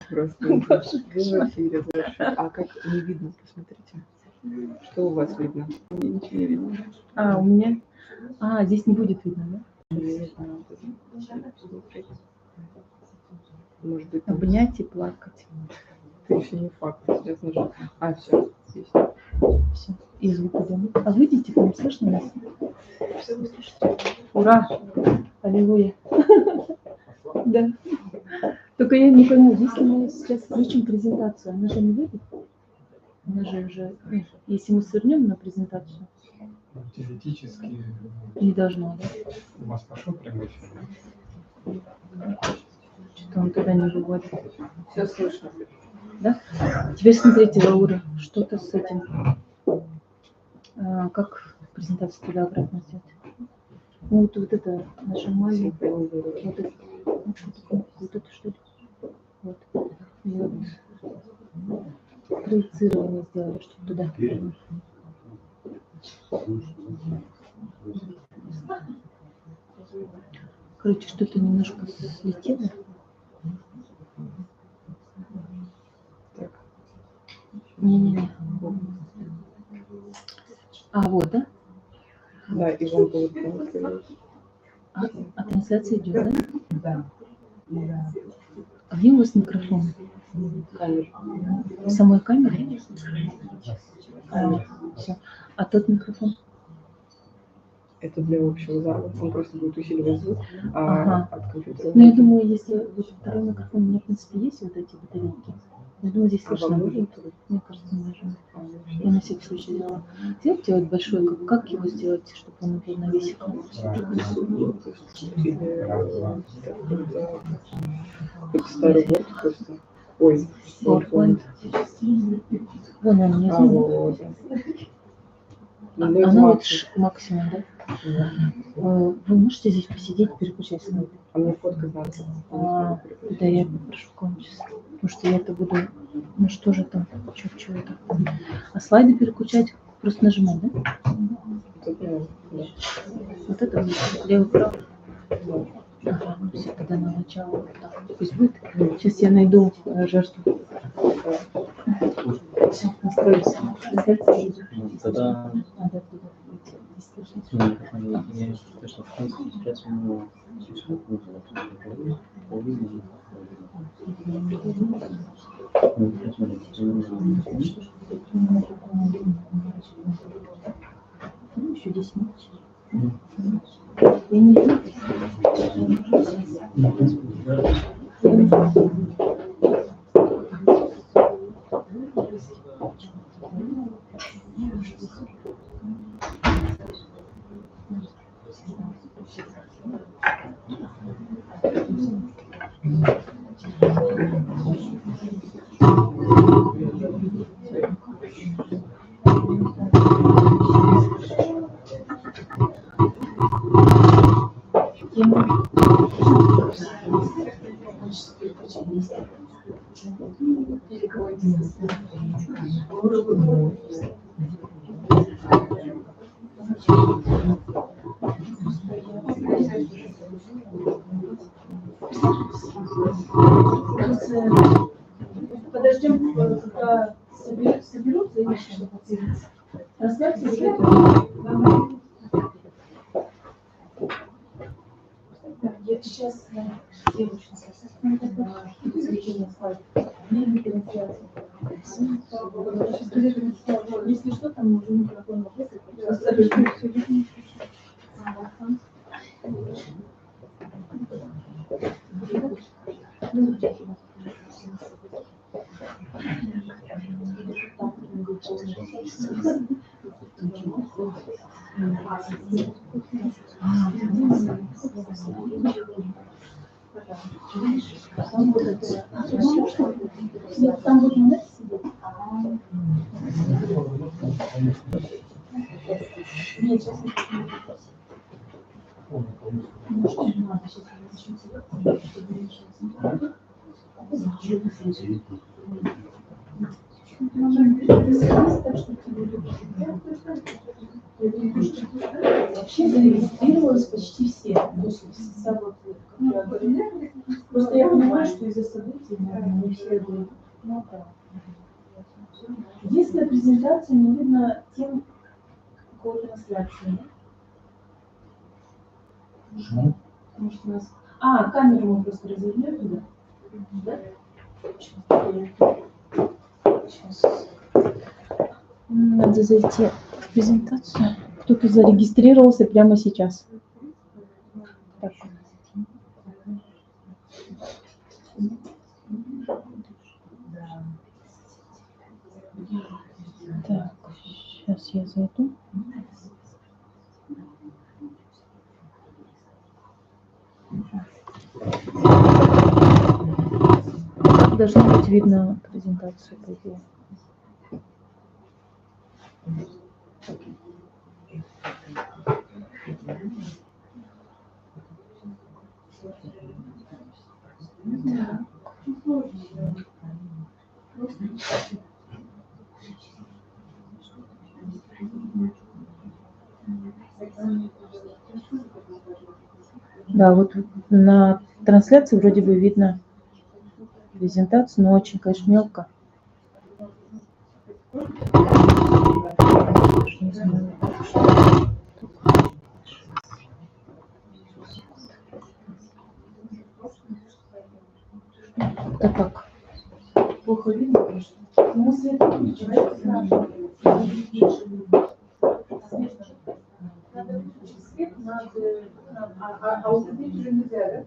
Просто вы в эфире завершить. А как не видно, посмотрите. Что у вас видно? Мне ничего не видно. А, у меня? А, здесь не будет видно, да? Не знаю. Может быть, там... Обнять и плакать. Это еще не факт. Сейчас нажал. А, все. Здесь. Все. И звук идем. А выйдите, к нам слышно нас? Все вы слышите? Ура! Аллилуйя! Да. Только я не пойму, если мы сейчас включим презентацию, она же не выйдет? Она же уже... Если мы свернем на презентацию... Теоретически... Не должно, да? У вас пошел прямой эфир? Что-то он туда не выводит. Все слышно. Да? Теперь смотрите, Лаура, что-то с этим. Как презентацию туда обратно сделать? Ну, вот это нажимали. Вот это что ли? Вот. И вот. Проецирование сделали, чтобы туда. Короче, что-то немножко слетело. Так. Не-не-не. А, вот, да? Да, и вам будет транслировать. А трансляция идет, да? Да. А где у вас микрофон? Камера. В самой камере? Все. А тот микрофон? Это для общего зала. Он просто будет усиливать звук от компьютера. Ну, я думаю, если вот второй микрофон, у меня, в принципе, есть вот эти батарейки. Я думаю, здесь слышно будет. Мне кажется, не нужно. Я на всякий случай сделала. Сделайте вот большой, как его сделать, чтобы он был на весь экран? Это старый Word просто. Ой, PowerPoint. Вон он внизу. вот. Она вот максимум, да? Вы можете здесь посидеть, переключать слайды? А мне фотка надо. Да, я попрошу кого-нибудь, потому что я это буду, ну что же там, чё это? А слайды переключать просто нажимать, да? Вот это будет лево-право? Ага, ну все, тогда на начало вот так. Пусть будет. Сейчас я найду жертву. Все, настроимся. Тогда... Я что в принципе сейчас у него еще 10 минут. Я не знаю. Подождем, когда соберутся и начнем трансляцию уже. Я сейчас девочка если что, там уже микрофон вопросы. Там вот надо сидеть. Нет, сейчас не вообще зарегистрировалось почти все. То есть Просто я понимаю, что из-за событий, наверное, не все будут. Ну да. Единственная презентация не видно тем, какой трансляции. Почему? Потому что у нас... камеру мы просто развернем туда. Да? Сейчас. Надо зайти в презентацию. Кто-то зарегистрировался прямо сейчас. Так. Так, сейчас я зайду. Так должно быть видно презентацию, по идее. Да, вот на трансляции вроде бы видно презентацию, но очень, конечно, мелко. Не знаю. Это как? Плохо видно, конечно. Ну, свет человек страшно. Свет надо... А уходить уже нельзя, да?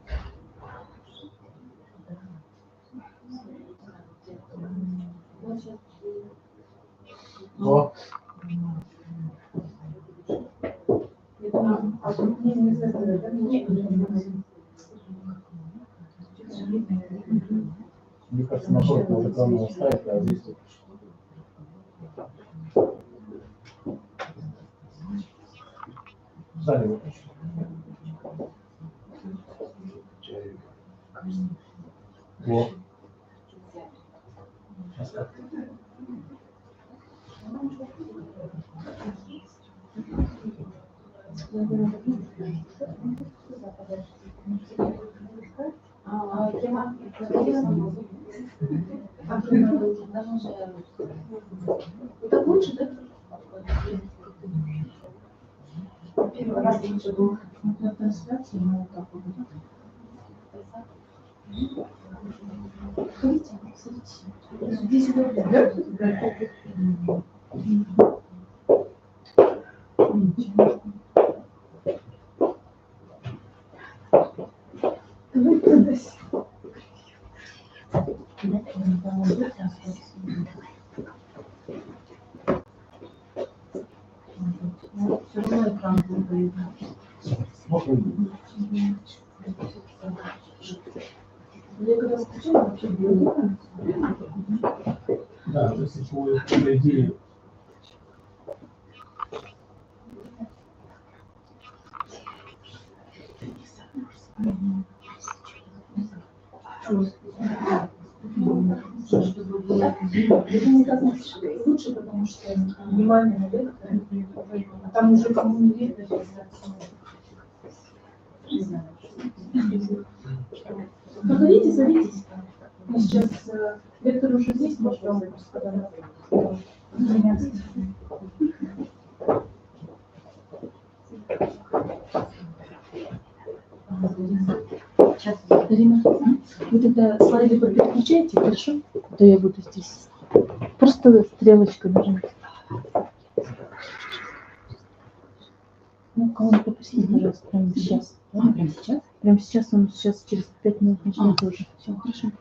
О, мне кажется, наоборот, надо главное оставить, а здесь вот. Сзади вот. Вот. Сейчас как? Так лучше, да? Первый раз лучше было на трансляции, но вот так вот. Ходите, садитесь. Иди сюда, да? Давай подойди. Все равно экран будет видно. Я когда включила, вообще было. Да, то есть по идее. Это мне кажется лучше, потому что внимание на лекторе, а там уже кому не видно. Проходите, садитесь. Мы сейчас лектор уже здесь, может, вам просто заняться. Ирина, вы тогда слайды переключаете, хорошо? А то я буду здесь. Просто стрелочкой нажимать. Ну, кого-нибудь попросите, пожалуйста, прямо сейчас. Да? Прямо сейчас? Прямо сейчас, он сейчас через 5 минут начнет уже. Все, хорошо.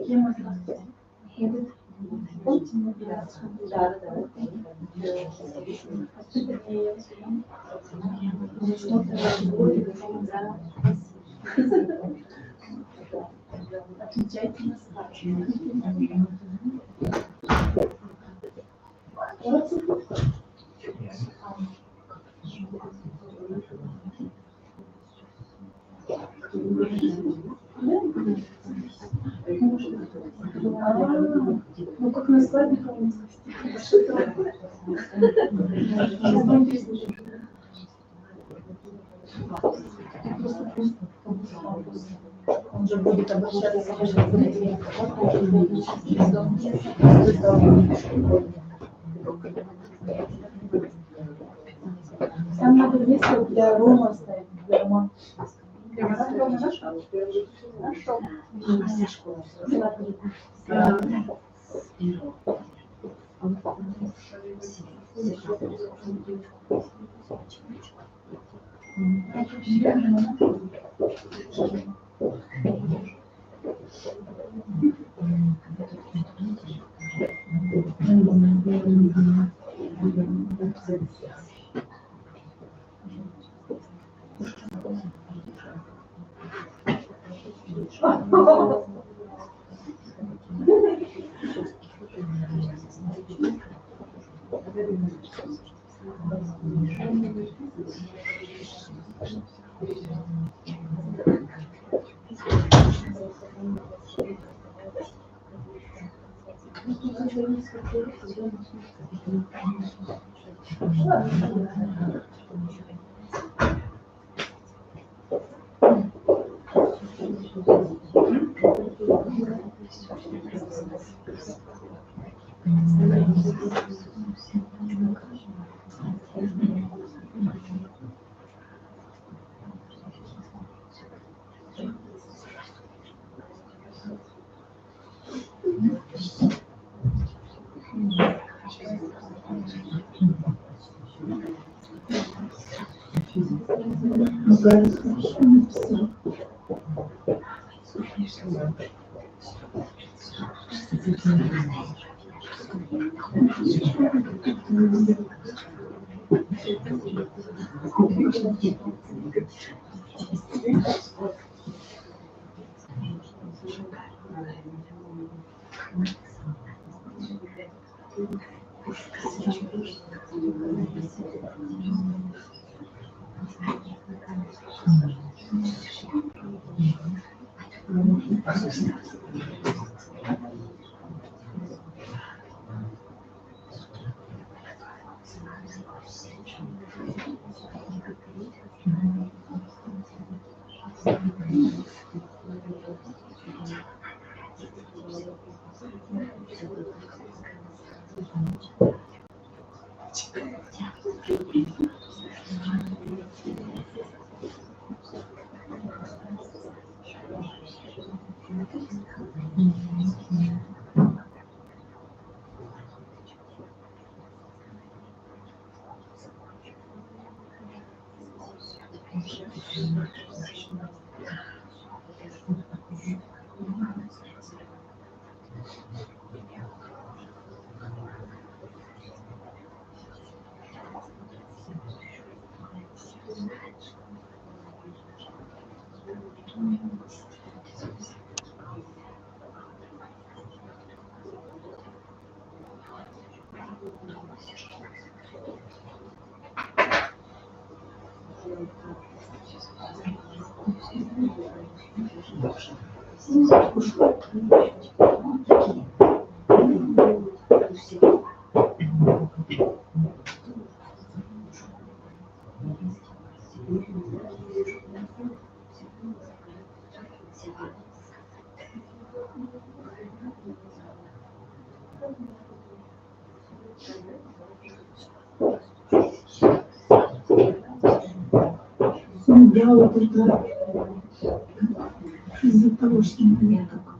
Кем здравствуйте? Помните мобиляцию? Да. Отмечайте нас. Ну, как на складе. Он же будет обращаться там надо весело для Рома оставить, для Рома. Делала только из-за того, что мне так.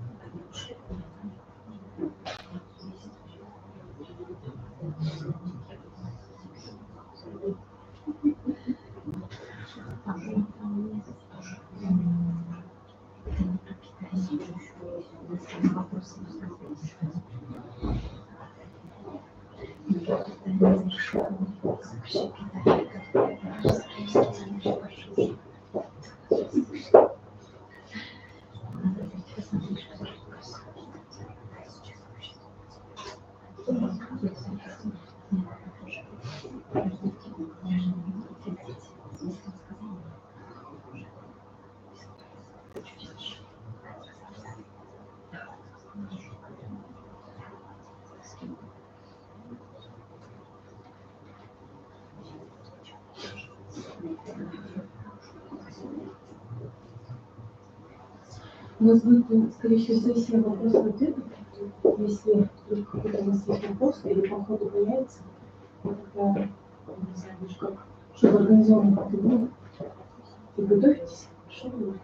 У нас будет, скорее всего, сессия вопрос-ответ. Если вдруг какой-то у вас есть вопрос или по ходу появится, я тогда не знаю, как, чтобы организовано как-то было. Вы готовитесь? Что будет?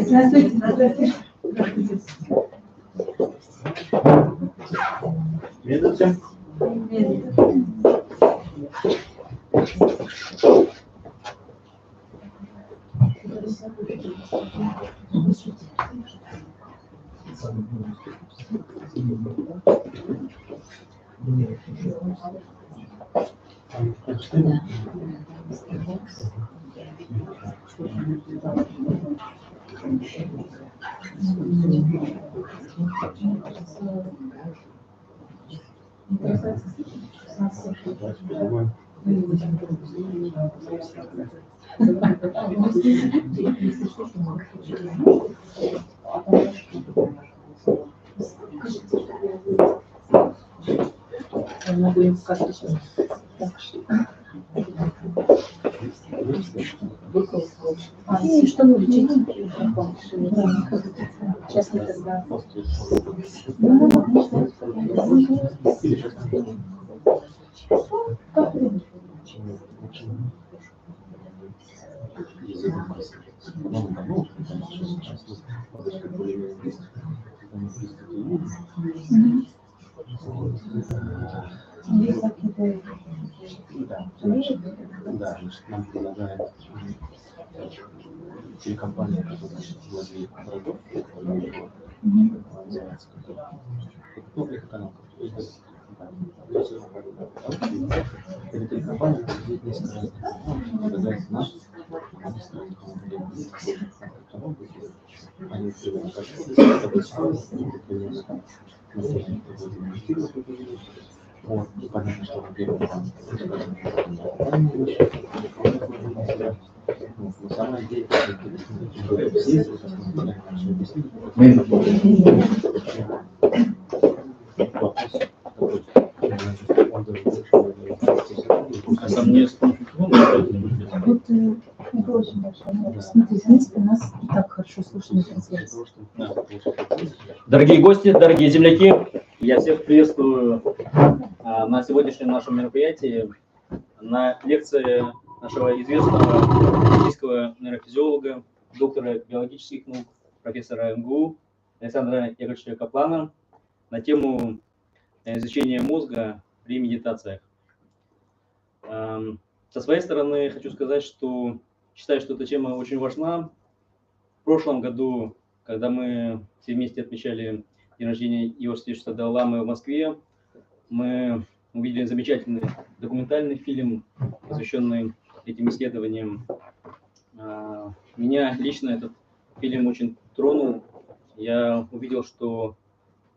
Здравствуйте. Здравствуйте. Здравствуйте. Мы будем как-то если что, ну, лечить. Сейчас мы тогда... Есть какие-то Да, значит, нам предлагает телекомпания, которая владеет городов, называется ну, их канал. Эта телекомпания предлагает несколько разных каналов, предлагает нас, они вот, и понятно, что во-первых, на самом деле, А сам не с помощью чего вот это очень большая новость. Смотри, в принципе, нас и так хорошо слушали на трансляции. Дорогие гости, дорогие земляки, я всех приветствую на сегодняшнем нашем мероприятии, на лекции нашего известного российского нейрофизиолога, доктора биологических наук, профессора МГУ Александра Яковлевича Каплана на тему изучения мозга при медитациях. Со своей стороны хочу сказать, что считаю, что эта тема очень важна. В прошлом году, когда мы все вместе отмечали день рождения его святейшества Далай-ламы в Москве, мы увидели замечательный документальный фильм, посвященный этим исследованиям. Меня лично этот фильм очень тронул. Я увидел, что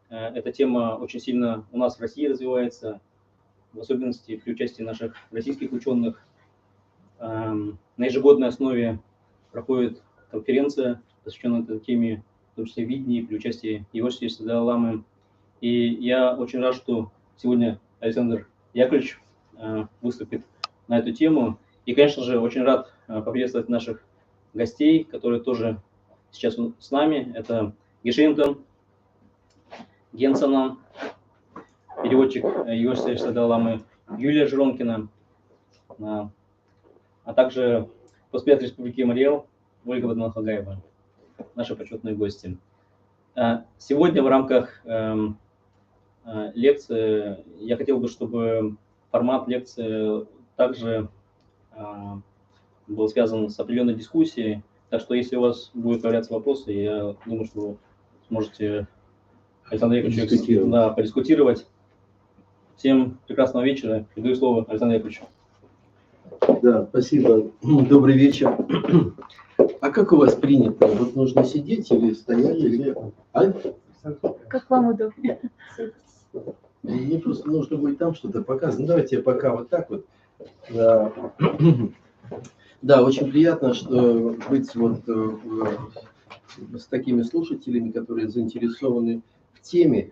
эта тема очень сильно у нас в России развивается, в особенности при участии наших российских ученых. На ежегодной основе проходит конференция, посвященная этой теме, в том числе видении, при участии его святейшества Далай-ламы. И я очень рад, что сегодня Александр Яковлевич выступит на эту тему. И, конечно же, очень рад поприветствовать наших гостей, которые тоже сейчас с нами. Это Гешенко, Генсона, переводчик его святейшества Далай-ламы, Юлия Жиронкина, а также воспитатель Республики Марий-Эл Ольга Бадман-Хагаева, наши почетные гости. Сегодня в рамках лекции я хотел бы, чтобы формат лекции также был связан с определенной дискуссией. Так что, если у вас будут появляться вопросы, я думаю, что вы сможете, Александр Яковлевич, подискутировать. Всем прекрасного вечера. И даю слово Александру Яковлевичу. Да, спасибо. Добрый вечер. А как у вас принято? Вот нужно сидеть или стоять? Или... А? Как вам удобно? Мне просто нужно будет там что-то показывать. Ну, давайте я пока вот так вот. Да, да, очень приятно, что быть вот с такими слушателями, которые заинтересованы в теме,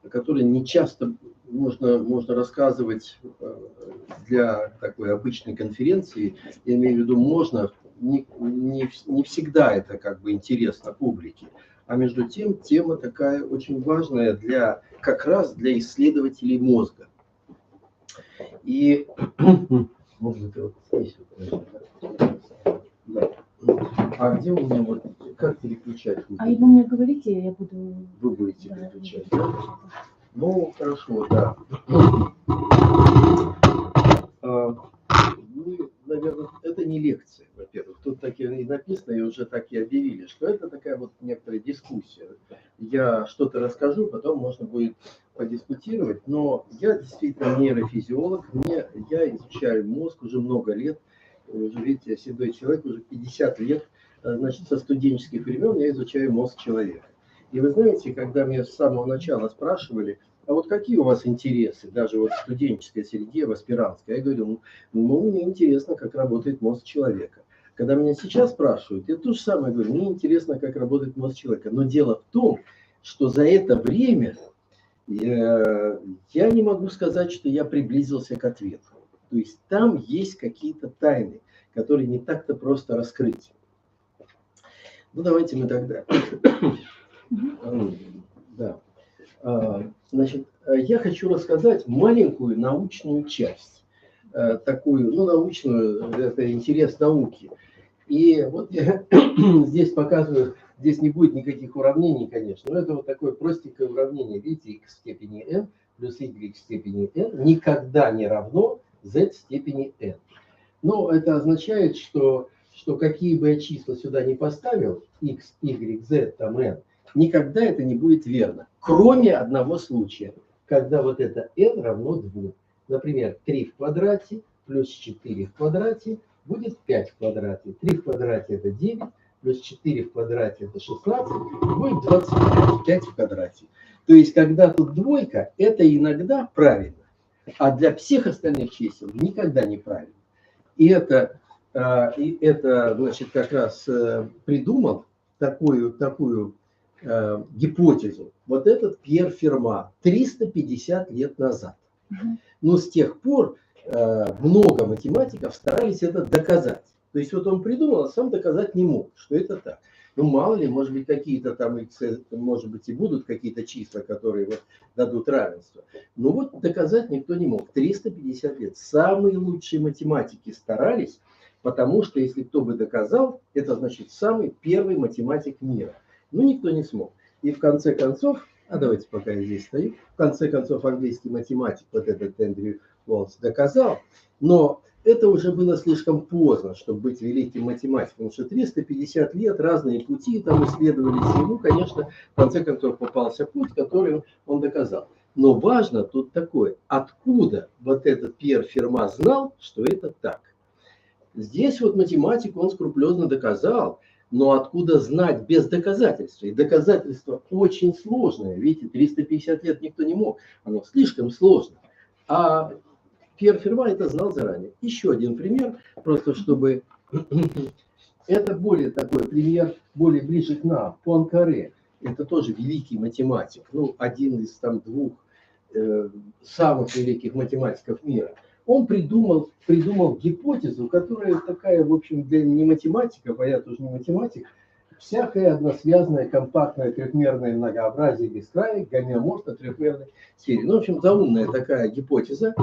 которые не часто можно рассказывать для такой обычной конференции. Я имею в виду, можно, не всегда это как бы интересно публике. А между тем, тема такая очень важная как раз для исследователей мозга. И может вот здесь вот, да. А где у меня вот как переключать? А вы мне говорите, я буду. Вы будете переключать. Да? Ну хорошо, да. Ну, наверное, это не лекция, во-первых. Тут так и написано, и уже так и объявили, что это такая вот некоторая дискуссия. Я что-то расскажу, потом можно будет подискутировать. Но я действительно нейрофизиолог, я изучаю мозг уже много лет. Уже, видите, я седой человек, уже 50 лет. Значит, со студенческих времен я изучаю мозг человека. И вы знаете, когда меня с самого начала спрашивали, а вот какие у вас интересы, даже вот в студенческой среде, в аспирантской, я говорю, ну, мне интересно, как работает мозг человека. Когда меня сейчас спрашивают, я то же самое говорю, мне интересно, как работает мозг человека. Но дело в том, что за это время я не могу сказать, что я приблизился к ответу. То есть там есть какие-то тайны, которые не так-то просто раскрыть. Ну, давайте мы тогда... Да. Значит, я хочу рассказать маленькую научную часть. такую, ну, научную, это интерес науки. И вот я здесь показываю, здесь не будет никаких уравнений, конечно, но это вот такое простенькое уравнение. Видите, x в степени n плюс y в степени n никогда не равно z в степени n. Но это означает, что какие бы я числа сюда не поставил, x, y, z, там n, никогда это не будет верно. Кроме одного случая, когда вот это n равно 2. Например, 3 в квадрате плюс 4 в квадрате будет 5 в квадрате. 3 в квадрате это 9, плюс 4 в квадрате это 16, будет 25 в квадрате. То есть, когда тут двойка, это иногда правильно, а для всех остальных чисел никогда неправильно. И это значит, как раз придумал такую гипотезу. Вот этот Пьер Ферма 350 лет назад. Но с тех пор много математиков старались это доказать. То есть вот он придумал, а сам доказать не мог, что это так. Ну, мало ли, может быть, какие-то там, может быть, и будут какие-то числа, которые вот дадут равенство. Но вот доказать никто не мог. 350 лет. Самые лучшие математики старались, потому что если кто бы доказал, это значит самый первый математик мира. Но никто не смог. И в конце концов, давайте пока я здесь стою, в конце концов английский математик, вот этот Эндрю Уоллс, доказал, но это уже было слишком поздно, чтобы быть великим математиком, потому что 350 лет, разные пути там исследовались, и ему, конечно, в конце концов попался путь, который он доказал. Но важно тут такое, откуда вот этот Пьер Ферма знал, что это так. Здесь вот математик, он скрупулезно доказал, но откуда знать без доказательства? И доказательство очень сложное. Видите, 350 лет никто не мог. Оно слишком сложно. А Пьер Ферма это знал заранее. Еще один пример, просто чтобы... Это более такой пример, более ближе к нам. Пуанкаре. Это тоже великий математик. Ну, один из там двух самых великих математиков мира. Он придумал гипотезу, которая такая, в общем, для не математиков, а я тоже не математик, всякое односвязанное, компактное, трехмерное многообразие без края, гомеоморфно трехмерной серии. Ну, в общем, заумная такая гипотеза.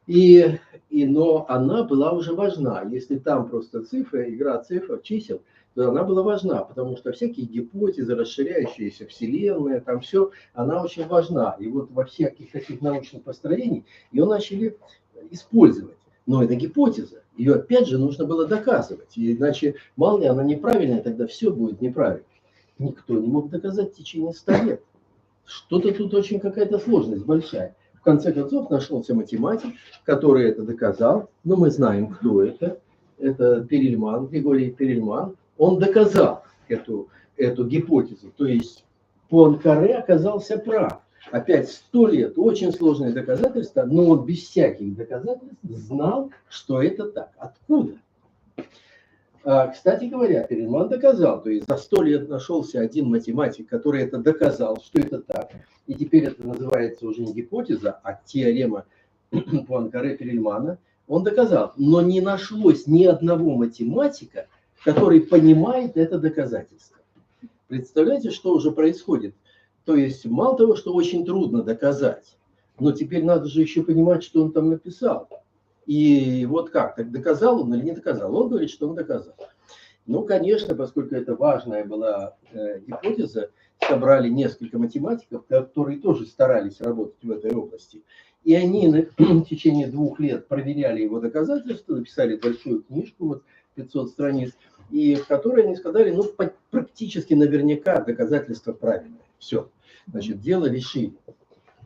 Но она была уже важна. Если там просто цифры, игра цифр, чисел, то она была важна, потому что всякие гипотезы, расширяющиеся вселенная, там все, она очень важна. И вот во всяких таких научных построениях ее начали использовать. Но это гипотеза. Ее опять же нужно было доказывать. Иначе, мало ли, она неправильная, тогда все будет неправильно. Никто не мог доказать в течение 100 лет. Что-то тут очень какая-то сложность большая. В конце концов нашелся математик, который это доказал. Но мы знаем, кто это. Это Перельман, Григорий Перельман. Он доказал эту гипотезу. То есть Пуанкаре оказался прав. Опять 100 лет, очень сложное доказательство, но он без всяких доказательств знал, что это так. Откуда? Кстати говоря, Перельман доказал, то есть за 100 лет нашелся один математик, который это доказал, что это так. И теперь это называется уже не гипотеза, а теорема Пуанкаре-Перельмана. Он доказал, но не нашлось ни одного математика, который понимает это доказательство. Представляете, что уже происходит? То есть мало того, что очень трудно доказать, но теперь надо же еще понимать, что он там написал. И вот как, так доказал он или не доказал? Он говорит, что он доказал. Ну, конечно, поскольку это важная была гипотеза, собрали несколько математиков, которые тоже старались работать в этой области. И они в течение 2 лет проверяли его доказательства, написали большую книжку, вот 500 страниц, и в которой они сказали, ну, практически наверняка доказательства правильные. Все, значит, дело решили.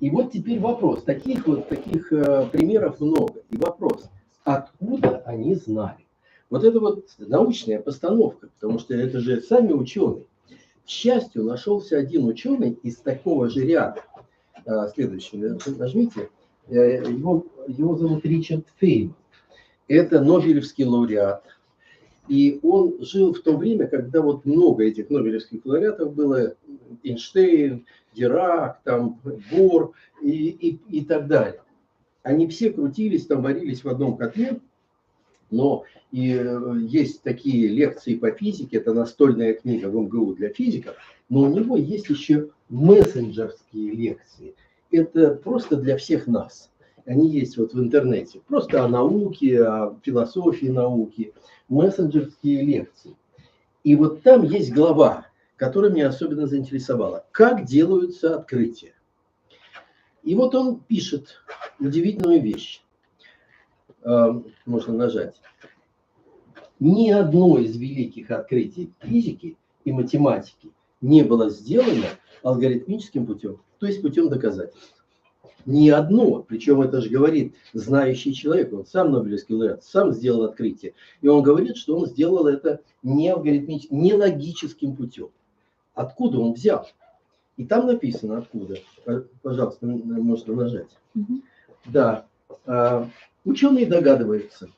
И вот теперь вопрос. Таких примеров много. И вопрос, откуда они знали? Вот это вот научная постановка, потому что это же сами ученые. К счастью, нашелся один ученый из такого же ряда. Следующий, нажмите. Его зовут Ричард Фейнман. Это Нобелевский лауреат. И он жил в то время, когда вот много этих нобелевских лауреатов было, Эйнштейн, Дирак, там, Бор и так далее. Они все крутились, там варились в одном котле, но и есть такие лекции по физике, это настольная книга в МГУ для физиков, но у него есть еще мессенджерские лекции. Это просто для всех нас. они есть вот в интернете. Просто о науке, о философии науки, мессенджерские лекции. И вот там есть глава, которая меня особенно заинтересовала. Как делаются открытия. И вот он пишет удивительную вещь. Можно нажать. Ни одно из великих открытий физики и математики не было сделано алгоритмическим путем, то есть путем доказательств. Ни одно, причем это же говорит знающий человек, он сам Нобелевский лауреат, сам сделал открытие. И он говорит, что он сделал это не алгоритмическим, не логическим путем. Откуда он взял? И там написано откуда. Пожалуйста, можно нажать. Да. Ученые догадываются.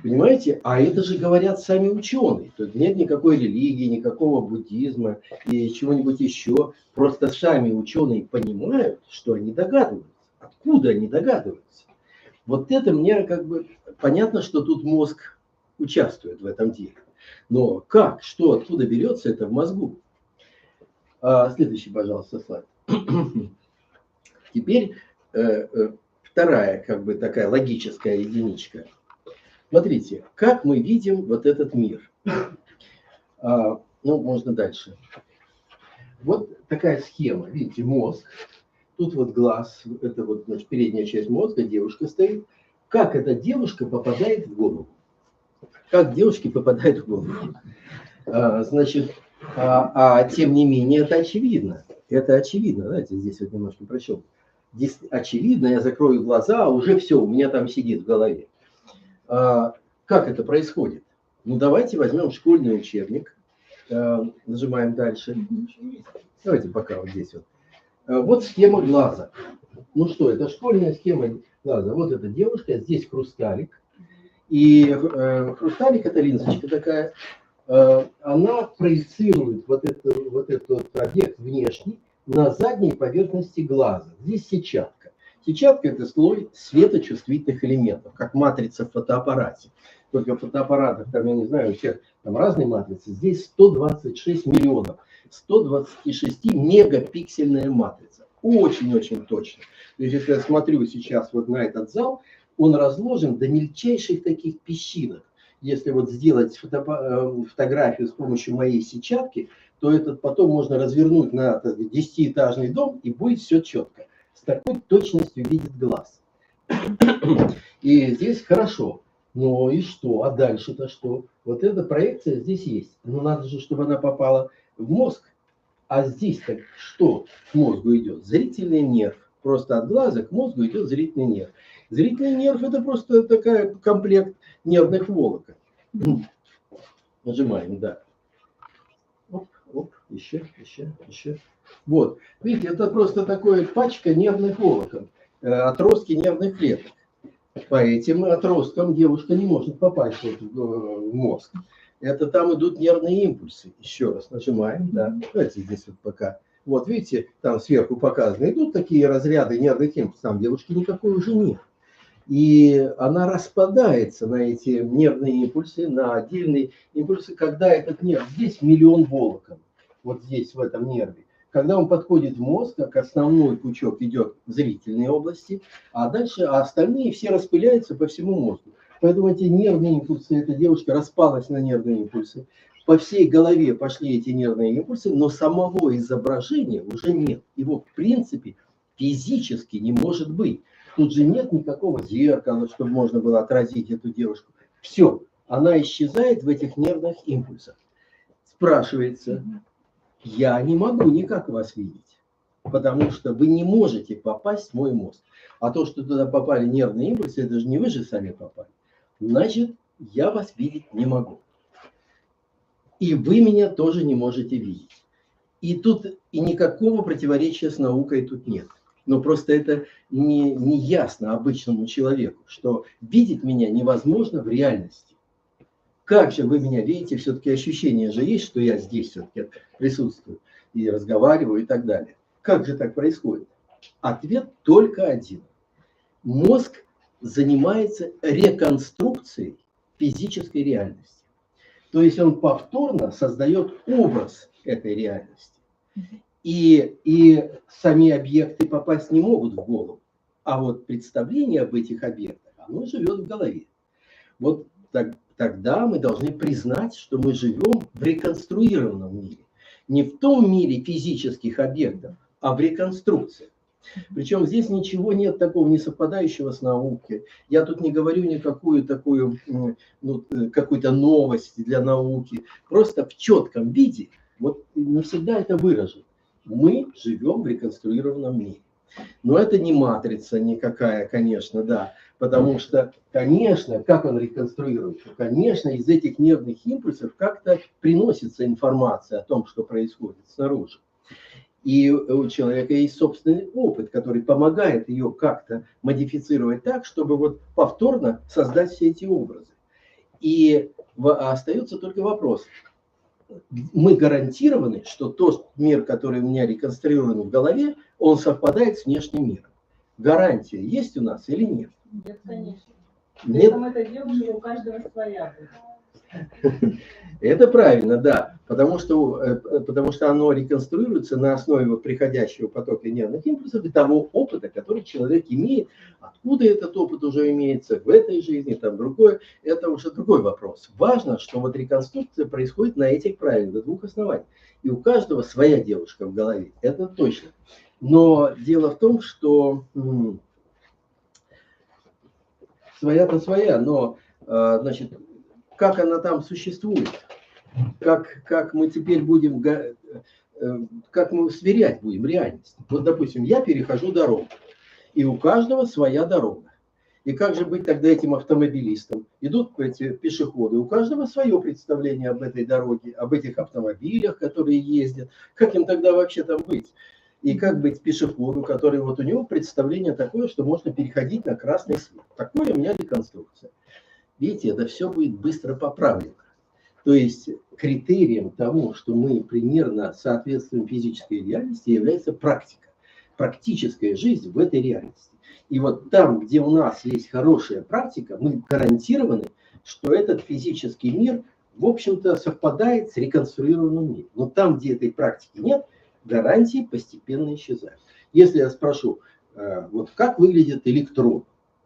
Понимаете? А это же говорят сами ученые. Тут нет никакой религии, никакого буддизма и чего-нибудь еще. Просто сами ученые понимают, что они догадываются. Откуда они догадываются? Вот это мне как бы понятно, что тут мозг участвует в этом деле. Но как, что, откуда берется это в мозгу? Следующий, пожалуйста, слайд. Теперь вторая как бы такая логическая единичка. Смотрите, как мы видим вот этот мир. Ну, можно дальше. Вот такая схема. Видите, мозг. Тут вот глаз. Это вот, значит, передняя часть мозга. Девушка стоит. Как эта девушка попадает в голову? Как девушке попадает в голову? Значит, тем не менее, это очевидно. Это очевидно. Знаете, здесь вот немножко прочел. Здесь очевидно, я закрою глаза, а уже все, у меня там сидит в голове. Как это происходит? Ну, давайте возьмем школьный учебник. Нажимаем дальше. Давайте пока вот здесь вот. Вот схема глаза. Ну что, это школьная схема глаза. Вот эта девушка, здесь хрусталик. И хрусталик, это линзочка такая, она проецирует вот этот объект внешний на задней поверхности глаза. Здесь сетчатка. Сетчатка – это слой светочувствительных элементов, как матрица в фотоаппарате. Только в фотоаппаратах, там, я не знаю, у всех там разные матрицы. Здесь 126 миллионов, 126 мегапиксельная матрица. Очень-очень точно. То есть, если я смотрю сейчас вот на этот зал, он разложен до мельчайших таких песчинок. Если вот сделать фотографию с помощью моей сетчатки, то этот потом можно развернуть на 10-этажный дом, и будет все четко. С такой точностью видит глаз. И здесь хорошо. Ну и что? А дальше-то что? Вот эта проекция здесь есть. Но надо же, чтобы она попала в мозг. А здесь-то что к мозгу идет? Зрительный нерв. Просто от глаза к мозгу идет зрительный нерв. Зрительный нерв – это просто такой комплект нервных волокон. Нажимаем, да. Оп, оп, еще. Вот, видите, это просто такая пачка нервных волокон, отростки нервных клеток. По этим отросткам девушка не может попасть в мозг. Это там идут нервные импульсы. Еще раз нажимаем, да. Давайте здесь вот пока. Вот, видите, там сверху показаны. Идут такие разряды нервных импульсов. Там девушки никакой уже нет. И она распадается на эти нервные импульсы, на отдельные импульсы, когда этот нерв, здесь миллион волокон, вот здесь в этом нерве. Когда он подходит в мозг, как основной пучок идет в зрительные области, а дальше остальные все распыляются по всему мозгу. Поэтому эти нервные импульсы, эта девушка распалась на нервные импульсы, по всей голове пошли эти нервные импульсы, но самого изображения уже нет. Его в принципе физически не может быть. Тут же нет никакого зеркала, чтобы можно было отразить эту девушку. Все, она исчезает в этих нервных импульсах. Спрашивается, я не могу никак вас видеть, потому что вы не можете попасть в мой мозг. А то, что туда попали нервные импульсы, это же не вы же сами попали. Значит, я вас видеть не могу. И вы меня тоже не можете видеть. И тут и никакого противоречия с наукой тут нет. Но просто это не ясно обычному человеку, что видеть меня невозможно в реальности. Как же вы меня видите? Все-таки ощущение же есть, что я здесь все-таки присутствую и разговариваю и так далее. Как же так происходит? Ответ только один. Мозг занимается реконструкцией физической реальности. То есть он повторно создает образ этой реальности. И сами объекты попасть не могут в голову. А вот представление об этих объектах, оно живет в голове. Вот тогда мы должны признать, что мы живем в реконструированном мире. Не в том мире физических объектов, а в реконструкции. Причем здесь ничего нет такого несовпадающего с наукой. Я тут не говорю никакую такую, какую-то новость для науки. Просто в четком виде, вот не всегда это выражено. Мы живем в реконструированном мире. Но это не матрица никакая, конечно, да. Потому что, конечно, как он реконструируется? Конечно, из этих нервных импульсов как-то приносится информация о том, что происходит снаружи. И у человека есть собственный опыт, который помогает ее как-то модифицировать так, чтобы вот повторно создать все эти образы. И остается только вопрос. Мы гарантированы, что тот мир, который у меня реконструирован в голове, он совпадает с внешним миром. Гарантия есть у нас или нет? Нет, конечно. Нет. Если мы это делаем, у каждого своя будет. Это правильно, да, потому что оно реконструируется на основе вот приходящего потока нервных импульсов и того опыта, который человек имеет. Откуда этот опыт уже имеется в этой жизни, там другое, это уже другой вопрос. Важно, что вот реконструкция происходит на этих правильных, на двух основаниях. И у каждого своя девушка в голове, это точно. Но дело в том, что своя-то своя, но, значит, как она там существует, как мы теперь будем, как мы сверять будем реальность. Вот, допустим, я перехожу дорогу, и у каждого своя дорога. И как же быть тогда этим автомобилистом? Идут эти пешеходы, у каждого свое представление об этой дороге, об этих автомобилях, которые ездят. Как им тогда вообще там быть? И как быть пешеходу, который вот у него представление такое, что можно переходить на красный свет. Такое у меня реконструкция. Видите, это все будет быстро поправлено. То есть критерием тому, что мы примерно соответствуем физической реальности, является практика. Практическая жизнь в этой реальности. И вот там, где у нас есть хорошая практика, мы гарантированы, что этот физический мир, в общем-то, совпадает с реконструированным миром. Но там, где этой практики нет, гарантии постепенно исчезают. Если я спрошу, вот как выглядит электрон,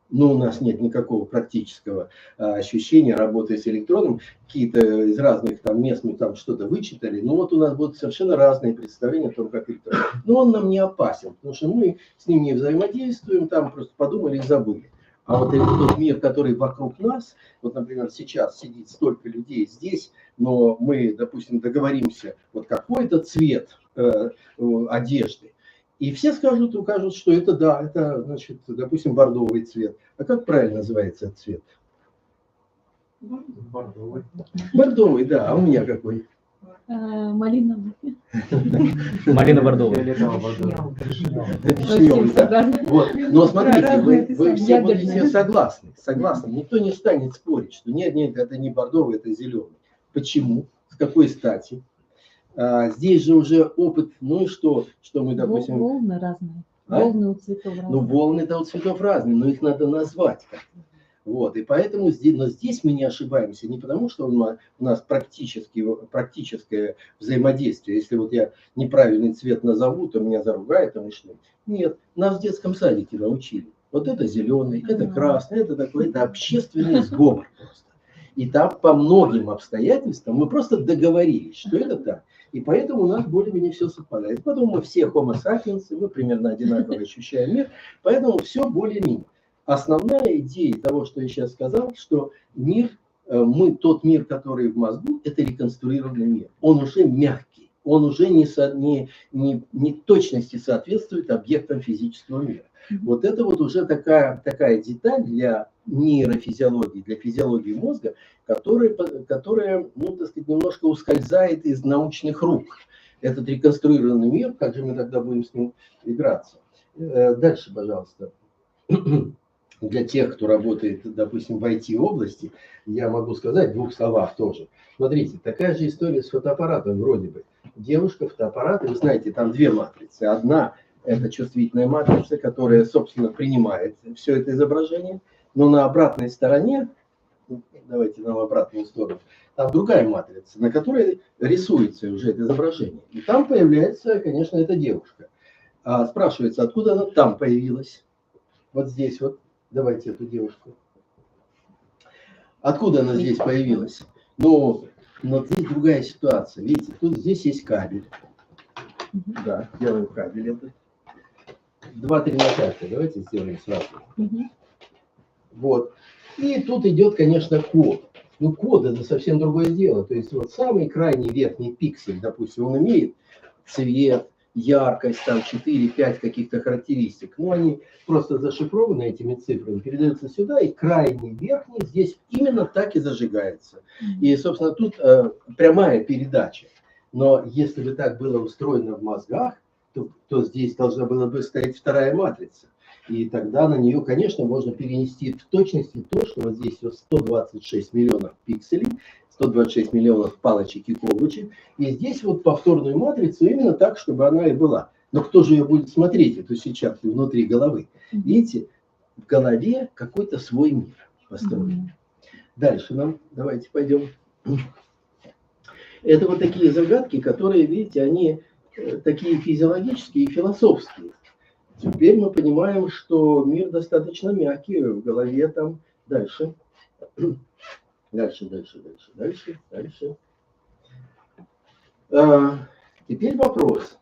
но у нас нет никакого практического ощущения работы с электроном, какие-то из разных там мест мы там что-то вычитали, но вот у нас будут совершенно разные представления о том, как электрон. Но он нам не опасен, потому что мы с ним не взаимодействуем, там просто подумали и забыли. А вот тот мир, который вокруг нас, вот, например, сейчас сидит столько людей здесь, но мы, допустим, договоримся, вот какой-то цвет одежды, и все укажут, что это, да, это, значит, допустим, бордовый цвет. А как правильно называется этот цвет? Бордовый. Бордовый, да. А у меня какой? Малиновый. Малина бордовая. Вишневый, да. Вот. Но смотрите, вы все будете согласны. Никто не станет спорить, что нет, это не бордовый, это зеленый. Почему? С какой стати? Здесь же уже опыт, ну и что мы, допустим... Волны разные. Волны у цветов разные. Ну, волны-то у цветов разные, но их надо назвать как-то. Вот, и поэтому здесь мы не ошибаемся, не потому что у нас практическое взаимодействие. Если вот я неправильный цвет назову, то меня заругают, а начнут. Нет, нас в детском садике научили. Вот это зеленый, это красный, это такой, это общественный сговор просто. И там по многим обстоятельствам мы просто договорились, что это так. И поэтому у нас более-менее все совпадает. Потом мы все homo sapiens, мы примерно одинаково ощущаем мир, поэтому все более-менее. Основная идея того, что я сейчас сказал, что мир, тот мир, который в мозгу, это реконструированный мир. Он уже мягкий, он уже не точности соответствует объектам физического мира. Вот это вот уже такая деталь для нейрофизиологии, для физиологии мозга, которая, ну, так сказать, немножко ускользает из научных рук. Этот реконструированный мир, как же мы тогда будем с ним играться? Дальше, пожалуйста. Для тех, кто работает, допустим, в IT-области, я могу сказать в двух словах тоже. Смотрите, такая же история с фотоаппаратом вроде бы. Девушка, фотоаппарат, и вы знаете, там две матрицы. Одна – это чувствительная матрица, которая, собственно, принимает все это изображение. Но на обратной стороне, давайте нам обратную сторону, там другая матрица, на которой рисуется уже это изображение. И там появляется, конечно, эта девушка. Спрашивается, откуда она там появилась? Вот здесь вот. Давайте эту девушку. Откуда она здесь появилась? Ну, но здесь другая ситуация. Видите, тут здесь есть кабель. Да, делаем кабель этот. 2-3 накатка. Давайте сделаем сразу. Вот. И тут идет, конечно, код. Ну, код это совсем другое дело. То есть вот самый крайний верхний пиксель, допустим, он имеет цвет, яркость, там 4-5 каких-то характеристик. Ну, они просто зашифрованы этими цифрами, передаются сюда, и крайний верхний здесь именно так и зажигается. И, собственно, тут прямая передача. Но если бы так было устроено в мозгах, то здесь должна была бы стоять вторая матрица. И тогда на нее, конечно, можно перенести в точности то, что вот здесь вот 126 миллионов пикселей, 126 миллионов палочек и колбочек. И здесь вот повторную матрицу именно так, чтобы она и была. Но кто же ее будет смотреть, эту сетчатку внутри головы? Видите, в голове какой-то свой мир построен. Дальше нам, давайте пойдем. Это вот такие загадки, которые, видите, они такие физиологические и философские. Теперь мы понимаем, что мир достаточно мягкий, в голове там дальше. Дальше. Теперь вопрос.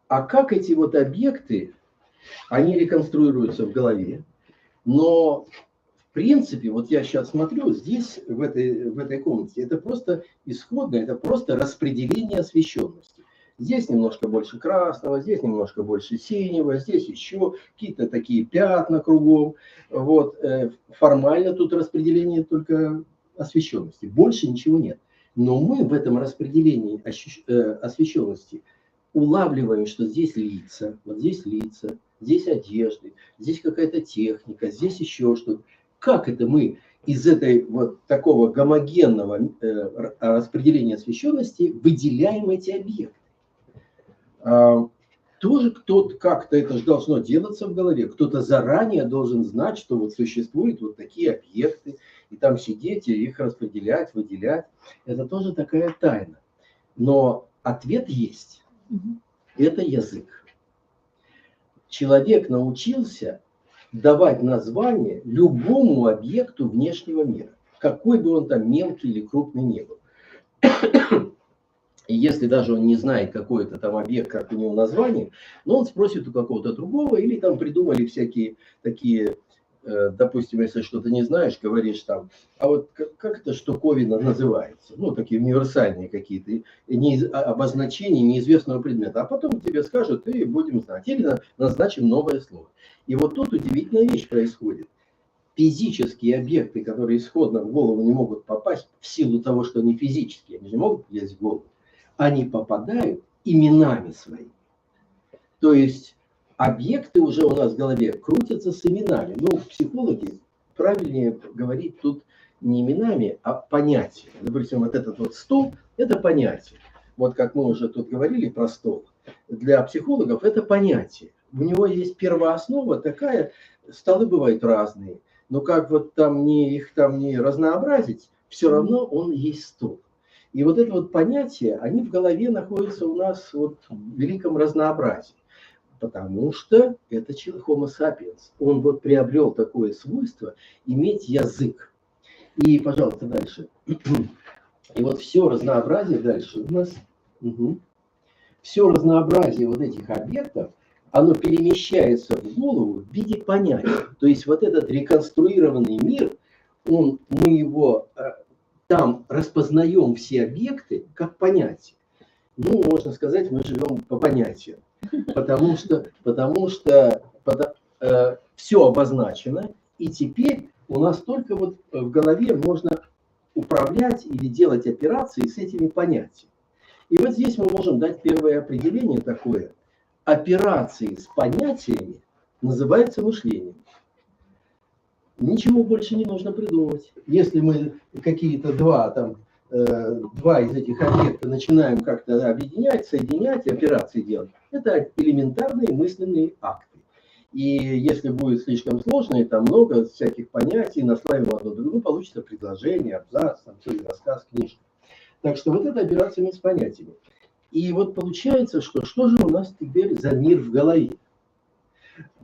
А как эти вот объекты, они реконструируются в голове, но в принципе, вот я сейчас смотрю, здесь, в этой комнате, это просто исходное, это просто распределение освещенности. Здесь немножко больше красного, здесь немножко больше синего, здесь еще какие-то такие пятна кругом. Вот. Формально тут распределение только освещенности, больше ничего нет. Но мы в этом распределении освещенности улавливаем, что здесь лица, вот здесь лица, здесь одежды, здесь какая-то техника, здесь еще что-то. Как это мы из этой вот такого гомогенного распределения освещенности выделяем эти объекты? Тоже кто-то как-то это же должно делаться в голове. Кто-то заранее должен знать, что вот существуют вот такие объекты, и там сидеть и их распределять, выделять. Это тоже такая тайна. Но ответ есть. Это язык. Человек научился давать название любому объекту внешнего мира, какой бы он там мелкий или крупный ни был. И если даже он не знает какой-то там объект, как у него название, но он спросит у какого-то другого, или там придумали всякие такие, допустим, если что-то не знаешь, говоришь там, а вот как эта штуковина называется? Ну, такие универсальные какие-то обозначения неизвестного предмета. А потом тебе скажут, и будем знать. Или назначим новое слово. И вот тут удивительная вещь происходит. Физические объекты, которые исходно в голову не могут попасть, в силу того, что они физические, они же могут влезть в голову, они попадают именами своими. То есть объекты уже у нас в голове крутятся с именами. Ну, психологи правильнее говорить тут не именами, а понятиями. Допустим, вот этот вот стол – это понятие. Вот как мы уже тут говорили про стол. Для психологов это понятие. У него есть первооснова такая, столы бывают разные. Но как вот там их там не разнообразить, все равно он есть стол. И вот это вот понятие, они в голове находятся у нас вот в великом разнообразии. Потому что это Homo sapiens. Он вот приобрел такое свойство иметь язык. И, пожалуйста, дальше. И вот все разнообразие дальше у нас. Все разнообразие вот этих объектов, оно перемещается в голову в виде понятия. То есть вот этот реконструированный мир, мы его там распознаем все объекты как понятие. Ну, можно сказать, мы живем по понятиям. Потому что все обозначено, и теперь у нас только вот в голове можно управлять или делать операции с этими понятиями. И вот здесь мы можем дать первое определение такое. Операции с понятиями называются мышлением. Ничего больше не нужно придумывать. Если мы какие-то два из этих объекта начинаем как-то объединять, соединять, операции делать, это элементарные мысленные акты. И если будет слишком сложно, и там много всяких понятий, наслаиваем одно другое, получится предложение, абзац, рассказ, книжка. Так что вот это операциями с понятиями. И вот получается, что же у нас теперь за мир в голове?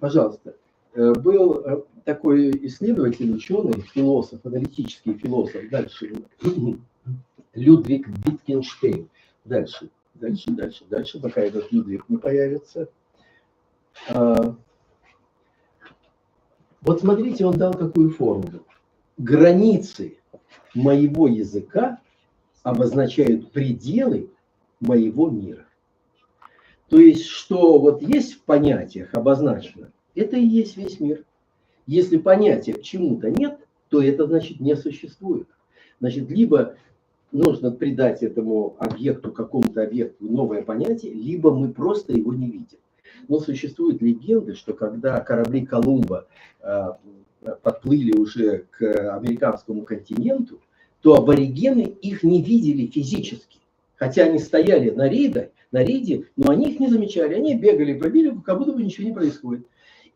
Пожалуйста. Был такой исследователь, ученый, философ, аналитический философ, дальше, Людвиг Wittgenstein. Дальше, пока этот Людвиг не появится. Вот смотрите, он дал какую формулу. Границы моего языка обозначают пределы моего мира. То есть, что вот есть в понятиях обозначено, это и есть весь мир. Если понятия к чему-то нет, то это значит не существует. Значит, либо нужно придать этому объекту, какому-то объекту новое понятие, либо мы просто его не видим. Но существуют легенды, что когда корабли Колумба подплыли уже к американскому континенту, то аборигены их не видели физически. Хотя они стояли на рейде, но они их не замечали. Они бегали по берегу, как будто бы ничего не происходит.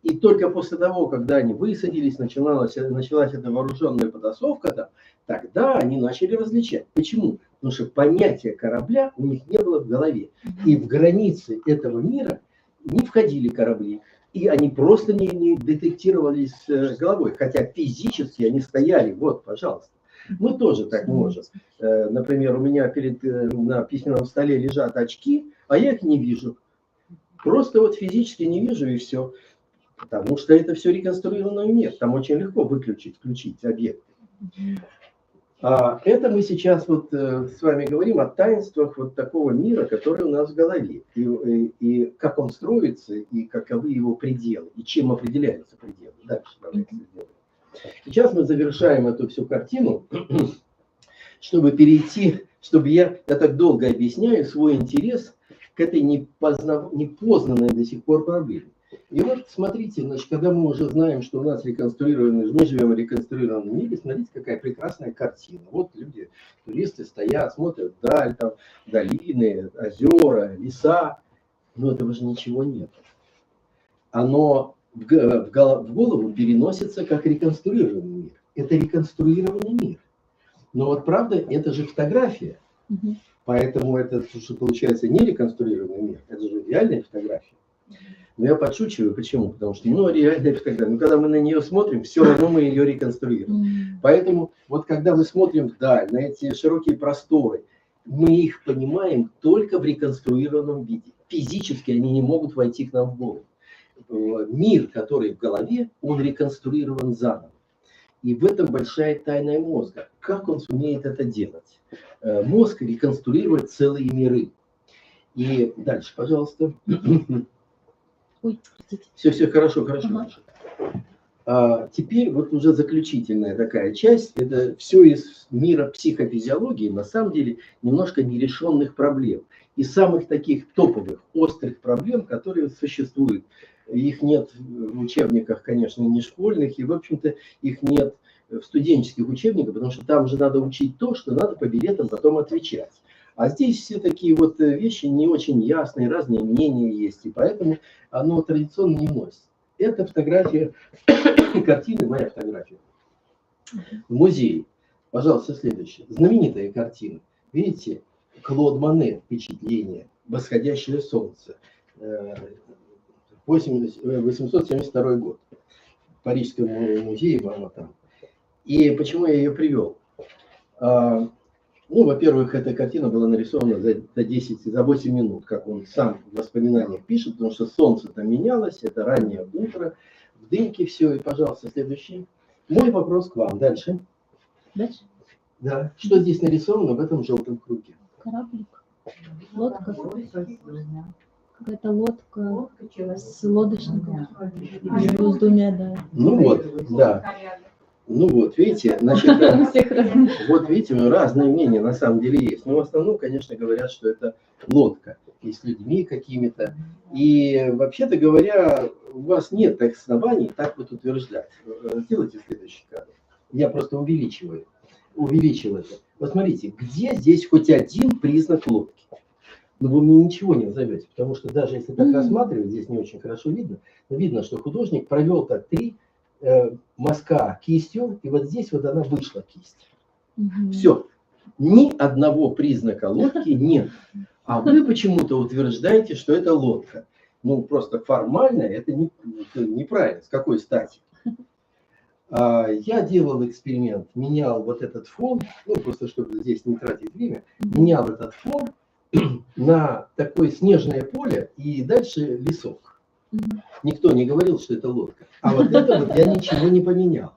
И только после того, когда они высадились, началась эта вооруженная потасовка, тогда они начали различать. Почему? Потому что понятия корабля у них не было в голове. И в границы этого мира не входили корабли. И они просто не детектировались головой. Хотя физически они стояли. Вот, пожалуйста. Мы тоже так можем. Например, у меня на письменном столе лежат очки, а я их не вижу. Просто вот физически не вижу, и все. Потому что это все реконструированный мир. Там очень легко включить объекты. Это мы сейчас вот с вами говорим о таинствах вот такого мира, который у нас в голове. И как он строится, и каковы его пределы, и чем определяются пределы. Дальше давайте сделаем. Сейчас мы завершаем эту всю картину, чтобы перейти, я так долго объясняю свой интерес к этой непознанной до сих пор проблеме. И вот смотрите, значит, когда мы уже знаем, что у нас мы живем в реконструированном мире, смотрите, какая прекрасная картина. Вот люди, туристы стоят, смотрят вдаль, там долины, озера, леса, но этого же ничего нет. Оно в голову переносится как реконструированный мир. Это реконструированный мир. Но вот правда, это же фотография. Поэтому это получается не реконструированный мир, это же реальная фотография. Но я подшучиваю, почему? Потому что, реальная фотография. Но когда мы на нее смотрим, все равно мы ее реконструируем. Поэтому вот когда мы смотрим вдаль, на эти широкие просторы, мы их понимаем только в реконструированном виде. Физически они не могут войти к нам в голову. Мир, который в голове, он реконструирован заново. И в этом большая тайна мозга. Как он сумеет это делать? Мозг реконструирует целые миры. И дальше, пожалуйста. Ой, все, хорошо. Теперь вот уже заключительная такая часть. Это все из мира психофизиологии, на самом деле, немножко нерешенных проблем. И самых таких топовых, острых проблем, которые существуют. Их нет в учебниках, конечно, не школьных, и, в общем-то, их нет в студенческих учебниках, потому что там же надо учить то, что надо по билетам потом отвечать. А здесь все такие вот вещи не очень ясные, разные мнения есть, и поэтому оно традиционно не носит. Это фотография, картины, моя фотография. В музее. Пожалуйста, следующее. Знаменитая картина. Видите, Клод Моне, впечатление, восходящее солнце. 872 год. В Парижском музее было там. И почему я ее привел? Во-первых, эта картина была нарисована за 8 минут, как он сам в воспоминаниях пишет, потому что солнце там менялось, это раннее утро, в дымке все. И, пожалуйста, следующий. Мой вопрос к вам. Дальше. Дальше? Да. Что здесь нарисовано в этом желтом круге? Кораблик. Лодка. Какая-то лодка с лодочником. С двумя, да. Видите, значит, вот видите, разные мнения на самом деле есть. Но в основном, конечно, говорят, что это лодка и с людьми какими-то. И вообще-то говоря, у вас нет оснований так вот утверждать. Сделайте следующий кадр. Я просто увеличил это. Вот смотрите, где здесь хоть один признак лодки? Но вы мне ничего не назовете, потому что даже если так рассматривать, здесь не очень хорошо видно, но видно, что художник провел так 3 мазка кистью, и вот здесь вот она вышла кисть. Все. Ни одного признака лодки нет. А вы почему-то утверждаете, что это лодка. Ну, просто формально это неправильно. С какой стати? Я делал эксперимент, менял вот этот фон, ну, просто чтобы здесь не тратить время, менял этот фон на такое снежное поле и дальше лесок. Никто не говорил, что это лодка. А вот это вот я ничего не поменял.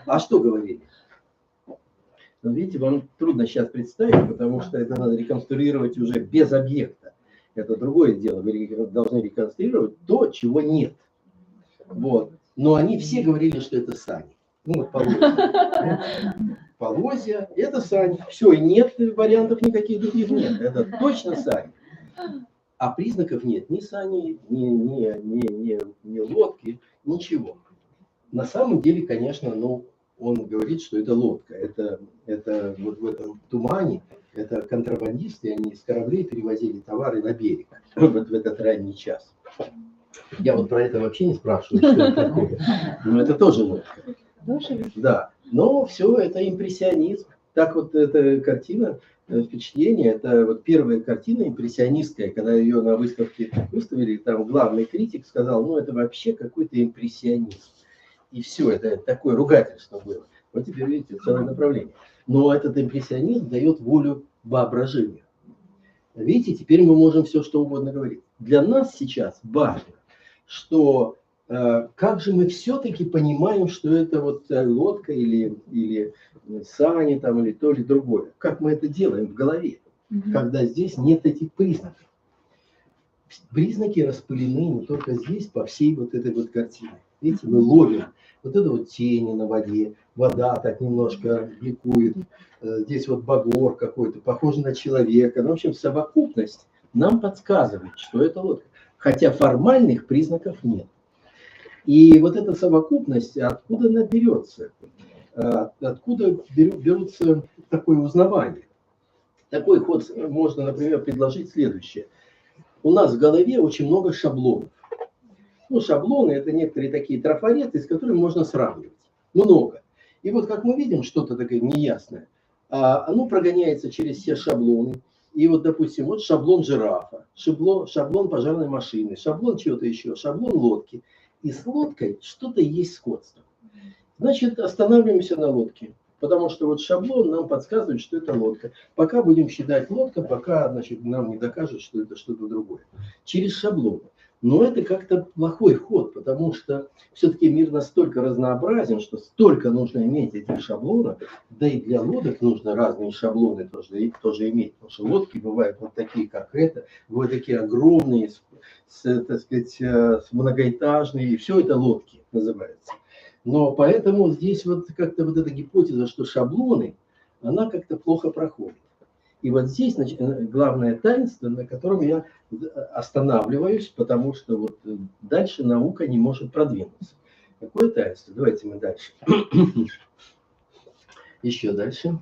А что говорили? Ну, видите, вам трудно сейчас представить, потому что это надо реконструировать уже без объекта. Это другое дело. Вы должны реконструировать то, чего нет. Вот. Но они все говорили, что это сани. Ну, вот полозья. Полозья – это сани. Все, и нет вариантов никаких других нет. Это точно сани. А признаков нет ни сани, ни лодки, ничего. На самом деле, конечно, ну, он говорит, что это лодка. Это вот в этом тумане, это контрабандисты, они с кораблей перевозили товары на берег. Вот в этот ранний час. Я вот про это вообще не спрашиваю, что это такое. Но это тоже лодка. Да. Но все это импрессионизм. Так вот эта картина, впечатление, это вот первая картина импрессионистская, когда ее на выставке выставили, там главный критик сказал, ну это вообще какой-то импрессионизм. И все, это такое ругательство было. Вот теперь видите, целое направление. Но этот импрессионизм дает волю воображению. Видите, теперь мы можем все что угодно говорить. Для нас сейчас важно, что как же мы все-таки понимаем, что это вот лодка или сани там, или то, или другое. Как мы это делаем в голове, когда здесь нет этих признаков. Признаки распылены не только здесь, по всей вот этой вот картине. Видите, мы ловим вот это вот тени на воде, вода так немножко бликует, здесь вот багор какой-то, похожий на человека. Ну, в общем, совокупность нам подсказывает, что это лодка. Хотя формальных признаков нет. И вот эта совокупность, откуда она берется? Откуда берутся такое узнавание? Такой ход можно, например, предложить следующее. У нас в голове очень много шаблонов. Ну, шаблоны – это некоторые такие трафареты, с которыми можно сравнивать. Много. И вот, как мы видим, что-то такое неясное, оно прогоняется через все шаблоны. И вот, допустим, вот шаблон жирафа, шаблон пожарной машины, шаблон чего-то еще, шаблон лодки. И с лодкой что-то есть сходство. Значит, останавливаемся на лодке. Потому что вот шаблон нам подсказывает, что это лодка. Пока будем считать лодка, пока, значит, нам не докажут, что это что-то другое. Через шаблон. Но это как-то плохой ход, потому что все-таки мир настолько разнообразен, что столько нужно иметь этих шаблонов, да и для лодок нужно разные шаблоны тоже иметь. Потому что лодки бывают вот такие, как это, бывают такие огромные, так сказать, многоэтажные, и все это лодки называется. Но поэтому здесь вот как-то вот эта гипотеза, что шаблоны, она как-то плохо проходит. И вот здесь главное таинство, на котором я останавливаюсь, потому что вот дальше наука не может продвинуться. Какое таинство? Давайте мы дальше. Еще дальше.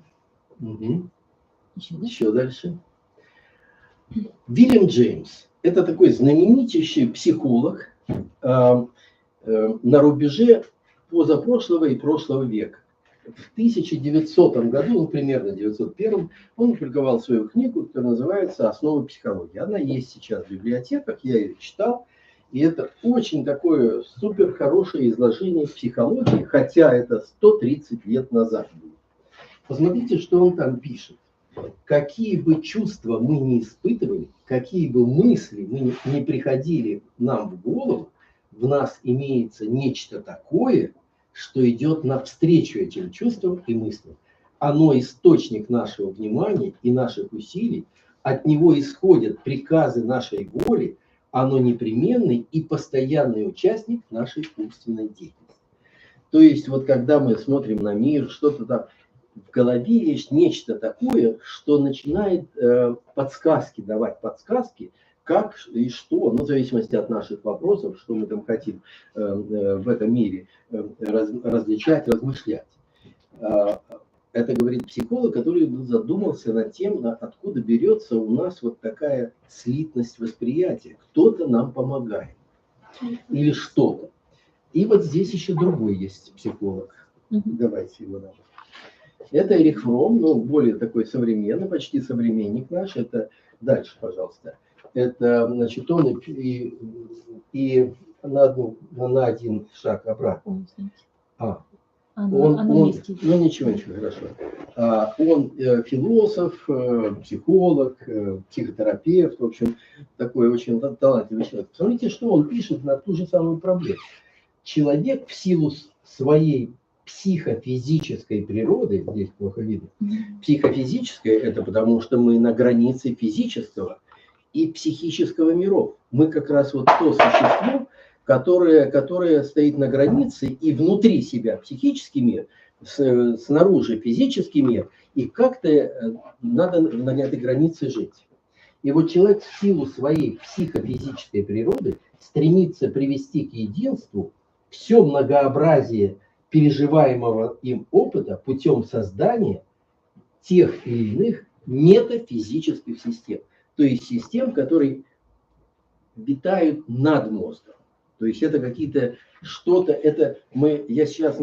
Еще дальше. Вильям Джеймс. Это такой знаменитейший психолог на рубеже позапрошлого и прошлого века. В 1900 году, ну, примерно 1901, он опубликовал свою книгу, которая называется «Основы психологии». Она есть сейчас в библиотеках, я ее читал, и это очень такое супер хорошее изложение психологии, хотя это 130 лет назад было. Посмотрите, что он там пишет. Какие бы чувства мы не испытывали, какие бы мысли мы не приходили нам в голову, в нас имеется нечто такое, что идет навстречу этим чувствам и мыслям. Оно источник нашего внимания и наших усилий, от него исходят приказы нашей воли, оно непременный и постоянный участник нашей умственной деятельности. То есть вот когда мы смотрим на мир, что-то там, в голове есть нечто такое, что начинает подсказки, давать подсказки, как и что, ну, в зависимости от наших вопросов, что мы там хотим в этом мире различать, размышлять. Это говорит психолог, который задумался над тем, откуда берется у нас вот такая слитность восприятия. Кто-то нам помогает или что-то. И вот здесь еще другой есть психолог. Давайте его даже. Это Эрих Фром, ну, более такой современный, почти современник наш. Это дальше, пожалуйста. Это, значит, он и на один шаг обратно. Она вместе. Ну ничего, хорошо. Он философ, психолог, психотерапевт, в общем, такой очень талантливый человек. Посмотрите, что он пишет на ту же самую проблему. Человек в силу своей психофизической природы, здесь плохо видно, психофизическая — это потому, что мы на границе физического и психического миров. Мы как раз вот то существо, которое стоит на границе и внутри себя психический мир, снаружи физический мир, и как-то надо на этой границе жить. И вот человек в силу своей психофизической природы стремится привести к единству все многообразие переживаемого им опыта путем создания тех или иных метафизических систем. То есть систем, которые витают над мозгом. То есть это какие-то что-то, я сейчас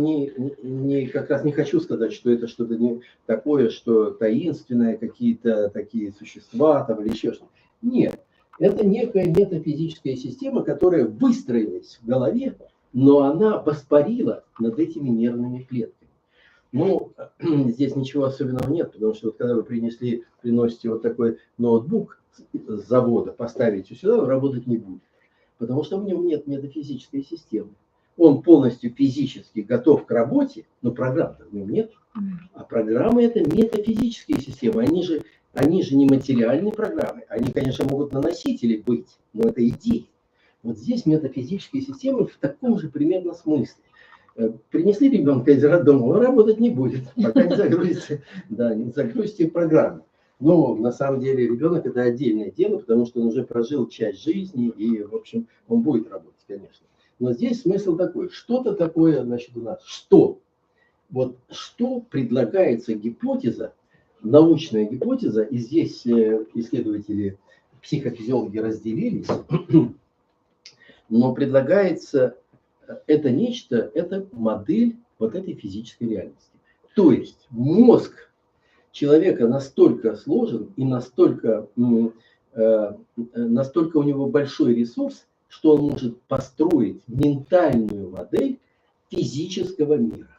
как раз не хочу сказать, что это что-то не такое, что таинственное, какие-то такие существа там или еще что-то. Нет, это некая метафизическая система, которая выстроилась в голове, но она воспарила над этими нервными клетками. Ну, здесь ничего особенного нет, потому что вот когда вы приносите вот такой ноутбук с завода, поставите сюда, он работать не будет. Потому что в нем нет метафизической системы. Он полностью физически готов к работе, но программ-то в нем нет. А программы — это метафизические системы. Они же не материальные программы. Они, конечно, могут на носителе быть, но это идеи. Вот здесь метафизические системы в таком же примерно смысле. Принесли ребенка из роддома, он работать не будет, пока не загрузите программу. Но на самом деле ребенок — это отдельное дело, потому что он уже прожил часть жизни, и, в общем, он будет работать, конечно. Но здесь смысл такой, что-то такое, значит, у нас, что предлагается гипотеза, научная гипотеза, и здесь исследователи, психофизиологи разделились, но предлагается это нечто, это модель вот этой физической реальности. То есть мозг человека настолько сложен и настолько у него большой ресурс, что он может построить ментальную модель физического мира.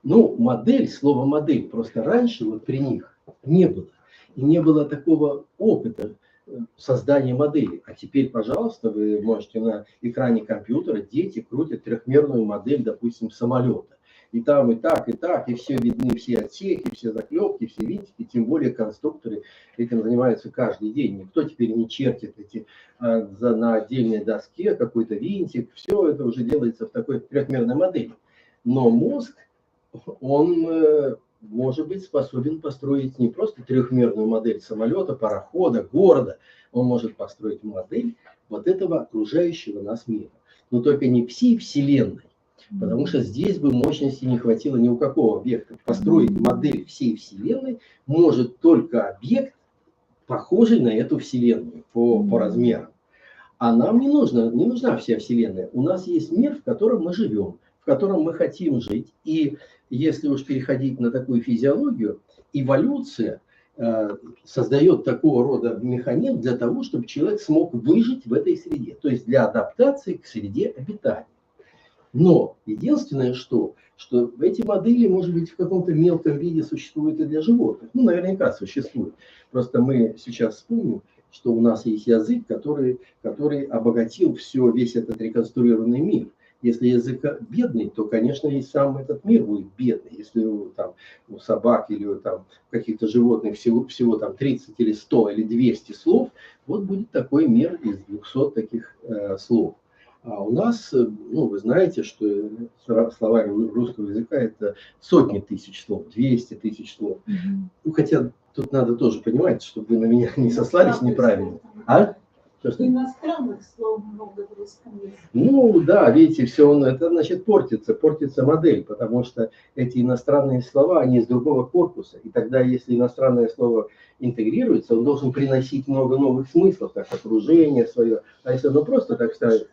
Ну, слово модель, просто раньше вот при них не было. И не было такого опыта создания модели. А теперь, пожалуйста, вы можете на экране компьютера, дети крутят трехмерную модель, допустим, самолета. И там и так, и все видны, все отсеки, все заклепки, все винтики, тем более конструкторы этим занимаются каждый день. Никто теперь не чертит на отдельной доске какой-то винтик, все это уже делается в такой трехмерной модели. Но мозг, он может быть способен построить не просто трехмерную модель самолета, парохода, города, он может построить модель вот этого окружающего нас мира. Но только не вселенной. Потому что здесь бы мощности не хватило ни у какого объекта. Построить модель всей Вселенной может только объект, похожий на эту Вселенную по размерам. А нам не нужна вся Вселенная. У нас есть мир, в котором мы живем, в котором мы хотим жить. И если уж переходить на такую физиологию, эволюция создает такого рода механизм для того, чтобы человек смог выжить в этой среде. То есть для адаптации к среде обитания. Но единственное, что эти модели, может быть, в каком-то мелком виде существуют и для животных. Ну, наверняка существуют. Просто мы сейчас вспомним, что у нас есть язык, который обогатил весь этот реконструированный мир. Если язык бедный, то, конечно, и сам этот мир будет бедный. Если у собак или у каких-то животных всего там 30 или 100 или 200 слов, вот будет такой мир из 200 таких слов. А у нас, вы знаете, что словарь русского языка — это сотни тысяч слов, 200 тысяч слов. Ну, хотя тут надо тоже понимать, чтобы вы на меня не сослались неправильно. Иностранных слов много в русском языке. Ну да, видите, это значит портится модель, потому что эти иностранные слова, они из другого корпуса. И тогда, если иностранное слово интегрируется, он должен приносить много новых смыслов, как окружение свое. А если оно просто так ставит...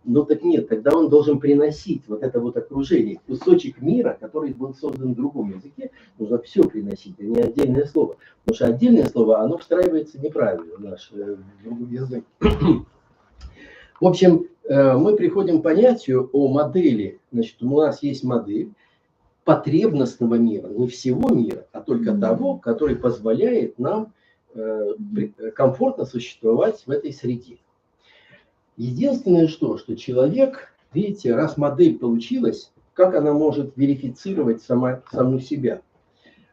Ну так нет, тогда он должен приносить вот это вот окружение, кусочек мира, который был создан в другом языке, нужно все приносить, а не отдельное слово. Потому что отдельное слово, оно встраивается неправильно в наш другой язык. В общем, мы приходим к понятию о модели. Значит, у нас есть модель потребностного мира, не всего мира, а только того, который позволяет нам комфортно существовать в этой среде. Единственное, что человек, видите, раз модель получилась, как она может верифицировать саму себя?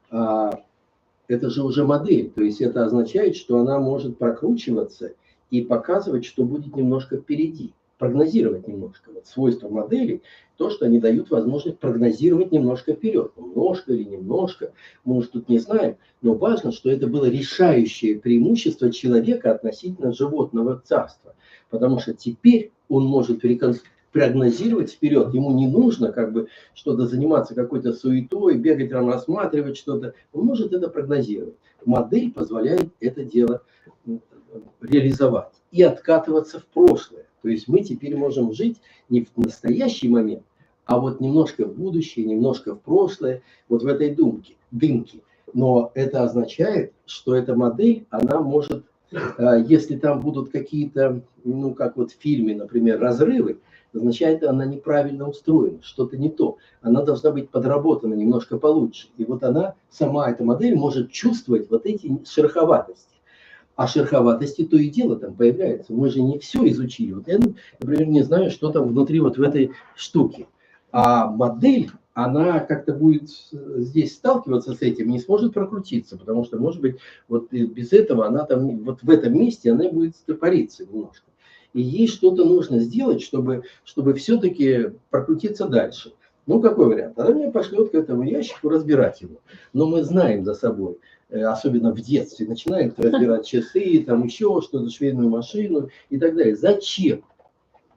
Это же уже модель, то есть это означает, что она может прокручиваться и показывать, что будет немножко впереди, прогнозировать немножко. Вот свойства моделей, то, что они дают возможность прогнозировать немножко вперед. Немножко или немножко, мы уж тут не знаем, но важно, что это было решающее преимущество человека относительно животного царства. Потому что теперь он может прогнозировать вперед. Ему не нужно как бы что-то заниматься какой-то суетой, бегать там, рассматривать что-то. Он может это прогнозировать. Модель позволяет это дело реализовать и откатываться в прошлое. То есть мы теперь можем жить не в настоящий момент, а вот немножко в будущее, немножко в прошлое, вот в этой дымке. Но это означает, что эта модель, она может, если там будут какие-то, ну как вот в фильме, например, разрывы, означает, она неправильно устроена, что-то не то. Она должна быть подработана немножко получше. И вот она, сама эта модель, может чувствовать вот эти шероховатости. А шероховатости то и дело там появляется. Мы же не все изучили. Вот я, например, не знаю, что там внутри вот в этой штуке. А модель, она как-то будет здесь сталкиваться с этим, не сможет прокрутиться, потому что, может быть, вот без этого она там, вот в этом месте она будет стопориться немножко. И ей что-то нужно сделать, чтобы все-таки прокрутиться дальше. Ну, какой вариант? Она меня пошлет к этому ящику разбирать его. Но мы знаем за собой, особенно в детстве, начинают разбирать часы, там еще что-то, швейную машину и так далее. Зачем?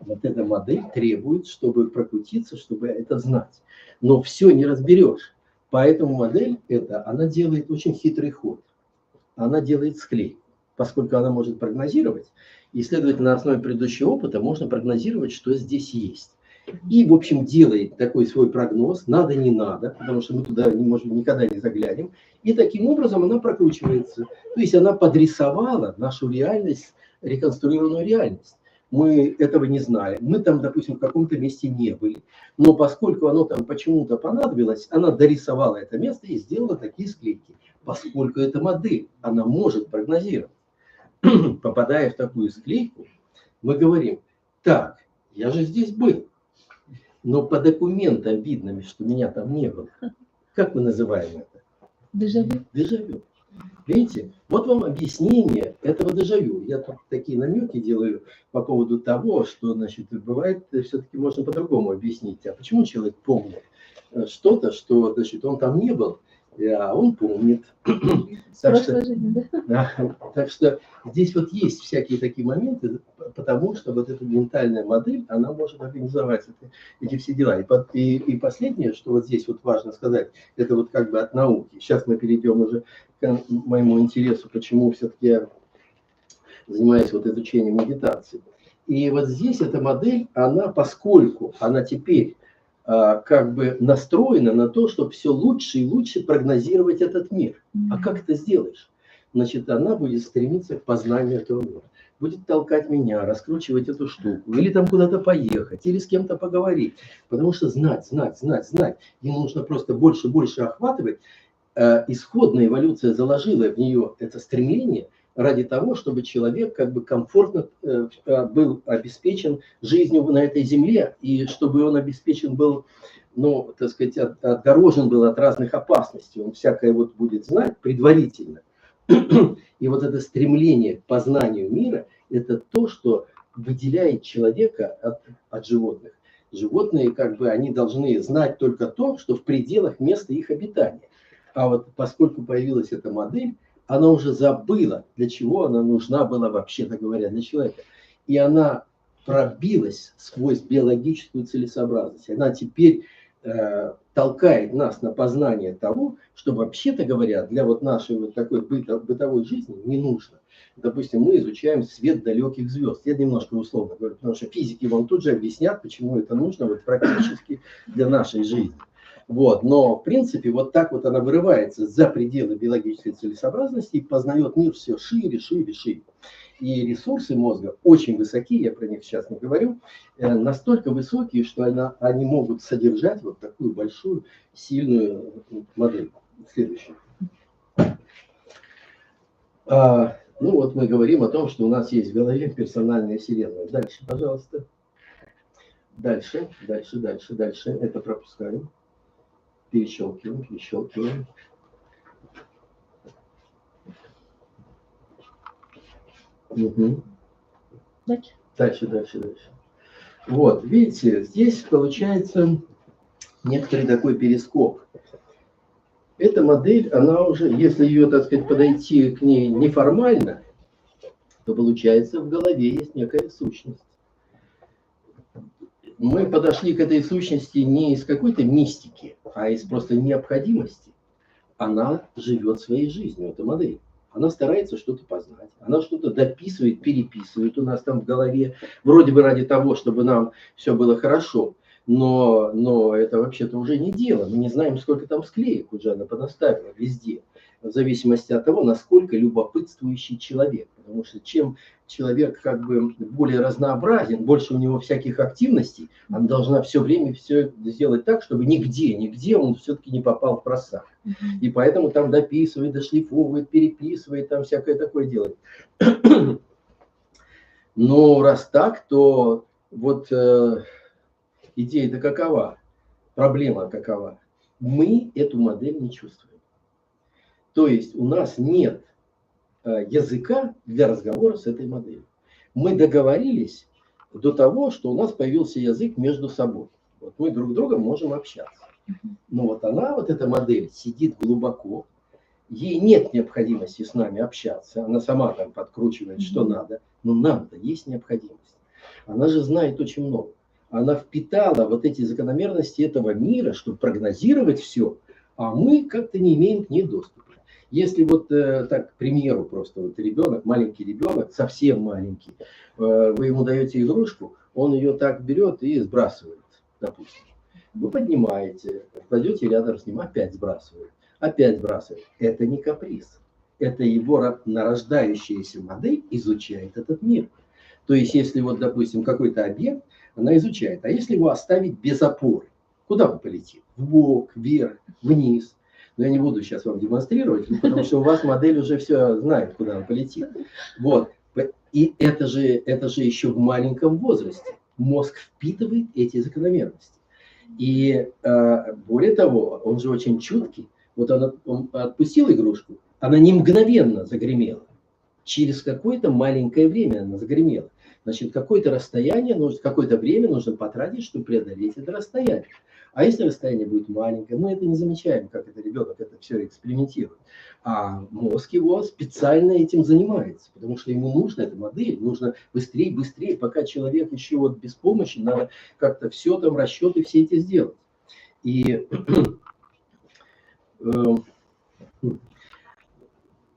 Вот эта модель требует, чтобы прокрутиться, чтобы это знать. Но все не разберешь. Поэтому модель эта, она делает очень хитрый ход. Она делает склейку, поскольку она может прогнозировать. И, следовательно, на основе предыдущего опыта можно прогнозировать, что здесь есть. И, в общем, делает такой свой прогноз, надо, не надо, потому что мы туда, может быть, никогда не заглянем. И таким образом она прокручивается. То есть она подрисовала нашу реальность, реконструированную реальность. Мы этого не знаем. Мы там, допустим, в каком-то месте не были. Но поскольку оно там почему-то понадобилось, она дорисовала это место и сделала такие склейки. Поскольку это модель, она может прогнозировать. Попадая в такую склейку, мы говорим, так, я же здесь был. Но по документам видно, что меня там не было. Как мы называем это? Дежавю. Дежавю. Видите? Вот вам объяснение этого дежавю. Я тут такие намеки делаю по поводу того, что, значит, бывает, все-таки можно по-другому объяснить. А почему человек помнит что-то, что, значит, он там не был, а он помнит. Так что здесь вот есть всякие такие моменты, потому что вот эта ментальная модель, она может организовать эти все дела. И последнее, что вот здесь вот важно сказать, это вот как бы от науки. Сейчас мы перейдем уже к моему интересу, почему все-таки я занимаюсь вот изучением медитации. И вот здесь эта модель, она, поскольку она теперь как бы настроена на то, чтобы все лучше и лучше прогнозировать этот мир. А как это сделаешь? Значит, она будет стремиться к познанию этого мира. Будет толкать меня, раскручивать эту штуку, или там куда-то поехать, или с кем-то поговорить. Потому что знать. Ей нужно просто больше охватывать. Исходная эволюция заложила в нее это стремление ради того, чтобы человек как бы комфортно был обеспечен жизнью на этой земле, и чтобы он обеспечен был, ну, так сказать, отгорожен был от разных опасностей. Он всякое вот будет знать предварительно. И вот это стремление к познанию мира – это то, что выделяет человека от животных. Животные, как бы, они должны знать только то, что в пределах места их обитания. А вот поскольку появилась эта модель, она уже забыла, для чего она нужна была, вообще-то говоря, для человека. И она пробилась сквозь биологическую целесообразность. Она теперь толкает нас на познание того, что вообще-то говоря, для вот нашей вот такой бытовой жизни не нужно. Допустим, мы изучаем свет далеких звезд. Я немножко условно говорю, потому что физики вам тут же объяснят, почему это нужно вот практически для нашей жизни. Вот. Но в принципе вот так вот она вырывается за пределы биологической целесообразности и познает мир все шире, шире, шире. И ресурсы мозга очень высокие, я про них сейчас не говорю, настолько высокие, что они могут содержать вот такую большую, сильную модель. Следующее. Ну вот мы говорим о том, что у нас есть в голове персональная вселенная. Дальше, пожалуйста. Дальше. Это пропускаем. Перещелкиваем. Угу. Дальше. Вот, видите, здесь получается некоторый такой перископ. Эта модель, она уже, если ее, так сказать, подойти к ней неформально, то получается в голове есть некая сущность. Мы подошли к этой сущности не из какой-то мистики, а из просто необходимости. Она живет своей жизнью, эта модель. Она старается что-то познать, она что-то дописывает, переписывает у нас там в голове, вроде бы ради того, чтобы нам все было хорошо, но это вообще-то уже не дело. Мы не знаем, сколько там склеек уже она понаставила везде, в зависимости от того, насколько любопытствующий человек. Потому что чем человек как бы более разнообразен, больше у него всяких активностей, она должна все время все сделать так, чтобы нигде он все-таки не попал в просак. И поэтому там дописывает, дошлифовывает, переписывает, там всякое такое делает. Но раз так, то вот идея-то какова, проблема какова? Мы эту модель не чувствуем. То есть у нас нет языка для разговора с этой моделью. Мы договорились до того, что у нас появился язык между собой. Вот мы друг с другом можем общаться. Но вот она, вот эта модель, сидит глубоко, ей нет необходимости с нами общаться, она сама там подкручивает, что надо, но нам-то есть необходимость. Она же знает очень много. Она впитала вот эти закономерности этого мира, чтобы прогнозировать все, а мы как-то не имеем к ней доступа. Если вот так, к примеру, просто вот ребенок, маленький ребенок, совсем маленький, вы ему даете игрушку, он ее так берет и сбрасывает, допустим. Вы поднимаете, кладете рядом с ним, опять сбрасывает. Это не каприз. Это его нарождающаяся модель изучает этот мир. То есть, если вот, допустим, какой-то объект, она изучает. А если его оставить без опоры, куда он полетит? Вбок, вверх, вниз. Но я не буду сейчас вам демонстрировать, потому что у вас модель уже все знает, куда он полетит. Вот. И это же еще в маленьком возрасте. Мозг впитывает эти закономерности. И более того, он же очень чуткий. Вот он отпустил игрушку, она не мгновенно загремела. Через какое-то маленькое время она загремела. Значит, какое-то время нужно потратить, чтобы преодолеть это расстояние. А если расстояние будет маленькое, мы это не замечаем, как это ребенок это все экспериментирует. А мозг его специально этим занимается, потому что ему нужна эта модель, нужно быстрее, пока человек еще вот без помощи, надо как-то все там, расчеты все эти сделать. И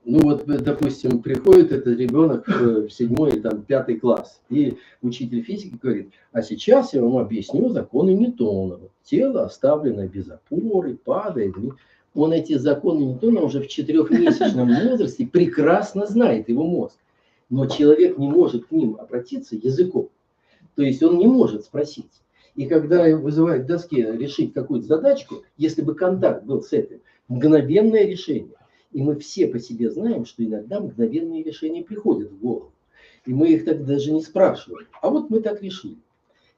ну вот, допустим, приходит этот ребенок в 7-й, там, 5-й класс, и учитель физики говорит, а сейчас я вам объясню законы Ньютона. Тело, оставленное без опоры, падает. Он эти законы Ньютона уже в 4-месячном возрасте прекрасно знает, его мозг. Но человек не может к ним обратиться языком. То есть он не может спросить. И когда вызывают к доске решить какую-то задачку, если бы контакт был с этим, мгновенное решение. И мы все по себе знаем, что иногда мгновенные решения приходят в голову. И мы их так даже не спрашиваем. А вот мы так решили.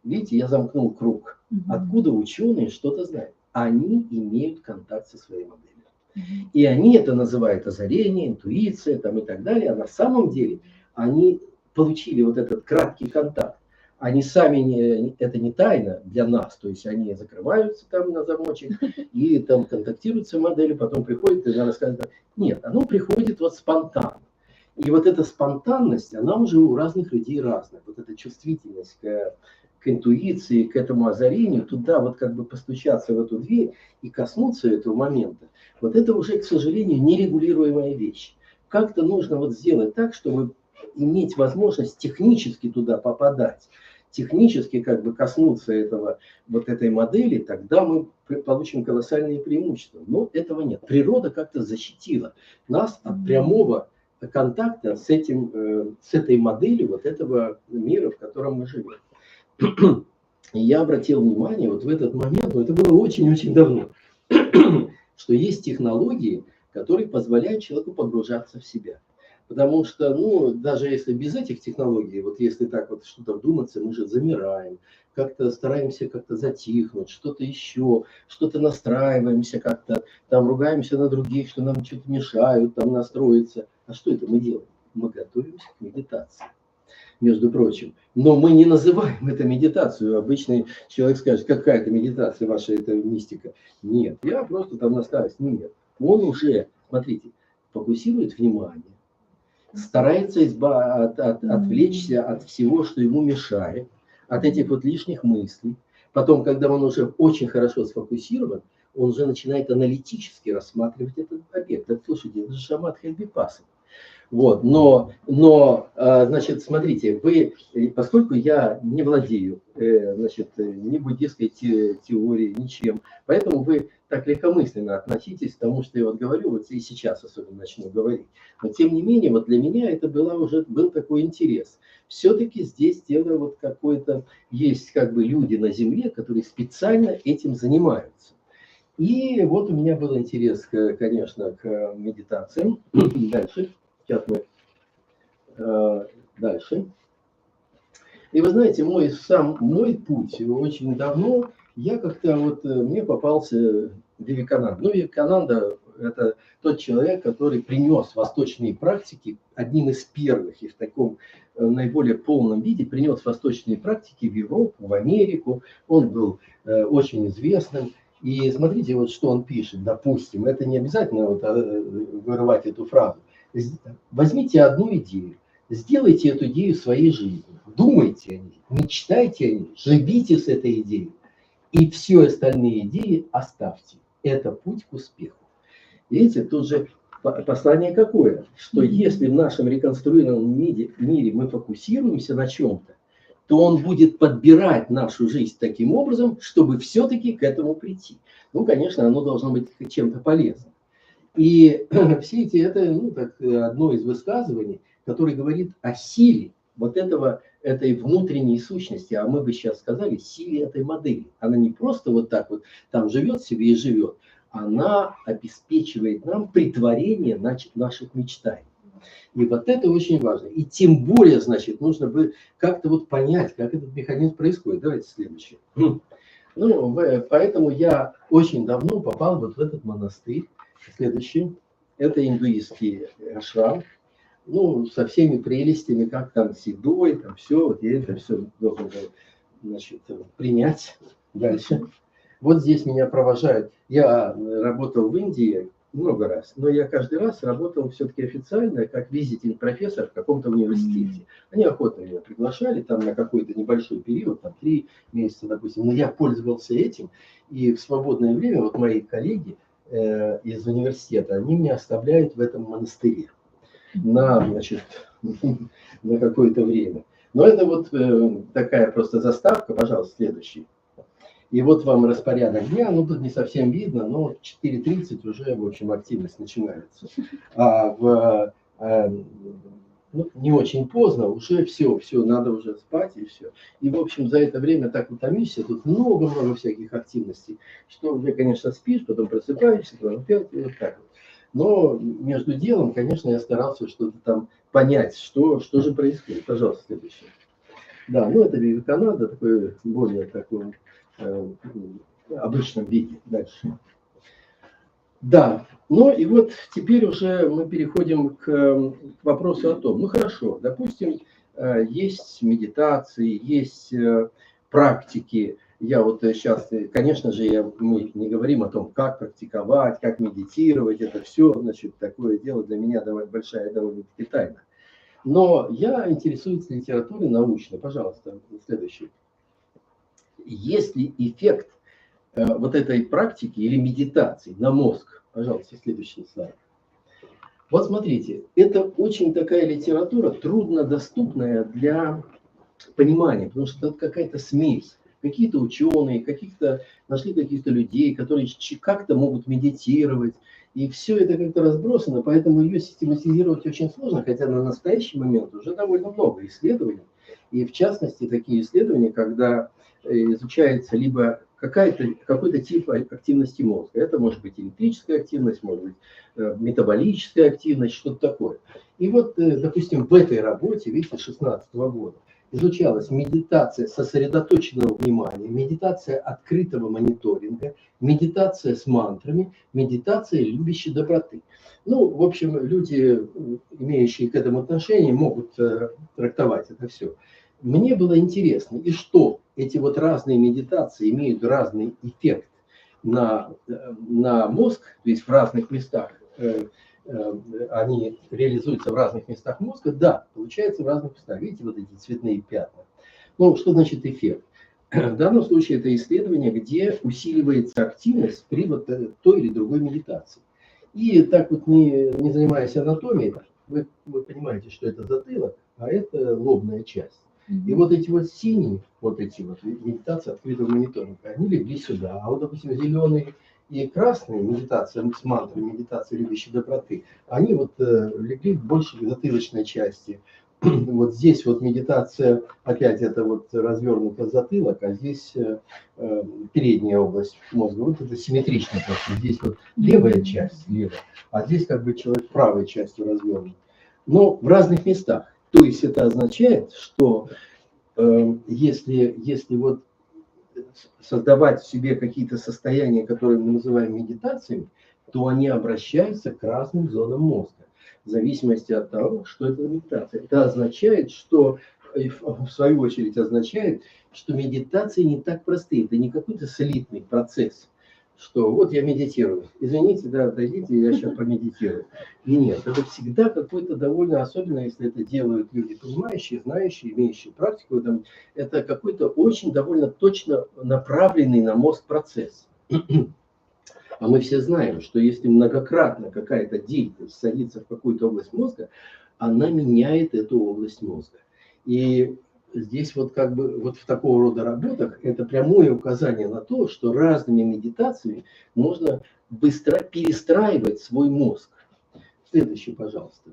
Видите, я замкнул круг. Откуда ученые что-то знают? Они имеют контакт со своей моделью. И они это называют озарение, интуиция там, и так далее. А на самом деле они получили вот этот краткий контакт. Они сами, это не тайна для нас, то есть они закрываются там на замочек и там контактируют с моделью, потом приходят и надо сказать, нет, оно приходит вот спонтанно. И вот эта спонтанность, она уже у разных людей разная. Вот эта чувствительность к интуиции, к этому озарению, туда вот как бы постучаться в эту дверь и коснуться этого момента, вот это уже, к сожалению, нерегулируемая вещь. Как-то нужно вот сделать так, чтобы иметь возможность технически туда попадать, технически как бы коснуться этого, вот этой модели, тогда мы получим колоссальные преимущества. Но этого нет. Природа как-то защитила нас от прямого контакта с этой моделью вот этого мира, в котором мы живем. И я обратил внимание вот в этот момент, но это было очень-очень давно, что есть технологии, которые позволяют человеку погружаться в себя. Потому что, ну, даже если без этих технологий, вот если так вот что-то вдуматься, мы же замираем, как-то стараемся как-то затихнуть, что-то еще, что-то настраиваемся как-то, там ругаемся на других, что нам что-то мешают, там настроиться. А что это мы делаем? Мы готовимся к медитации, между прочим. Но мы не называем это медитацию. Обычный человек скажет, какая-то медитация ваша, это мистика. Нет, я просто там настраиваюсь. Нет, он уже, смотрите, фокусирует внимание, старается отвлечься от всего, что ему мешает, от этих вот лишних мыслей. Потом, когда он уже очень хорошо сфокусирован, он уже начинает аналитически рассматривать этот объект. Так, слушайте, это же шаматха и випассана. Вот, но, значит, смотрите, поскольку я не владею, значит, ни буддийской теорией, ничем, поэтому вы так легкомысленно относитесь к тому, что я вот говорю, вот и сейчас особенно начну говорить. Но тем не менее, вот для меня это был такой интерес. Все-таки здесь дело вот какое-то, есть как бы люди на Земле, которые специально этим занимаются. И вот у меня был интерес, конечно, к медитациям. Дальше. Сейчас мы дальше. И вы знаете, мой путь очень давно, я как-то вот, мне попался Вивекананда. Ну, Вивекананда – это тот человек, который принес восточные практики, одним из первых и в таком наиболее полном виде принес восточные практики в Европу, в Америку. Он был очень известным. И смотрите, вот что он пишет, допустим, это не обязательно вот вырывать эту фразу. Возьмите одну идею, сделайте эту идею своей жизнью, думайте о ней, мечтайте о ней, живите с этой идеей. И все остальные идеи оставьте. Это путь к успеху. Видите, тут же послание какое? Что если в нашем реконструированном мире мы фокусируемся на чем-то, то он будет подбирать нашу жизнь таким образом, чтобы все-таки к этому прийти. Ну, конечно, оно должно быть чем-то полезным. И все эти, это одно из высказываний, которое говорит о силе вот этой внутренней сущности, а мы бы сейчас сказали, силе этой модели. Она не просто вот так вот там живет себе и живет, она обеспечивает нам претворение наших мечтаний. И вот это очень важно. И тем более, значит, нужно бы как-то вот понять, как этот механизм происходит. Давайте следующее. Ну, поэтому я очень давно попал вот в этот монастырь. Следующий. Это индуистский ашрам. Ну, со всеми прелестями, как там седой, там все. Вот я это все должен, значит, принять. Дальше. Вот здесь меня провожают. Я работал в Индии много раз, но я каждый раз работал все-таки официально, как визитинг профессор в каком-то университете. Они охотно меня приглашали там на какой-то небольшой период, там 3 месяца, допустим. Но я пользовался этим, и в свободное время вот мои коллеги из университета, они меня оставляют в этом монастыре на, значит, на какое-то время. Но это вот такая просто заставка, пожалуйста, следующий. И вот вам распорядок дня, ну тут не совсем видно, но 4:30 уже, в общем, активность начинается. А не очень поздно, уже все, надо уже спать и все. И, в общем, за это время так утомишься, тут много-много всяких активностей, что уже, конечно, спишь, потом просыпаешься, потом опять и вот так вот. Но между делом, конечно, я старался что-то там понять, что же происходит. Пожалуйста, следующее. Да, ну это Вивекананда, такой более такой обычном виде. Дальше. Да, ну и вот теперь уже мы переходим к вопросу о том, ну хорошо, допустим, есть медитации, есть практики. Я вот сейчас, конечно же, мы не говорим о том, как практиковать, как медитировать, это все, значит, такое дело для меня большая довольно-таки тайна. Но я интересуюсь литературой научной. Пожалуйста, следующий. есть ли эффект вот этой практики или медитации на мозг? Пожалуйста, следующий слайд. Вот смотрите, это очень такая литература, труднодоступная для понимания, потому что это какая-то смесь. Какие-то ученые, нашли каких-то людей, которые как-то могут медитировать, и все это как-то разбросано, поэтому ее систематизировать очень сложно, хотя на настоящий момент уже довольно много исследований, и в частности такие исследования, когда изучается либо какой-то тип активности мозга. Это может быть электрическая активность, может быть метаболическая активность, что-то такое. И вот, допустим, в этой работе, видите, 2016 года, изучалась медитация сосредоточенного внимания, медитация открытого мониторинга, медитация с мантрами, медитация любящей доброты. Ну, в общем, люди, имеющие к этому отношение, могут трактовать это все. Мне было интересно, и что эти вот разные медитации имеют разный эффект на мозг, то есть в разных местах, они реализуются в разных местах мозга, да, получается в разных местах. Видите, вот эти цветные пятна. Ну, что значит эффект? В данном случае это исследование, где усиливается активность при вот той или другой медитации. И так вот, не занимаясь анатомией, вы понимаете, что это затылок, а это лобная часть. И вот эти вот синие, вот эти вот медитации открытого мониторинга, они легли сюда. А вот, допустим, зеленые и красные медитации с мантрой, медитация любящей доброты, они вот легли больше в затылочной части. Вот здесь вот медитация, опять это вот развернутый затылок, а здесь передняя область мозга. Вот это симметрично просто. Здесь вот левая часть, левая, а здесь как бы человек правой частью развернут. Но в разных местах. То есть это означает, что если вот создавать в себе какие-то состояния, которые мы называем медитациями, то они обращаются к разным зонам мозга, в зависимости от того, что это медитация. Это означает, что, в свою очередь означает, что медитации не так простые, это не какой-то слитный процесс, что вот я медитирую, извините, да, отойдите, я сейчас помедитирую. Нет, это всегда какой-то довольно, особенно если это делают люди понимающие, знающие, имеющие практику, это какой-то очень довольно точно направленный на мозг процесс. А мы все знаем, что если многократно какая-то деятельность садится в какую-то область мозга, она меняет эту область мозга. И здесь вот как бы вот в такого рода работах это прямое указание на то, что разными медитациями можно быстро перестраивать свой мозг. Следующий, пожалуйста.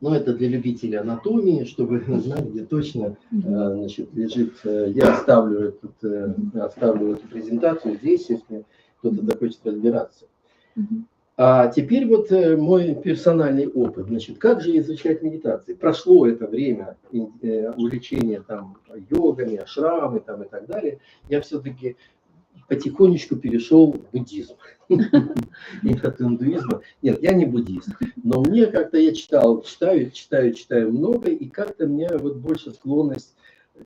Но это для любителей анатомии, чтобы знать, где точно значит, лежит. Я оставлю эту презентацию здесь, если кто-то захочет разбираться. А теперь вот мой персональный опыт. Значит, как же изучать медитации? Прошло это время увлечения там йогами, ашрамы там, и так далее. Я все-таки потихонечку перешел в буддизм. И от индуизма. Нет, я не буддист. Но мне как-то я читаю много, и как-то мне вот больше склонность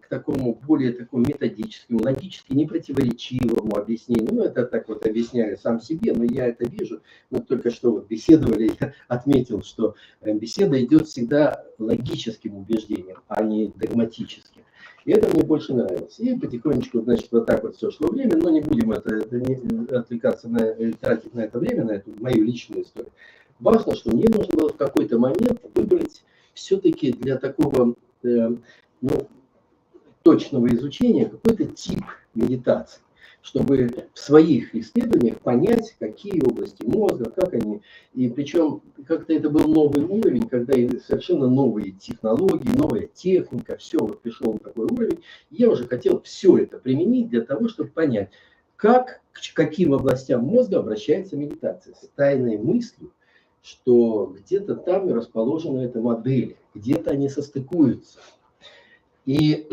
к такому более такому методическому, логически непротиворечивому объяснению. Ну, это так вот объясняю сам себе, но я это вижу. Мы только что вот беседовали, я отметил, что беседа идет всегда логическим убеждением, а не догматическим. И это мне больше нравилось. И потихонечку, значит, вот так вот все шло время, но не будем отвлекаться, тратить на это время, на эту мою личную историю. Важно, что мне нужно было в какой-то момент выбрать все-таки для такого, точного изучения какой-то тип медитации, чтобы в своих исследованиях понять, какие области мозга, как они, и причем как-то это был новый уровень, когда совершенно новые технологии, новая техника, все вот пришло на такой уровень, и я уже хотел все это применить для того, чтобы понять, к каким областям мозга обращается медитация, с тайной мыслью, что где-то там расположена эта модель, где-то они состыкуются. И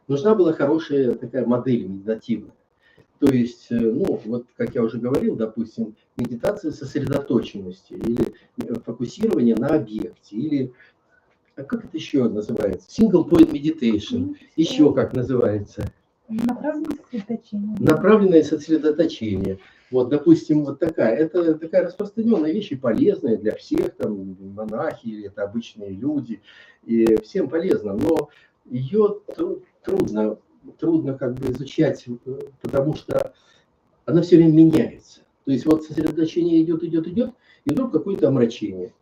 нужна была хорошая такая модель медитативная. То есть, вот как я уже говорил, допустим, медитация сосредоточенности или фокусирование на объекте, или, как это еще называется, single point meditation, еще как называется? Направленное сосредоточение. Направленное сосредоточение. Вот, допустим, вот это такая распространенная вещь и полезная для всех, там, монахи или это обычные люди, и всем полезно, но ее трудно трудно как бы изучать, потому что она все время меняется. То есть вот сосредоточение идет, и вдруг какое-то омрачение.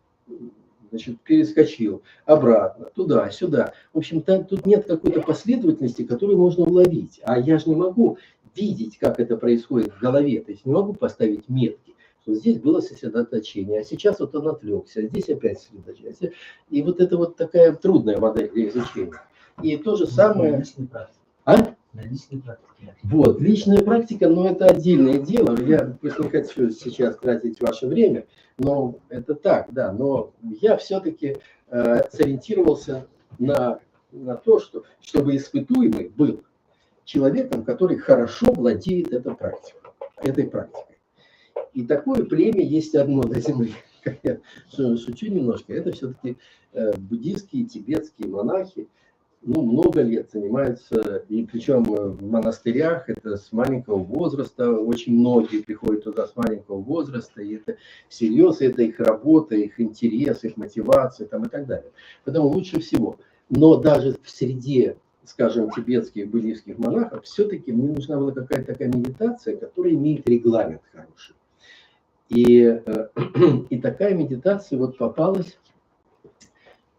Значит, перескочил обратно, туда, сюда. В общем, тут нет какой-то последовательности, которую можно уловить. А я же не могу видеть, как это происходит в голове. То есть не могу поставить метки, что здесь было сосредоточение, а сейчас вот он отвлекся, а здесь опять сосредоточение. И вот это вот такая трудная модель для изучения. И то же самое... А? На личной практике. Вот, личная практика, но это отдельное дело. Я просто не хочу сейчас тратить ваше время, но это так, да. Но я все-таки сориентировался на то, чтобы испытуемый был человеком, который хорошо владеет этой практикой. И такое племя есть одно на земле. Я шучу немножко. Это все-таки буддийские, тибетские монахи. Много лет занимаются, и причем в монастырях, это с маленького возраста, очень многие приходят туда с маленького возраста, и это всерьез, это их работа, их интерес, их мотивация там, и так далее. Поэтому лучше всего. Но даже в среде, скажем, тибетских, буддийских монахов, все-таки мне нужна была какая-то такая медитация, которая имеет регламент хороший. И такая медитация вот попалась.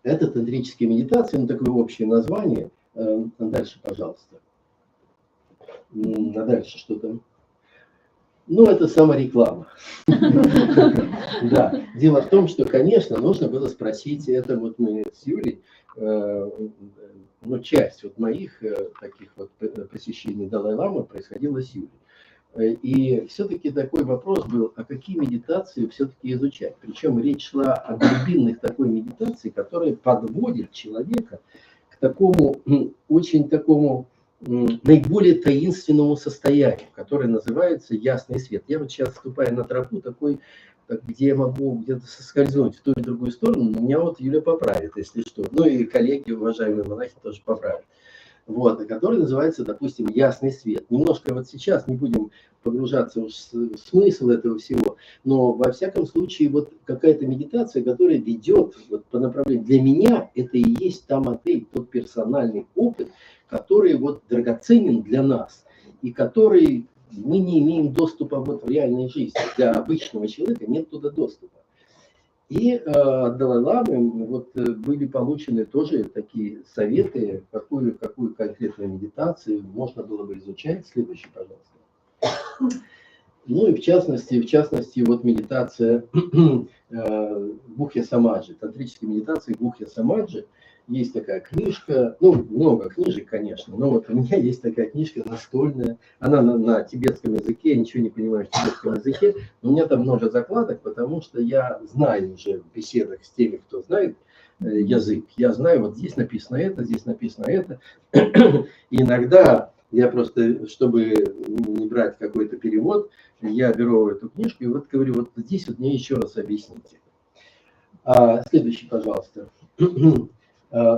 Это тантрические медитации, такое общее название. Дальше, пожалуйста. Дальше что там? Это самореклама. Да. Дело в том, что, конечно, нужно было спросить, это вот мы с Юлей, часть вот моих таких вот посещений Далай-ламы происходила с Юлей. И все-таки такой вопрос был, а какие медитации все-таки изучать? Причем речь шла о глубинных такой медитации, которая подводит человека к такому, очень такому наиболее таинственному состоянию, которое называется ясный свет. Я вот сейчас вступаю на тропу такой, где я могу где-то соскользнуть в ту или другую сторону, но меня вот Юля поправит, если что. И коллеги, уважаемые монахи, тоже поправят. Вот, который называется, допустим, ясный свет. Немножко вот сейчас не будем погружаться в смысл этого всего, но во всяком случае вот какая-то медитация, которая ведет вот по направлению. Для меня это и есть таматей, тот персональный опыт, который вот драгоценен для нас и который мы не имеем доступа вот в реальной жизни. Для обычного человека нет туда доступа. И от Далай-ламы вот были получены тоже такие советы, какую конкретную медитацию можно было бы изучать. Следующий, пожалуйста. И в частности, вот медитация Гухья Самаджи, тантрические медитации Гухья Самаджи. Есть такая книжка, много книжек, конечно, но вот у меня есть такая книжка настольная, она на тибетском языке, я ничего не понимаю в тибетском языке, но у меня там много закладок, потому что я знаю уже в беседах с теми, кто знает язык, я знаю, вот здесь написано это, и иногда я просто, чтобы не брать какой-то перевод, я беру эту книжку и вот говорю, вот здесь вот мне еще раз объясните. Следующий, пожалуйста.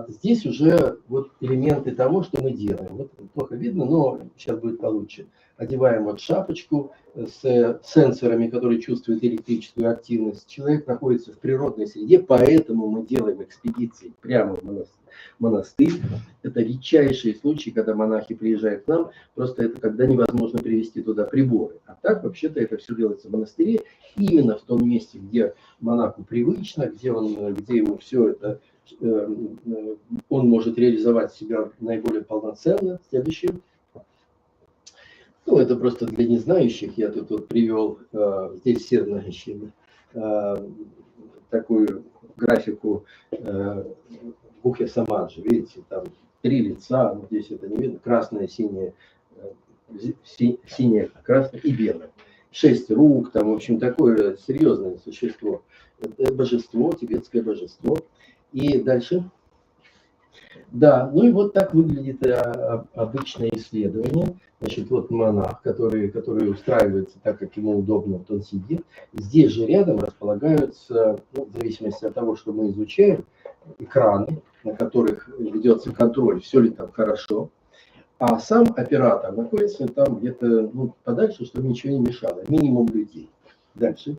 Здесь уже вот элементы того, что мы делаем. Вот плохо видно, но сейчас будет получше. Одеваем вот шапочку с сенсорами, которые чувствуют электрическую активность. Человек находится в природной среде, поэтому мы делаем экспедиции прямо в монастырь. Это редчайшие случаи, когда монахи приезжают к нам, просто это когда невозможно привезти туда приборы. А так вообще-то это все делается в монастыре, именно в том месте, где монаху привычно, где ему все это, он может реализовать себя наиболее полноценно. Следующее. Это просто для незнающих. Я тут вот привел, здесь все знающие, такую графику Гухья Самаджи. Видите, там 3 лица, здесь это не видно, красное, синее, красное и белое. 6 рук, там, в общем, такое серьезное существо. Это божество, тибетское божество. И дальше. Да, и вот так выглядит обычное исследование. Значит, вот монах, который устраивается так, как ему удобно, вот он сидит. Здесь же рядом располагаются, в зависимости от того, что мы изучаем, экраны, на которых ведется контроль, все ли там хорошо. А сам оператор находится там где-то подальше, чтобы ничего не мешало. Минимум людей. Дальше.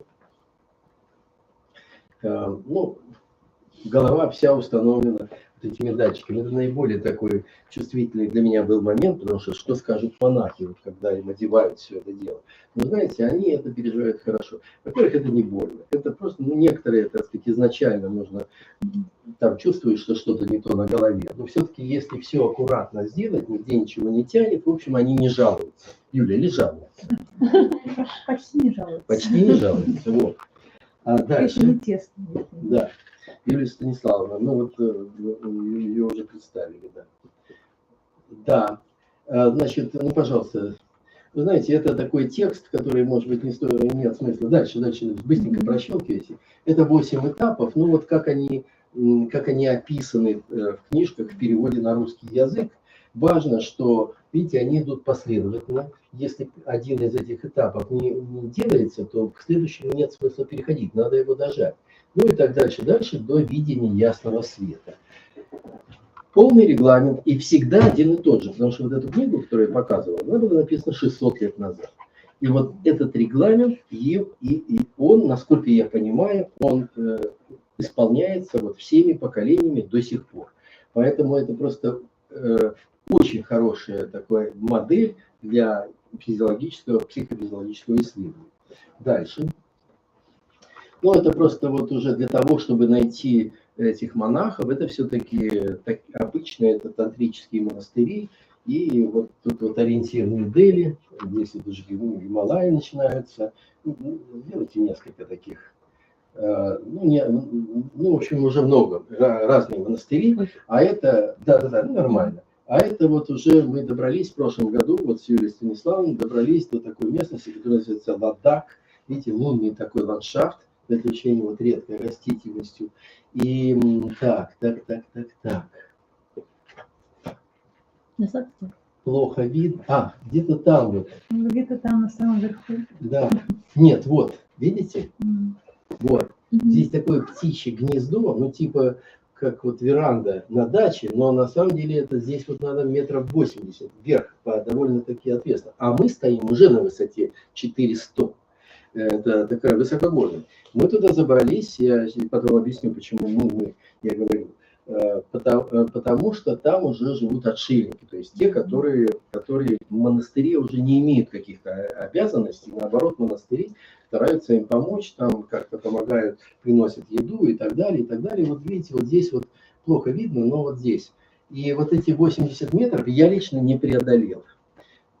Голова вся установлена. вот этими датчиками. Это наиболее такой чувствительный для меня был момент, потому что скажут монахи, вот, когда им одевают все это дело. Но знаете, они это переживают хорошо. Во-первых, это не больно. Это просто, некоторые, так сказать, изначально нужно, там чувствуешь, что что-то не то на голове. Но все-таки, если все аккуратно сделать, нигде ничего не тянет, в общем, они не жалуются. Юля, или жалуются? Почти не жалуются. Почти не жалуются. Вот. А дальше. Это не тесно. Да. Юлия Станиславовна, ну вот ее уже представили, да. Да, значит, ну, пожалуйста, вы знаете, это такой текст, который, может быть, не имеет смысла. Дальше, быстренько прощелкивайте. Это 8 этапов, ну вот как они описаны в книжках в переводе на русский язык. Важно, что, видите, они идут последовательно. Если один из этих этапов не делается, то к следующему нет смысла переходить, надо его дожать. Ну и так дальше до видения ясного света. Полный регламент и всегда один и тот же, потому что вот эту книгу, которую я показывал, она была написана 600 лет назад. И вот этот регламент, и он, насколько я понимаю, он исполняется вот всеми поколениями до сих пор. Поэтому это просто очень хорошая такая модель для психофизиологического исследования. Дальше. Ну, это просто вот уже для того, чтобы найти этих монахов, это все-таки обычно это тантрические монастыри, и вот тут вот ориентированные Дели, здесь вот уже Гималаи начинаются. Делайте несколько таких. В общем, уже много разных монастырей, а это, нормально. А это вот уже мы добрались в прошлом году, вот с Юлией Станиславовной, добрались до такой местности, которая называется Ладак. Видите, лунный такой ландшафт, для отличения вот редкой растительностью. И так. Плохо видно. Где-то там вот. Где-то там на самом верху. Да. Нет, вот, видите? Вот. Здесь такое птичье гнездо, ну типа как вот веранда на даче, но на самом деле это здесь вот надо 80 метров вверх, довольно-таки ответственно. А мы стоим уже на высоте 400. Это такая высокогорная. Мы туда забрались, я потом объясню, почему я говорю. Потому что там уже живут отшельники, то есть те, которые в монастыре уже не имеют каких-то обязанностей, наоборот, монастыри стараются им помочь, там как-то помогают, приносят еду и так далее, и так далее. Вот видите, вот здесь вот плохо видно, но вот здесь. И вот эти 80 метров я лично не преодолел.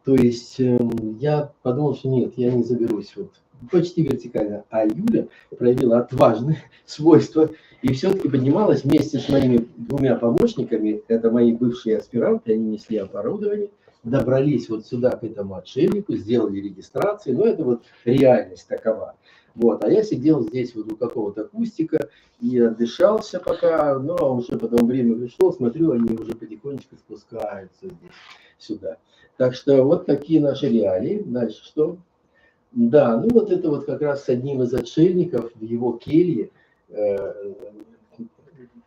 То есть я подумал, что нет, я не заберусь вот почти вертикально. А Юля проявила отважные свойства и все-таки поднималась вместе с моими двумя помощниками, это мои бывшие аспиранты, они несли оборудование, добрались вот сюда к этому отшельнику, сделали регистрацию, но это вот реальность такова. Вот, а я сидел здесь вот у какого-то кустика и отдышался пока, но уже потом время пришло, смотрю, они уже потихонечку спускаются здесь, сюда. Так что вот такие наши реалии. Дальше что? Да, ну вот это вот как раз с одним из отшельников в его келье,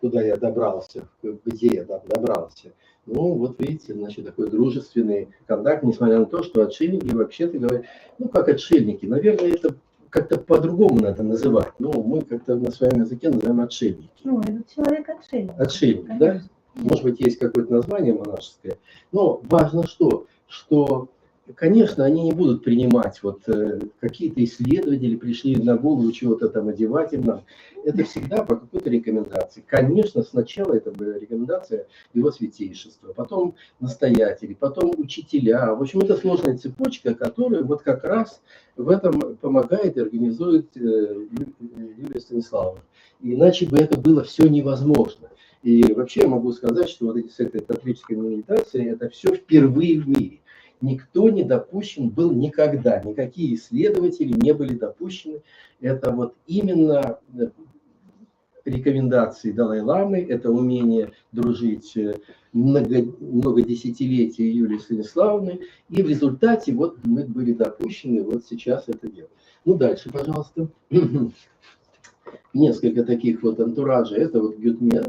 куда я добрался, где я добрался. Ну, вот видите, значит, такой дружественный контакт, несмотря на то, что отшельники вообще-то говорят, ну, как отшельники, наверное, это как-то по-другому надо называть. Ну, мы как-то на своем языке называем отшельники. Ну, это человек-отшельник. Отшельник, да? Может быть, есть какое-то название монашеское. Но важно что, конечно, они не будут принимать, вот какие-то исследователи пришли на голову чего-то там одевать им нам. Это всегда по какой-то рекомендации. Конечно, сначала это была рекомендация его святейшества, потом настоятели, потом учителя. В общем, это сложная цепочка, которая вот как раз в этом помогает и организует Юлия Станиславовна. Иначе бы это было все невозможно. И вообще я могу сказать, что вот с этой тантрической медитацией это все впервые в мире. Никто не допущен был никогда, никакие исследователи не были допущены. Это вот именно рекомендации Далай-ламы, это умение дружить много десятилетий Юлии Станиславовны. И в результате вот мы были допущены вот сейчас это делать. Ну дальше, пожалуйста. Несколько таких вот антуражей. Это вот Гюдмет.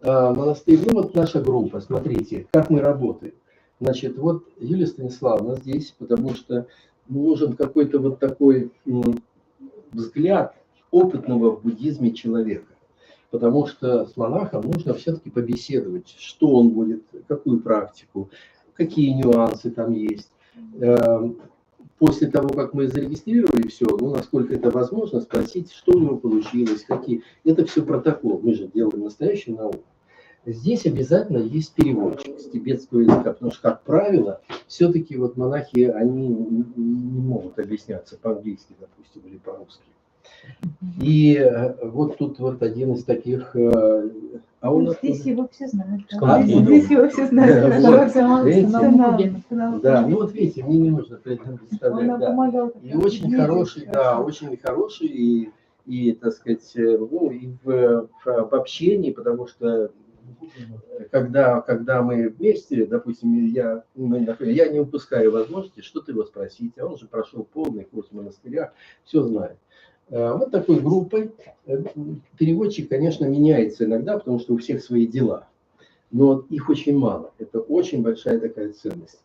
Монастырь, ну вот наша группа, смотрите, как мы работаем. Значит, вот Юлия Станиславовна здесь, потому что нужен какой-то вот такой взгляд опытного в буддизме человека. потому что с монахом нужно все-таки побеседовать, что он будет, какую практику, какие нюансы там есть. После того, как мы зарегистрировали все, ну, насколько это возможно, спросить, что у него получилось, какие. Это все протокол, мы же делаем настоящую науку. Здесь обязательно есть переводчик с тибетского языка, потому что, как правило, все-таки вот монахи, они не могут объясняться по-английски, допустим, или по-русски. И вот тут вот один из таких... А у нас Здесь его все знают. А, Здесь его все знают. видите? Да, ну вот видите, мне не нужно представлять. Он Да. помогал. И очень хороший, да, очень хороший, и так сказать, ну, и в общении, потому что когда мы вместе, допустим, я не упускаю возможности что-то его спросить, а он же прошел полный курс в монастырях, все знает. Вот такой группой переводчик, конечно, меняется иногда, потому что у всех свои дела, но их очень мало, это очень большая такая ценность.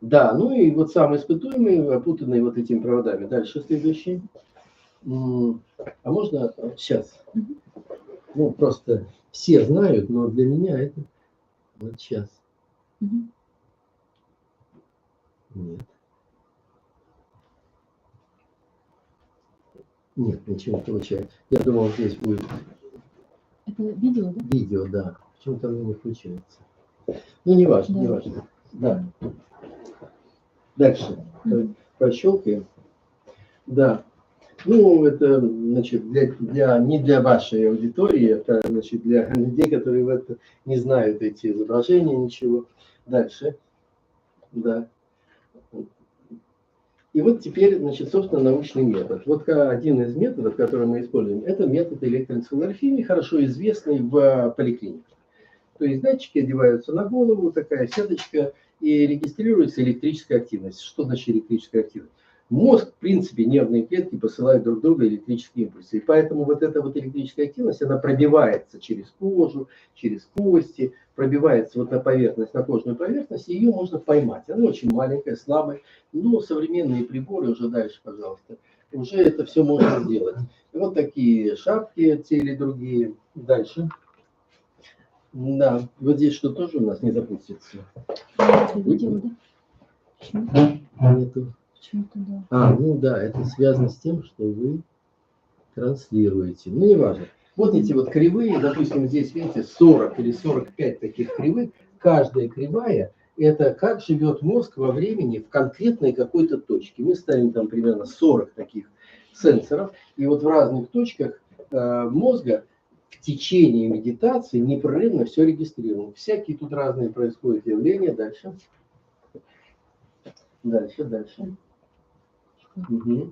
Да, ну и вот сам испытуемый, опутанный вот этими проводами. Дальше следующий. А можно сейчас? Ну, просто все знают, но для меня это вот сейчас. Нет. Нет, ничего не получается. Я думал, здесь будет Это видео, да? видео, да. Почему-то оно не включается. Ну, не важно, не важно. Да. Дальше. Прощелкаем. Да. Ну, это, значит, не для вашей аудитории, это, значит, для людей, которые в это не знают эти изображения, ничего. Дальше. Да. И вот теперь, значит, собственно, научный метод. Вот один из методов, который мы используем, это метод электроэнцефалографии, хорошо известный в поликлиниках. То есть датчики одеваются на голову, такая сеточка, и регистрируется электрическая активность. Что значит электрическая активность? Мозг, в принципе, нервные клетки посылают друг другу электрические импульсы. И поэтому вот эта вот электрическая активность, она пробивается через кожу, через кости, пробивается вот на поверхность, на кожную поверхность, и ее можно поймать. Она очень маленькая, слабая, но современные приборы, уже дальше, пожалуйста, уже это все можно сделать. И вот такие шапки, те или другие. Дальше. Да, вот здесь что тоже у нас не запустится. Видео, да? Нету. Почему-то, да. Ну да, это связано с тем, что вы транслируете. Ну, неважно. Вот эти вот кривые, допустим, здесь, видите, 40 или 45 таких кривых. Каждая кривая – это как живет мозг во времени в конкретной какой-то точке. Мы ставим там примерно 40 таких сенсоров. И вот в разных точках мозга в течение медитации непрерывно все регистрируем. Всякие тут разные происходят явления. Дальше. Дальше. Угу.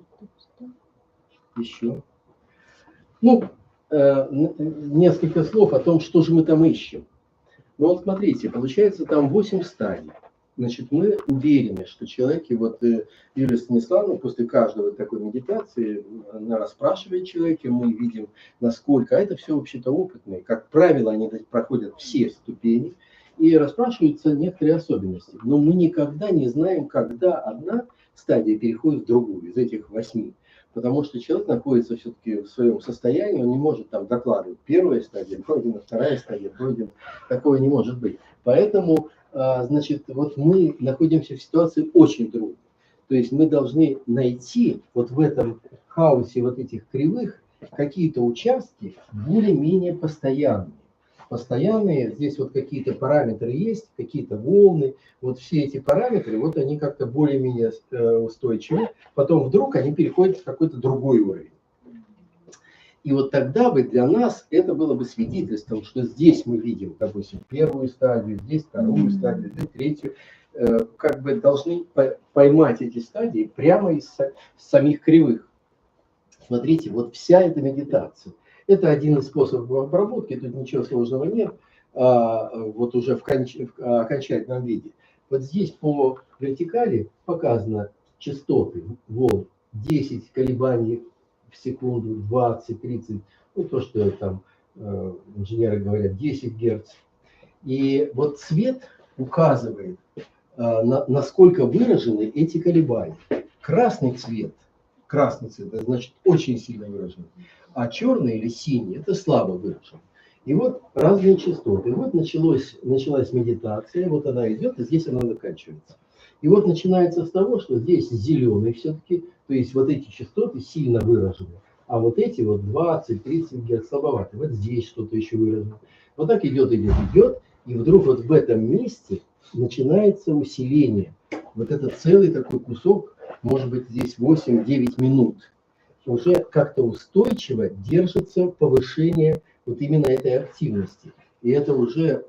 Еще. Ну, несколько слов о том, что же мы там ищем. Ну вот смотрите, получается там 8 стадий. Значит, мы уверены, что человеки, вот Юлия Станиславовна после каждой такой медитации, она расспрашивает человека, мы видим, насколько, а это все вообще-то опытные. Как правило, они проходят все ступени и расспрашиваются некоторые особенности. Но мы никогда не знаем, когда одна стадия переходит в другую из этих 8. Потому что человек находится все-таки в своем состоянии, он не может там докладывать. Первая стадия пройдена, вторая стадия пройдена. Такого не может быть. Поэтому, значит, вот мы находимся в ситуации очень трудной. То есть мы должны найти вот в этом хаосе вот этих кривых какие-то участки более-менее постоянные. Постоянные, здесь вот какие-то параметры есть, какие-то волны, вот все эти параметры, вот они как-то более-менее устойчивы, потом вдруг они переходят в какой-то другой уровень. И вот тогда бы для нас это было бы свидетельством, что здесь мы видим, допустим, первую стадию, здесь вторую стадию, здесь третью, как бы должны поймать эти стадии прямо из самих кривых. Смотрите, вот вся эта медитация. Это один из способов обработки, тут ничего сложного нет, вот уже в окончательном виде. Вот здесь по вертикали показано частоты волн, 10 колебаний в секунду, 20, 30, ну то, что там инженеры говорят, 10 Гц. И вот цвет указывает, насколько выражены эти колебания. Красный цвет красный цвет, это значит очень сильно выражен. А черный или синий – это слабо выражен. И вот разные частоты. И вот началась медитация, вот она идет, и здесь она заканчивается. И вот начинается с того, что здесь зеленый все-таки, то есть вот эти частоты сильно выражены, а вот эти вот 20-30 Гц слабоваты. Вот здесь что-то еще выражено. Вот так идет, и вдруг вот в этом месте начинается усиление. Вот это целый такой кусок, может быть здесь 8-9 минут, уже как-то устойчиво держится повышение вот именно этой активности. И это уже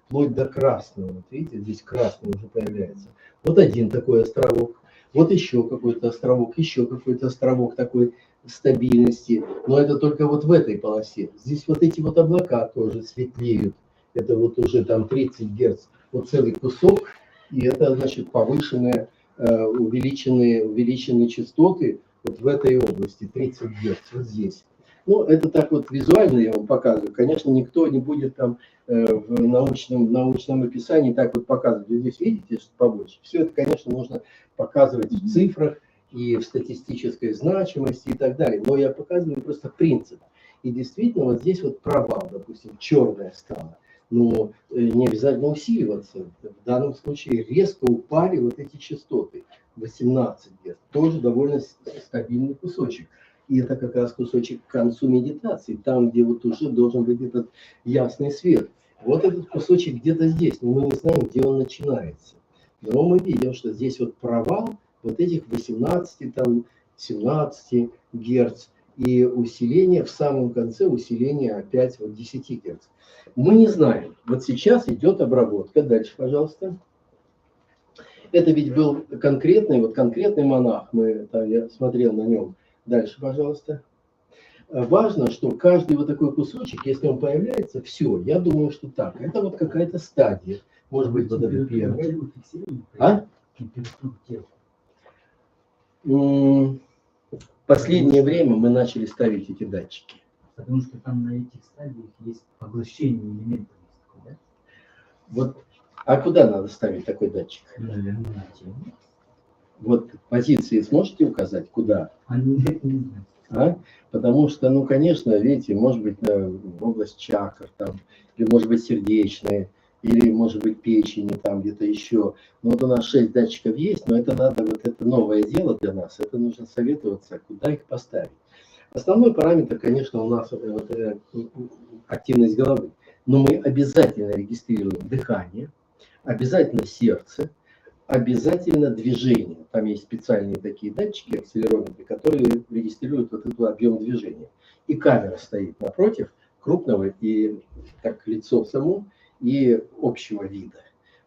вплоть до красного. Вот видите, здесь красный уже появляется. Вот один такой островок, вот еще какой-то островок такой стабильности. Но это только вот в этой полосе. Здесь вот эти вот облака тоже светлеют. Это вот уже там 30 Гц. Вот целый кусок. И это значит повышенные, увеличенные частоты вот в этой области. 30 Гц вот здесь. Ну, это так вот визуально я вам показываю. Конечно, никто не будет там в научном описании так вот показывать. Вы здесь видите, что побольше. Все это, конечно, нужно показывать в цифрах и в статистической значимости и так далее. Но я показываю просто принцип. И действительно, вот здесь вот провал, допустим, черное стало. Но не обязательно усиливаться. В данном случае резко упали вот эти частоты. 18 Гц. Тоже довольно стабильный кусочек. И это как раз кусочек к концу медитации, там, где вот уже должен быть этот ясный свет. Вот этот кусочек где-то здесь, но мы не знаем, где он начинается. Но мы видим, что здесь вот провал вот этих 18, там, 17 Гц и усиление в самом конце, усиление опять вот 10 Гц. Мы не знаем. Вот сейчас идет обработка. Дальше, пожалуйста. Это ведь был конкретный монах, я смотрел на нем. Дальше, пожалуйста. Важно, что каждый вот такой кусочек, если он появляется, все, я думаю, что так. Это вот какая-то стадия. Может быть, вот это первое. А? В последнее время мы начали ставить эти датчики. Потому что там на этих стадиях есть поглощение элементов. Да? Вот, а куда надо ставить такой датчик? Наверное, на тему. Вот позиции сможете указать, куда? Они не знают. А? Потому что, ну, конечно, видите, может быть, в область чакр, там, или, может быть, сердечные, или, может быть, печени, там, где-то еще. Но вот у нас 6 датчиков есть, но это надо, вот это новое дело для нас, это нужно советоваться, куда их поставить. Основной параметр, конечно, у нас активность головы. Но мы обязательно регистрируем дыхание, обязательно сердце, обязательно движение. Там есть специальные такие датчики, акселерометры, которые регистрируют вот этот объем движения. И камера стоит напротив, крупного и так лицо само, и общего вида.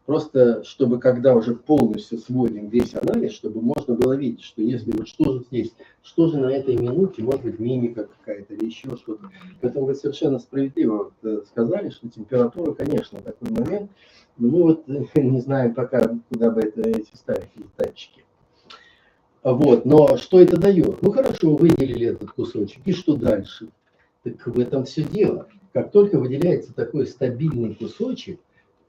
Просто, чтобы когда уже полностью сводим весь анализ, чтобы можно было видеть, что если вот что же здесь, что же на этой минуте, может быть, мимика какая-то или еще что-то. Поэтому вы совершенно справедливо сказали, что температура, конечно, такой момент, но мы вот не знаем пока, куда бы эти ставить, эти датчики. Вот, но что это дает? Ну хорошо, выделили этот кусочек, и что дальше? Так в этом все дело. Как только выделяется такой стабильный кусочек,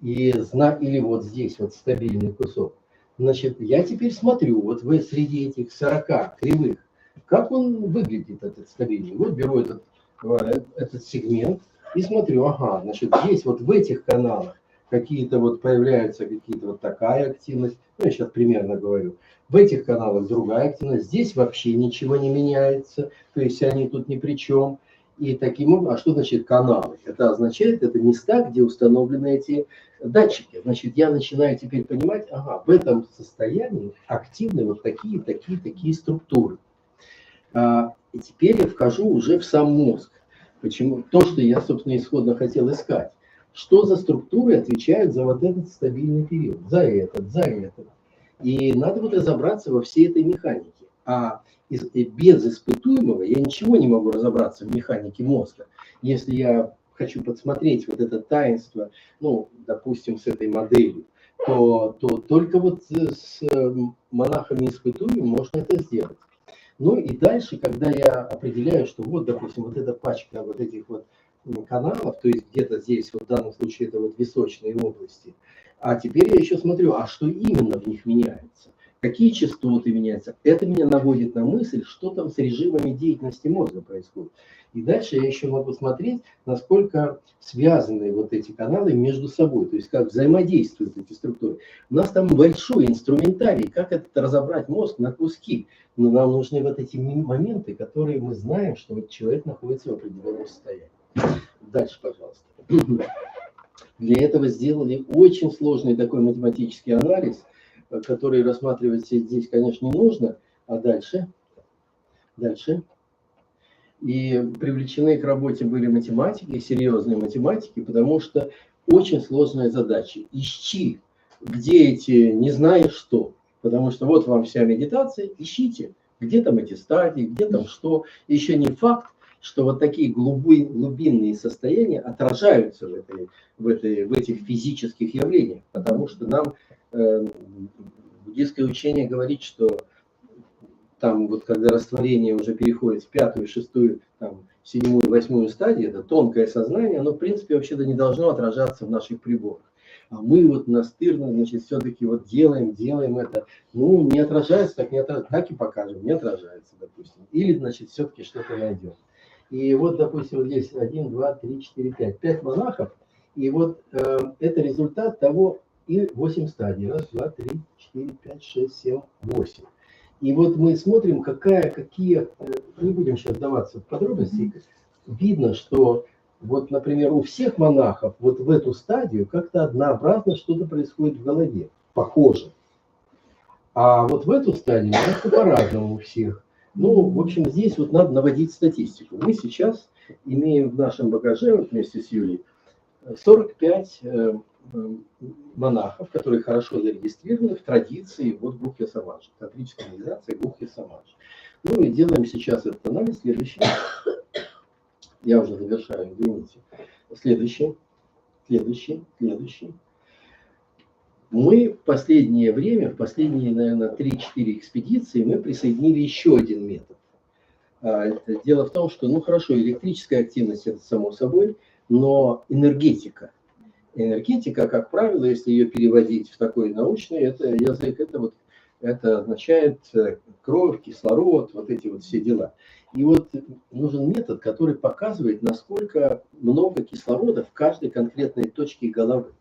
или вот здесь вот стабильный кусок, значит, я теперь смотрю, вот вы среди этих 40 кривых, как он выглядит, этот стабильный. Вот беру этот сегмент и смотрю, ага, значит, здесь вот в этих каналах какие-то вот появляются, какие-то вот такая активность, ну, я сейчас примерно говорю, в этих каналах другая активность, здесь вообще ничего не меняется, то есть они тут ни при чем. И таким образом, а что значит каналы? Это означает, это места, где установлены эти датчики. Значит, я начинаю теперь понимать, ага, в этом состоянии активны вот такие структуры. И теперь я вхожу уже в сам мозг. Почему? То, что я, собственно, исходно хотел искать. Что за структуры отвечают за вот этот стабильный период? За этот. И надо вот разобраться во всей этой механике. А без испытуемого я ничего не могу разобраться в механике мозга. Если я хочу подсмотреть вот это таинство, ну, допустим, с этой моделью, то только вот с монахами испытуемым можно это сделать. Ну и дальше, когда я определяю, что вот, допустим, вот эта пачка вот этих вот каналов, то есть где-то здесь, вот в данном случае, это вот височные области, а теперь я еще смотрю, а что именно в них меняется. какие частоты меняются. Это меня наводит на мысль, что там с режимами деятельности мозга происходит. И дальше я еще могу смотреть, насколько связаны вот эти каналы между собой, то есть как взаимодействуют эти структуры. У нас там большой инструментарий, как это разобрать мозг на куски. Но нам нужны вот эти моменты, которые мы знаем, что вот человек находится в определенном состоянии. Дальше, пожалуйста. Для этого сделали очень сложный такой математический анализ, который рассматривать здесь, конечно, не нужно. А дальше? Дальше. И привлечены к работе были математики, серьезные математики, потому что очень сложная задача. Ищи, где эти не знаешь что. Потому что вот вам вся медитация, ищите, где там эти стадии, где там что. Еще не факт, что вот такие глубинные состояния отражаются в этих физических явлениях. Потому что нам буддийское учение говорит, что там вот когда растворение уже переходит в 5-ю, 6-ю, 7-ю, 8-ю стадию, это тонкое сознание, оно в принципе вообще-то не должно отражаться в наших приборах. А мы вот настырно, значит, все-таки вот делаем это. Ну, не отражается, так не отражается, так и покажем, не отражается, допустим. Или, значит, все-таки что-то найдем. И вот, допустим, вот здесь 1, 2, 3, 4, 5. 5 монахов. И вот это результат того, и 8 стадий. 1, 2, 3, 4, 5, 6, 7, 8. И вот мы смотрим, какие, не будем сейчас вдаваться в подробности, видно, что вот, например, у всех монахов вот в эту стадию как-то однообразно что-то происходит в голове, похоже. А вот в эту стадию как-то по-разному у всех. Ну, в общем, здесь вот надо наводить статистику. Мы сейчас имеем в нашем багаже, вот вместе с Юлией, 45 монахов, которые хорошо зарегистрированы в традиции вот Гухья Самаджи, тантрическая организация Гухья Самаджи. Ну и делаем сейчас этот анализ. Следующий. Я уже завершаю, извините. Следующий. Мы в последнее время, в последние, наверное, 3-4 экспедиции мы присоединили еще один метод. Дело в том, что, ну хорошо, электрическая активность это само собой, но энергетика, как правило, если ее переводить в такой научный язык, это означает кровь, кислород, вот эти вот все дела. И вот нужен метод, который показывает, насколько много кислорода в каждой конкретной точке головы.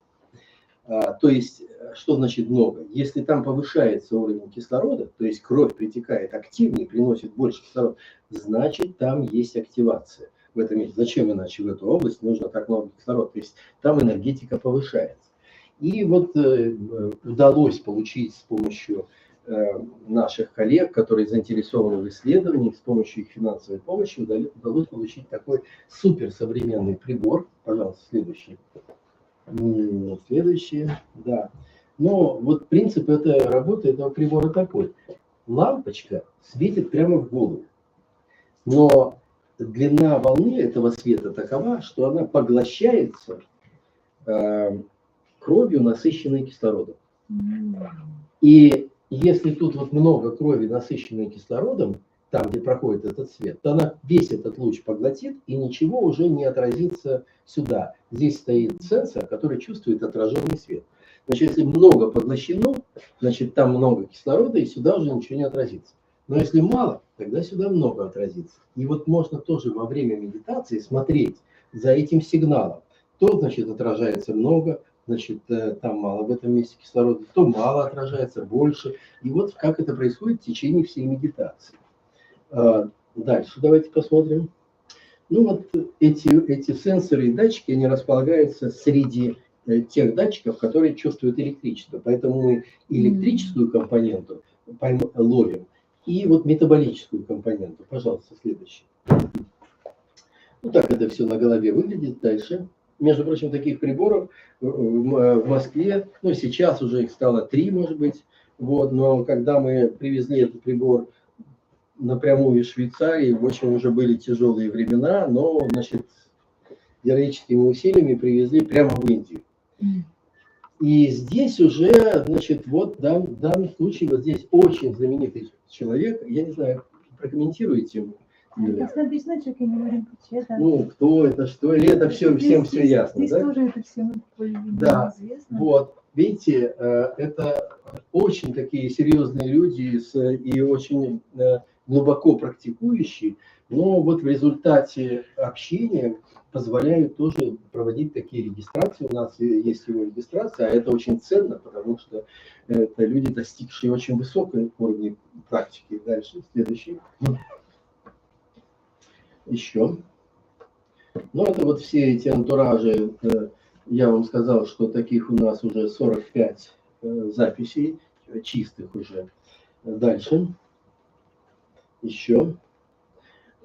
То есть, что значит много? Если там повышается уровень кислорода, то есть кровь притекает активнее, приносит больше кислорода, значит там есть активация. В этом месте. Зачем иначе в эту область нужно так много кислорода? То есть там энергетика повышается. И вот удалось получить с помощью наших коллег, которые заинтересованы в исследовании, с помощью их финансовой помощи, удалось получить такой суперсовременный прибор. Пожалуйста, следующий. Да. Но вот принцип этой работы этого прибора такой. Лампочка светит прямо в голову. Но длина волны этого света такова, что она поглощается кровью, насыщенной кислородом. И если тут вот много крови, насыщенной кислородом, там, где проходит этот свет, то она весь этот луч поглотит, и ничего уже не отразится сюда. Здесь стоит сенсор, который чувствует отраженный свет. Значит, если много поглощено, значит, там много кислорода, и сюда уже ничего не отразится. Но если мало, тогда сюда много отразится. И вот можно тоже во время медитации смотреть за этим сигналом. То, значит, отражается много, значит, там мало в этом месте кислорода, то мало отражается, больше. И вот как это происходит в течение всей медитации. Дальше давайте посмотрим. Ну вот эти сенсоры и датчики, они располагаются среди тех датчиков, которые чувствуют электричество. Поэтому мы электрическую компоненту ловим, и вот метаболическую компоненту. Пожалуйста, следующий. Вот так это все на голове выглядит. Дальше. Между прочим, таких приборов в Москве, ну сейчас уже их стало 3, может быть. Вот, но когда мы привезли этот прибор напрямую из Швейцарии, в общем, уже были тяжелые времена, но, значит, героическими усилиями привезли прямо в Индию. И здесь уже, значит, вот в данном случае, вот здесь очень знаменитый человек, я не знаю, прокомментируете? Ну, кто это, что, или это всем все ясно, здесь да? Тоже это всем да, известно. Вот. Видите, это очень такие серьезные люди и очень глубоко практикующие, но вот в результате общения позволяют тоже проводить такие регистрации. У нас есть его регистрация, а это очень ценно, потому что это люди, достигшие очень высокой уровня практики. Дальше, следующий. Еще. Ну, это вот все эти антуражи. Я вам сказал, что таких у нас уже 45 записей, чистых уже. Дальше. Еще.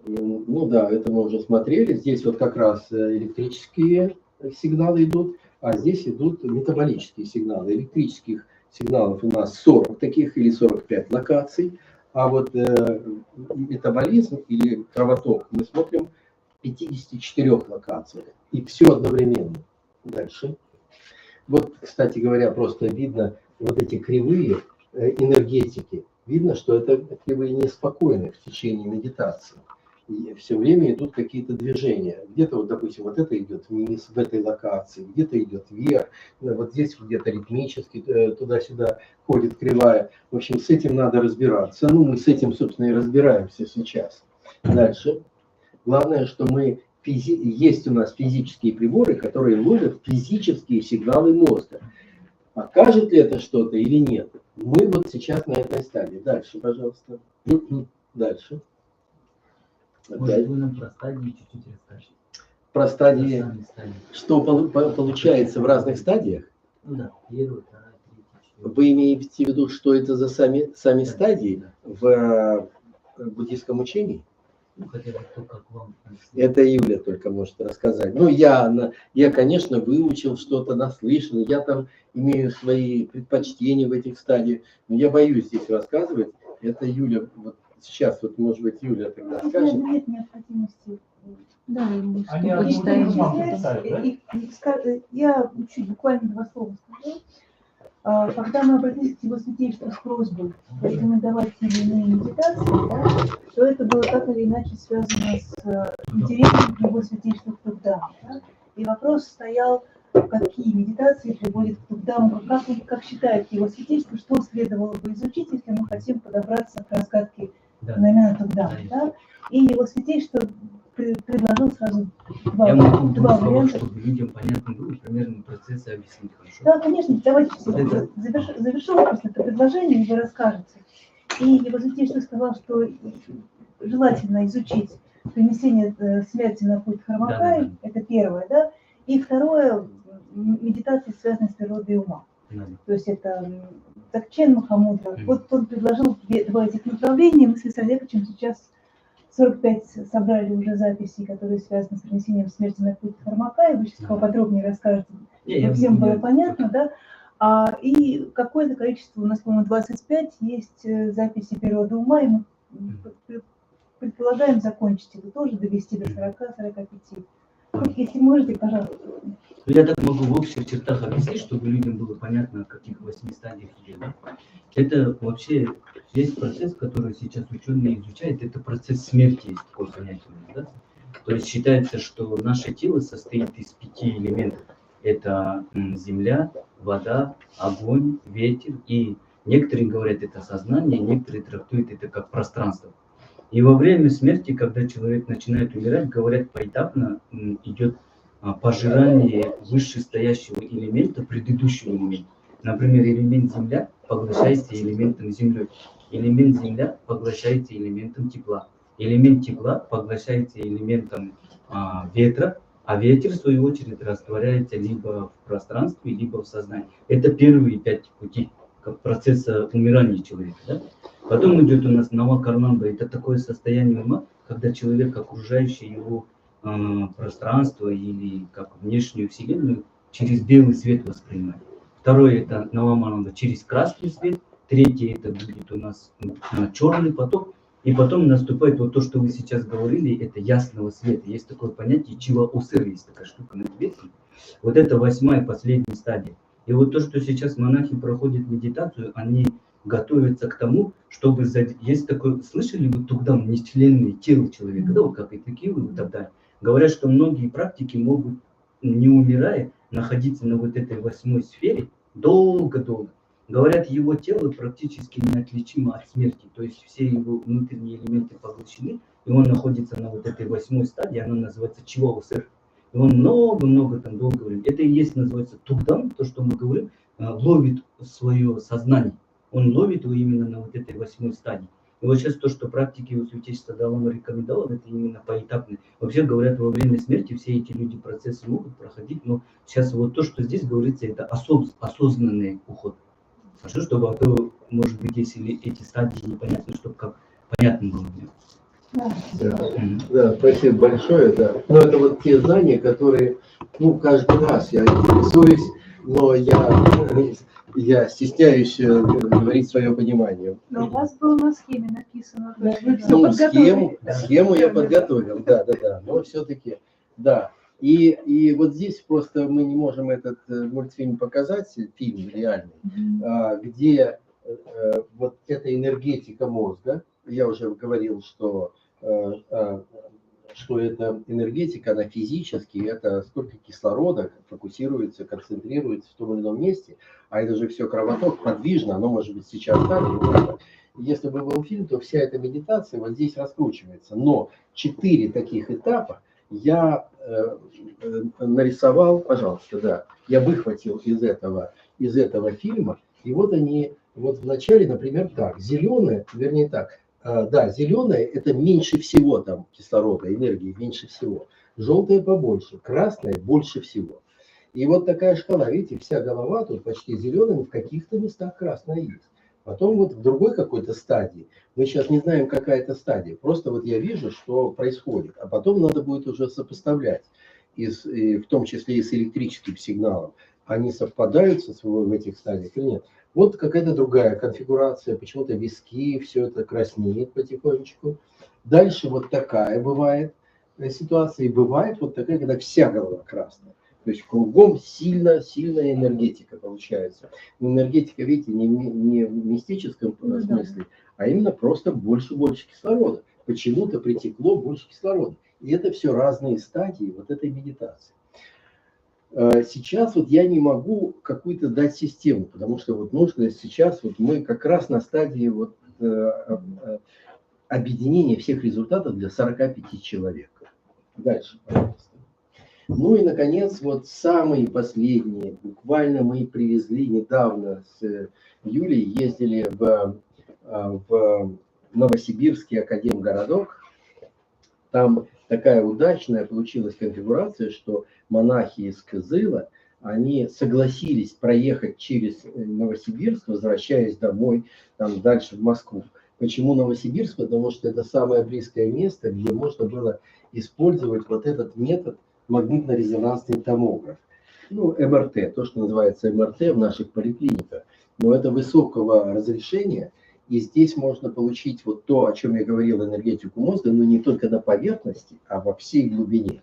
Ну да, это мы уже смотрели. Здесь вот как раз электрические сигналы идут, а здесь идут метаболические сигналы. Электрических сигналов у нас 40 таких или 45 локаций, а вот метаболизм или кровоток мы смотрим в 54 локациях. И все одновременно. Дальше. Вот, кстати говоря, просто видно вот эти кривые энергетики. Видно, что это кривые неспокойные в течение медитации. И все время идут какие-то движения. Где-то, вот, допустим, вот это идет вниз в этой локации, где-то идет вверх, вот здесь где-то ритмически туда-сюда ходит кривая. В общем, с этим надо разбираться. Ну, мы с этим, собственно, и разбираемся сейчас. Дальше. Главное, что есть у нас физические приборы, которые ловят физические сигналы мозга. Покажет ли это что-то или нет? Мы вот сейчас на этой стадии. Дальше, пожалуйста. Дальше. Может, вы нам про стадии чуть-чуть расскажете? Про стадии, что получается в разных стадиях? Ну да, первая, вторая, третья, четвертая. Вы имеете в виду, что это за сами стадии Да. в буддийском учении? Ну, хотя бы то, как вам... Это Юля только может рассказать. Ну, я, конечно, выучил что-то наслышно, я там имею свои предпочтения в этих стадиях, но я боюсь здесь рассказывать. Это Юля, вот сейчас, вот, может быть, Юля тогда скажет. Нет необходимости. Да, Они что почитаем. Я чуть буквально 2 слова скажу. Когда мы обратились к его святейшеству с просьбой порекомендовать те или иные медитации, да, то это было так или иначе связано с интересом к его святейшеству к Тукдаму. Да? И вопрос стоял, какие медитации приводят к Тукдаму, как считает его святейшество, что следовало бы изучить, если мы хотим подобраться к разгадке феномена Тукдама. Да? И его святейшество предложил сразу два варианта. Чтобы людям понятно было, примерно процессы объяснить хорошо. Да, конечно, давайте завершу просто это предложение, и вы расскажете. И его святейшество сказал, что желательно изучить принесение смерти на путь Дхармакая, это первое, да, и второе, медитации, связанные с природой ума. То есть это Такчен Махамудра. Вот он предложил 2 этих направления, мы с Олеговичем сейчас 45 собрали уже записей, которые связаны с принесением смерти на путь Дхармакая. Вы сейчас поподробнее расскажете, чтобы всем было понятно, да? И какое-то количество, у нас, по-моему, 25 есть записи природы ума, и мы предполагаем закончить это тоже, довести до 40-45. Если можете, пожалуйста. Я так могу в общих чертах объяснить, чтобы людям было понятно, о каких 8 стадиях идет. Да? Это вообще есть процесс, который сейчас ученые изучают, это процесс смерти, есть такое понятие. Да? То есть считается, что наше тело состоит из 5 элементов. Это земля, вода, огонь, ветер. И некоторые говорят, это сознание, некоторые трактуют это как пространство. И во время смерти, когда человек начинает умирать, говорят, поэтапно идет пожирание вышестоящего элемента предыдущего элемента. Например, элемент земля поглощается элементом земли. Элемент земля поглощается элементом тепла. Элемент тепла поглощается элементом ветра, а ветер, в свою очередь, растворяется либо в пространстве, либо в сознании. Это первые 5 путей процесса умирания человека. Да? Потом идет у нас навакарманба. Это такое состояние ума, когда человек, окружающий его пространство или как внешнюю вселенную, через белый свет воспринимает. Второе – это навамананда, через красный свет. Третье – это будет у нас черный поток. И потом наступает вот то, что вы сейчас говорили, это ясного света. Есть такое понятие чива усыр, есть такая штука на тибетском. Вот это 8-я, последняя стадия. И вот то, что сейчас монахи проходят медитацию, они готовятся к тому, чтобы... Есть такое... Слышали вы Тукдам, нечленное тело человека? Да, вот как и такие вы так далее. Говорят, что многие практики могут, не умирая, находиться на вот этой 8-й сфере, Долго-долго. Говорят, его тело практически неотличимо от смерти. То есть все его внутренние элементы поглощены, и он находится на вот этой 8-й стадии, она называется чиваусер. И он много-много там долго времени. Это и есть, называется, тукдам, то, что мы говорим, ловит свое сознание. Он ловит его именно на вот этой 8-й стадии. И вот сейчас то, что практики у Святейшего Даллама рекомендовал, это именно поэтапно. Вообще говорят, во время смерти все эти люди процессы могут проходить, но сейчас вот то, что здесь говорится, это осознанный уход. Хорошо, чтобы, а то, может быть, если эти стадии непонятны, чтобы как понятно было. Да, спасибо большое. Да. Но это вот те знания, которые, ну, каждый раз я интересуюсь, но я стесняюсь говорить свое понимание. Но у вас было на схеме написано. Да, вы всё Ну, подготовили. схему я подготовил, да, но все-таки, да. И вот здесь просто мы не можем этот мультфильм показать, фильм реальный, где вот эта энергетика мозга, я уже говорил, что эта энергетика, она физически, это сколько кислорода фокусируется, концентрируется в том или ином месте, а это же все кровоток, подвижно, оно может быть сейчас так, если бы был фильм, то вся эта медитация вот здесь раскручивается. Но 4 таких этапа я нарисовал, пожалуйста, да, я выхватил из этого фильма, и вот они, вот вначале, например, так, зеленое, вернее так, да, зеленое это меньше всего там кислорода, энергии меньше всего, желтое побольше, красное больше всего. И вот такая шкала, видите, вся голова тут почти зеленая, в каких-то местах красное есть. Потом вот в другой какой-то стадии, мы сейчас не знаем, какая это стадия, просто вот я вижу, что происходит, а потом надо будет уже сопоставлять, в том числе и с электрическим сигналом, они совпадают в этих стадиях или нет. Вот какая-то другая конфигурация, почему-то виски, все это краснеет потихонечку. Дальше вот такая бывает ситуация, и бывает вот такая, когда вся голова красная. То есть кругом сильная энергетика получается. Энергетика, видите, не в мистическом смысле, а именно просто больше кислорода. Почему-то притекло больше кислорода. И это все разные стадии вот этой медитации. Сейчас вот я не могу какую-то дать систему, потому что вот нужно сейчас, вот мы как раз на стадии вот объединения всех результатов для 45 человек. Дальше, пожалуйста. Ну и, наконец, вот самые последние, буквально мы привезли недавно с Юлей, ездили в Новосибирский академгородок. Там такая удачная получилась конфигурация, что монахи из Кызыла, они согласились проехать через Новосибирск, возвращаясь домой, там дальше в Москву. Почему Новосибирск? Потому что это самое близкое место, где можно было использовать вот этот метод магнитно-резонансный томограф. Ну, МРТ, то, что называется МРТ в наших поликлиниках. Но это высокого разрешения, и здесь можно получить вот то, о чем я говорил, энергетику мозга, но не только на поверхности, а во всей глубине.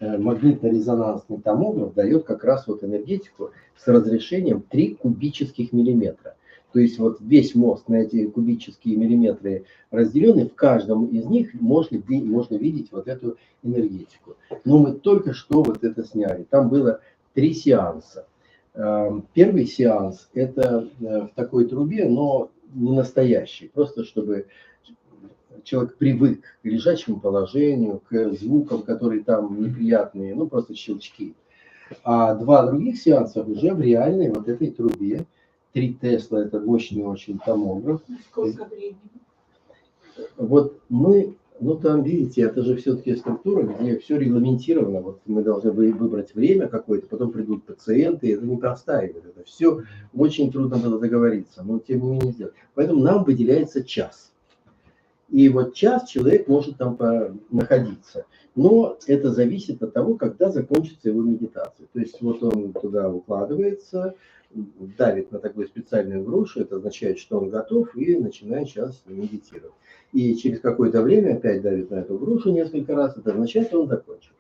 Магнитно-резонансный томограф дает как раз вот энергетику с разрешением 3 кубических миллиметра. То есть вот весь мозг на эти кубические миллиметры разделенный, в каждом из них можно видеть вот эту энергетику. Но мы только что вот это сняли. Там было 3 сеанса. Первый сеанс это в такой трубе, но не настоящий, просто чтобы человек привык к лежачему положению, к звукам, которые там неприятные, ну просто щелчки. А 2 других сеанса уже в реальной вот этой трубе. 3 Тесла это мощный очень томограф. Сколько времени? Вот мы, ну там видите, это же все-таки структура, где все регламентировано. Вот мы должны выбрать время какое-то, потом придут пациенты, это не простаивает. Это все очень трудно было договориться, но тем не менее сделать. Поэтому нам выделяется час. И вот час человек может там находиться. Но это зависит от того, когда закончится его медитация. То есть вот он туда укладывается, давит на такую специальную грушу, это означает, что он готов и начинает сейчас медитировать. И через какое-то время опять давит на эту грушу несколько раз, это означает, что он закончил.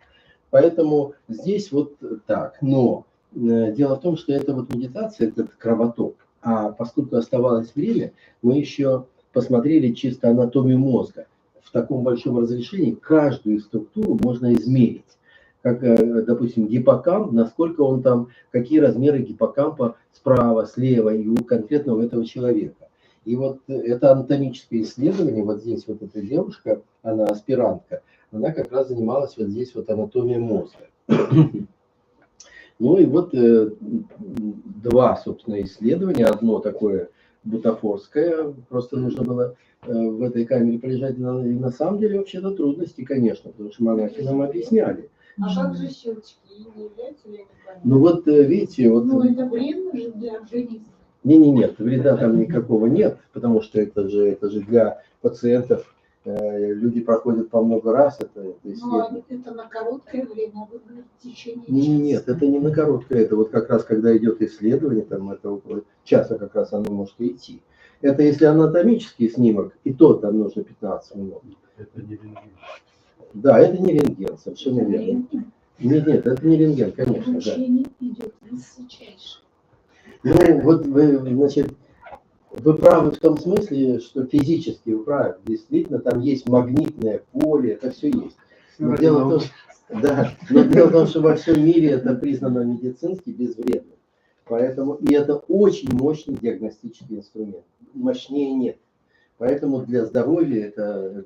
Поэтому здесь вот так. Но дело в том, что это вот медитация, этот кровоток. А поскольку оставалось время, мы еще посмотрели чисто анатомию мозга. В таком большом разрешении каждую структуру можно измерить. как, допустим, гиппокамп, насколько он там, какие размеры гиппокампа справа, слева и у конкретного этого человека. И вот это анатомическое исследование, вот здесь вот эта девушка, она аспирантка, она как раз занималась вот здесь вот анатомией мозга. Ну и вот два, собственно, исследования. Одно такое бутафорское, просто нужно было в этой камере полежать. И на самом деле вообще-то трудности, конечно, потому что монахи нам объясняли. А как же щелчки? Не являются ли они больными? Ну вот видите, вот... Ну это вредно же для организма. Нет, вреда там никакого нет, потому что это же для пациентов, люди проходят по много раз это Ну, исследование. это на короткое время, а вы говорите, в течение часа. Нет, это не на короткое, это вот как раз когда идет исследование, там это около часа как раз оно может идти. Это если анатомический снимок, и то там нужно 15 минут. Это не рентген. Да, это не рентген, совершенно верно. Нет, это не рентген, конечно, да. Обучение идет высочайшее. Ну, вот вы, значит, вы правы в том смысле, что физически вы правы. Действительно, там есть магнитное поле, это все есть. Но дело в том, дело в том, что во всем мире это признано медицински безвредным. Поэтому, и это очень мощный диагностический инструмент. Мощнее нет. Поэтому для здоровья это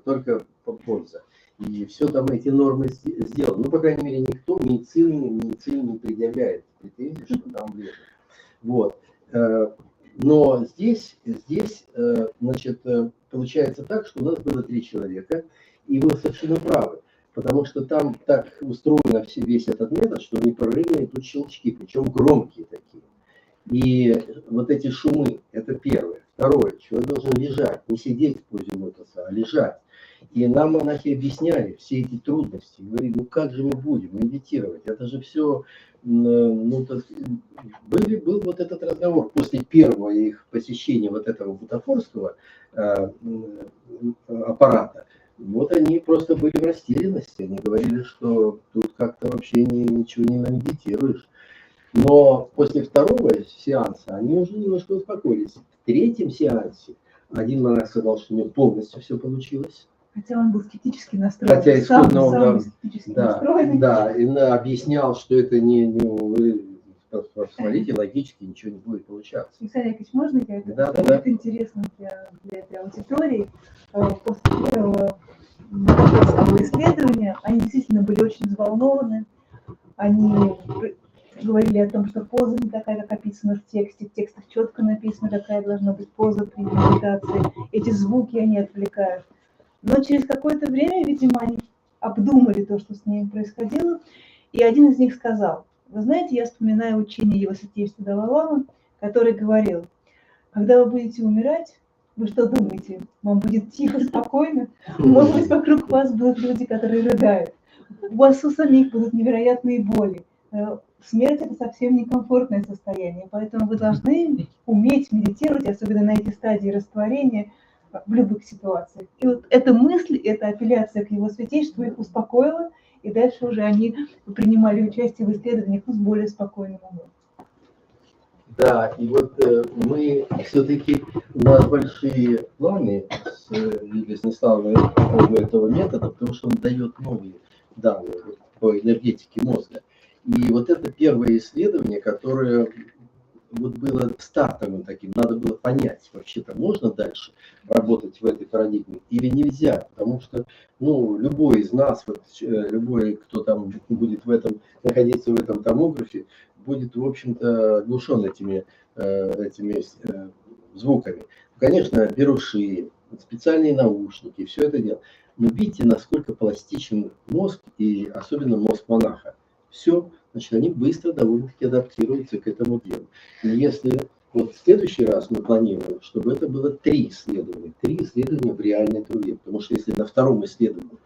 только польза. И все там эти нормы сделаны. Ну, по крайней мере, никто медицине не предъявляет претензий, что там вредно. Вот. Но здесь, значит, получается так, что у нас было 3 человека, и вы совершенно правы, потому что там так устроен весь этот метод, что непрерывно идут щелчки, причем громкие такие. И вот эти шумы, это первое. Второе, человек должен лежать, не сидеть в позе лотоса, а лежать. И нам монахи объясняли все эти трудности. Говорили, ну как же мы будем медитировать? Это же все... был вот этот разговор после первого их посещения вот этого бутафорского аппарата. Вот они просто были в растерянности. Они говорили, что тут как-то вообще ничего не намедитируешь. Но после второго сеанса они уже немножко успокоились. В 3-м сеансе один монах сказал, что у него полностью все получилось. Хотя он был скептически настроен. Хотя исходно он настроенный. и объяснял, что это вы посмотрите, логически ничего не будет получаться. Александр Яковлевич, можно я это? Да. Это интересно для этой аудитории. После первого бутафорского исследования они действительно были очень взволнованы. Они говорили о том, что поза не такая, как описано в тексте. В текстах четко написано, какая должна быть поза при медитации. Эти звуки они отвлекают. Но через какое-то время, видимо, они обдумали то, что с ними происходило. И один из них сказал: вы знаете, я вспоминаю учение его святейшества Далай-ламы, который говорил: когда вы будете умирать, вы что думаете, вам будет тихо, спокойно? Может быть, вокруг вас будут люди, которые рыдают. У вас у самих будут невероятные боли. Смерть – это совсем некомфортное состояние, поэтому вы должны уметь медитировать, особенно на эти стадии растворения, в любых ситуациях. И вот эта мысль, эта апелляция к его святейшеству их успокоила, и дальше уже они принимали участие в исследованиях с более спокойным умом. Да, и вот мы все-таки, у нас большие планы с Юлией Станиславовной по поводу этого метода, потому что он дает новые данные по энергетике мозга. И вот это первое исследование, которое вот было стартовым таким, надо было понять, вообще-то можно дальше работать в этой парадигме или нельзя, потому что, любой из нас, вот, любой, кто там будет находиться в этом томографе, будет, в общем-то, оглушен этими звуками. Конечно, беруши, специальные наушники, все это дело. Но видите, насколько пластичен мозг, и особенно мозг монаха. Все, значит, они быстро довольно-таки адаптируются к этому делу. И если вот в следующий раз мы планируем, чтобы это было 3 исследования в реальной труде, потому что если на втором исследовании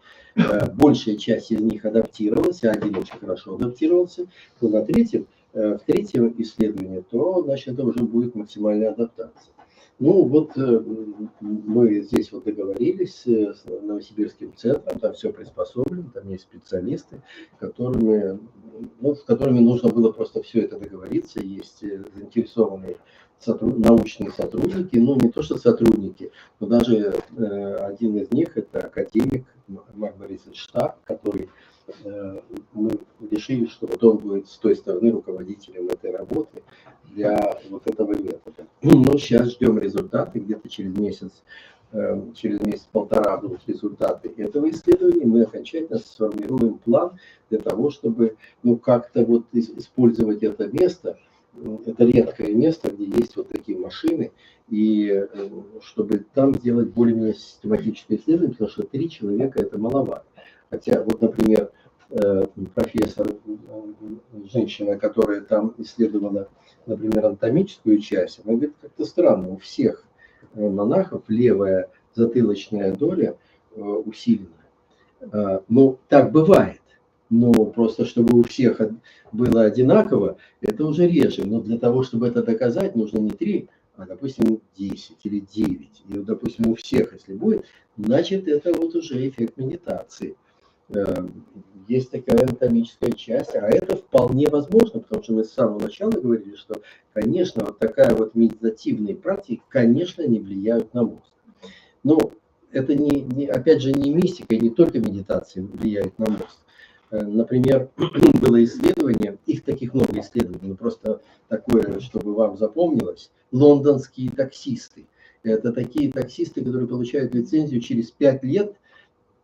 большая часть из них адаптировалась, а один очень хорошо адаптировался, то в третьем исследовании, то, значит, это уже будет максимальная адаптация. Мы здесь вот договорились с Новосибирским центром, там все приспособлено, там есть специалисты, с которыми нужно было просто все это договориться. Есть заинтересованные научные сотрудники, не то что сотрудники, но даже один из них это академик Марк Борисович Штак, который мы решили, что вот он будет с той стороны руководителем этой работы для вот этого метода. Но сейчас ждем результаты, где-то через месяц-полтора будут результаты этого исследования, мы окончательно сформируем план для того, чтобы как-то вот использовать это место, это редкое место, где есть вот такие машины, и чтобы там сделать более-менее систематическое исследование, потому что 3 человека это маловато. Хотя вот, например, профессор, женщина, которая там исследовала, например, анатомическую часть, она говорит, как-то странно, у всех монахов левая затылочная доля усилена. Ну, так бывает. Но просто чтобы у всех было одинаково, это уже реже. Но для того, чтобы это доказать, нужно не 3, а, допустим, 10 или 9. И, допустим, у всех, если будет, значит, это вот уже эффект медитации. Есть такая анатомическая часть, а это вполне возможно, потому что мы с самого начала говорили, что, конечно, вот такая вот медитативные практики, конечно, не влияют на мозг. Но это опять же не мистика, и не только медитация влияет на мозг. Например, было исследование, их таких много исследований, но просто такое, чтобы вам запомнилось, лондонские таксисты. Это такие таксисты, которые получают лицензию через 5 лет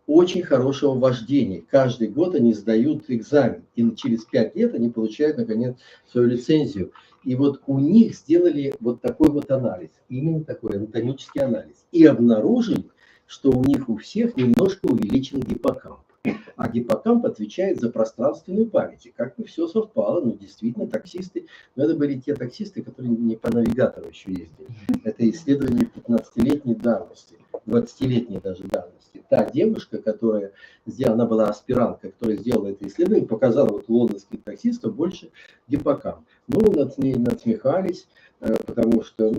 очень хорошего вождения. Каждый год они сдают экзамен, и через 5 лет они получают, наконец, свою лицензию. И вот у них сделали вот такой вот анализ, именно такой анатомический анализ, и обнаружили, что у них у всех немножко увеличен гиппокамп. А гиппокамп отвечает за пространственную память. И как-то все совпало, но действительно таксисты, но это были те таксисты, которые не по навигатору еще ездили. Это исследование 15-летней давности, 20-летней даже давности. Та девушка, которая сделала, она была аспирантка, которая сделала это исследование, показала вот лондонских таксистов больше гиппокамп. Ну, над ней насмехались, потому что,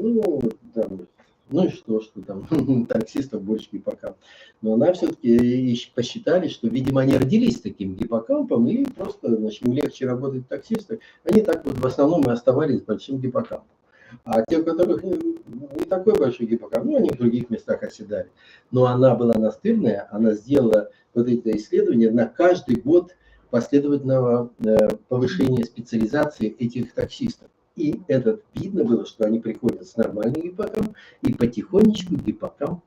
ну и что там, таксистов больше гиппокамп. Но она все-таки посчитали, что, видимо, они родились с таким гиппокампом, и просто, значит, им легче работать таксисты. Они так вот в основном и оставались с большим гиппокампом. А те, у которых не такой большой гиппокамп, они в других местах оседали. Но она была настырная, она сделала вот это исследование на каждый год последовательного повышения специализации этих таксистов. И это видно было, что они приходят с нормальным гиппокампом, и потихонечку гиппокамп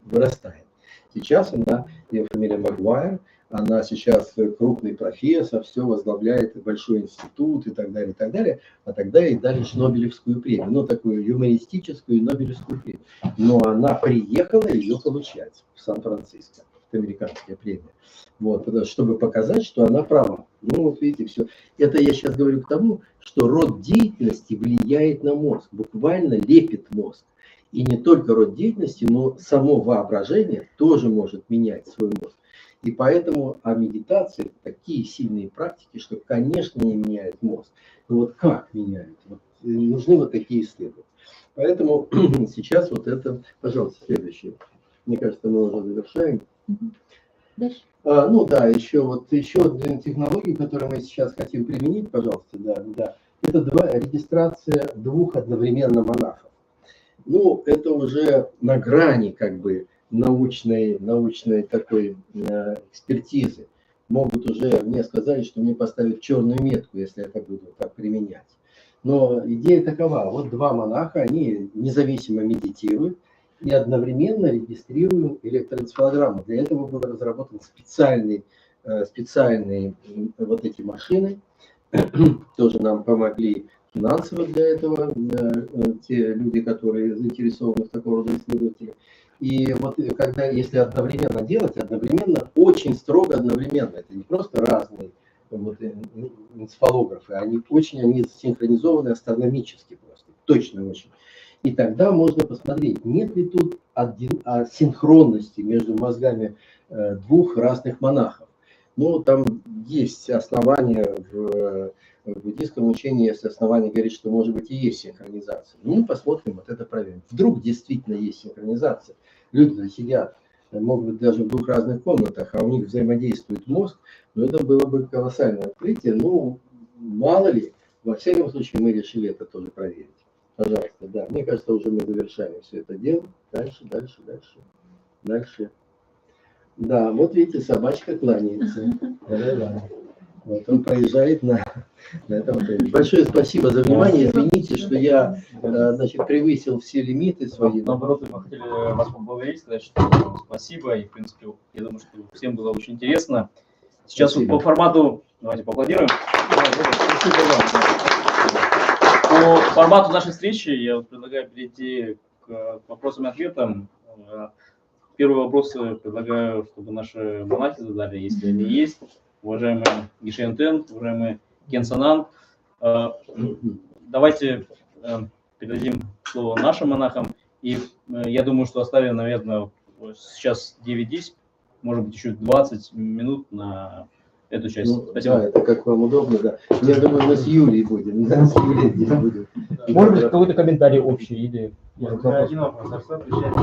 вырастает. Сейчас она, ее фамилия Магуайр, она сейчас крупный профессор, все возглавляет большой институт и так далее, а тогда ей дали Нобелевскую премию, такую юмористическую Нобелевскую премию. Но она приехала ее получать в Сан-Франциско, американская премия. Вот, чтобы показать, что она права. Вот видите, все. Это я сейчас говорю к тому, что род деятельности влияет на мозг, буквально лепит мозг. И не только род деятельности, но само воображение тоже может менять свой мозг. И поэтому медитации такие сильные практики, что, конечно, не меняют мозг. Но вот как меняют? Нужны вот такие исследования. Поэтому сейчас вот это, пожалуйста, следующее. Мне кажется, мы уже завершаем. Дальше. Еще одна технология, которую мы сейчас хотим применить, пожалуйста, да. Это регистрация 2 одновременно монахов. Это уже на грани научной такой экспертизы. Могут уже мне сказать, что мне поставят черную метку, если это буду так применять. Но идея такова. Вот 2 монаха, они независимо медитируют и одновременно регистрируем электроэнцефалограмму. Для этого был разработан специальные вот эти машины. Тоже нам помогли финансово для этого те люди, которые заинтересованы в такого рода исследователях. И вот если одновременно делать, очень строго одновременно, это не просто разные энцефалографы, они синхронизованы астрономически просто, точно очень. И тогда можно посмотреть, нет ли тут синхронности между мозгами 2 разных монахов. Там есть основания в буддийском учении, есть основания говорить, что может быть и есть синхронизация. Мы посмотрим, вот это проверим. Вдруг действительно есть синхронизация. Люди сидят, могут быть даже в 2 разных комнатах, а у них взаимодействует мозг, но это было бы колоссальное открытие. Мало ли, во всяком случае мы решили это тоже проверить. Пожалуйста, да. Мне кажется, уже мы завершаем все это дело. Дальше. Да, вот видите, собачка кланяется. Да-да-да. Вот он проезжает на этом отеле. Большое спасибо за внимание. Извините, что я значит, превысил все лимиты свои. Наоборот, мы хотели вас поблагодарить, сказать, что спасибо. И, в принципе, я думаю, что всем было очень интересно. Сейчас вот по формату, давайте поаплодируем. Спасибо вам. По формату нашей встречи я вот предлагаю перейти к вопросам и ответам. Первые вопросы предлагаю, чтобы наши монахи задали, если они есть. Уважаемый Гишен Тен, уважаемый Кен Санан, давайте передадим слово нашим монахам. И я думаю, что оставим, наверное, сейчас 9-10, может быть, еще 20 минут на эту часть. Ну, Спасибо. да, это как вам удобно, да. Я думаю, мы с Юлей будем. Да, с Юлей здесь будем. Может быть, какой-то комментарий общий или... Один вопрос. А что отличает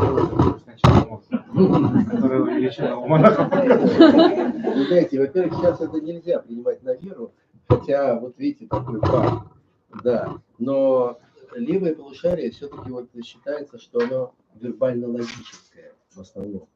который увеличил у монахов? Вы знаете, во-первых, сейчас это нельзя принимать на веру, хотя, вот видите, такой факт, да, но левое полушарие все-таки вот считается, что оно вербально-логическое в основном,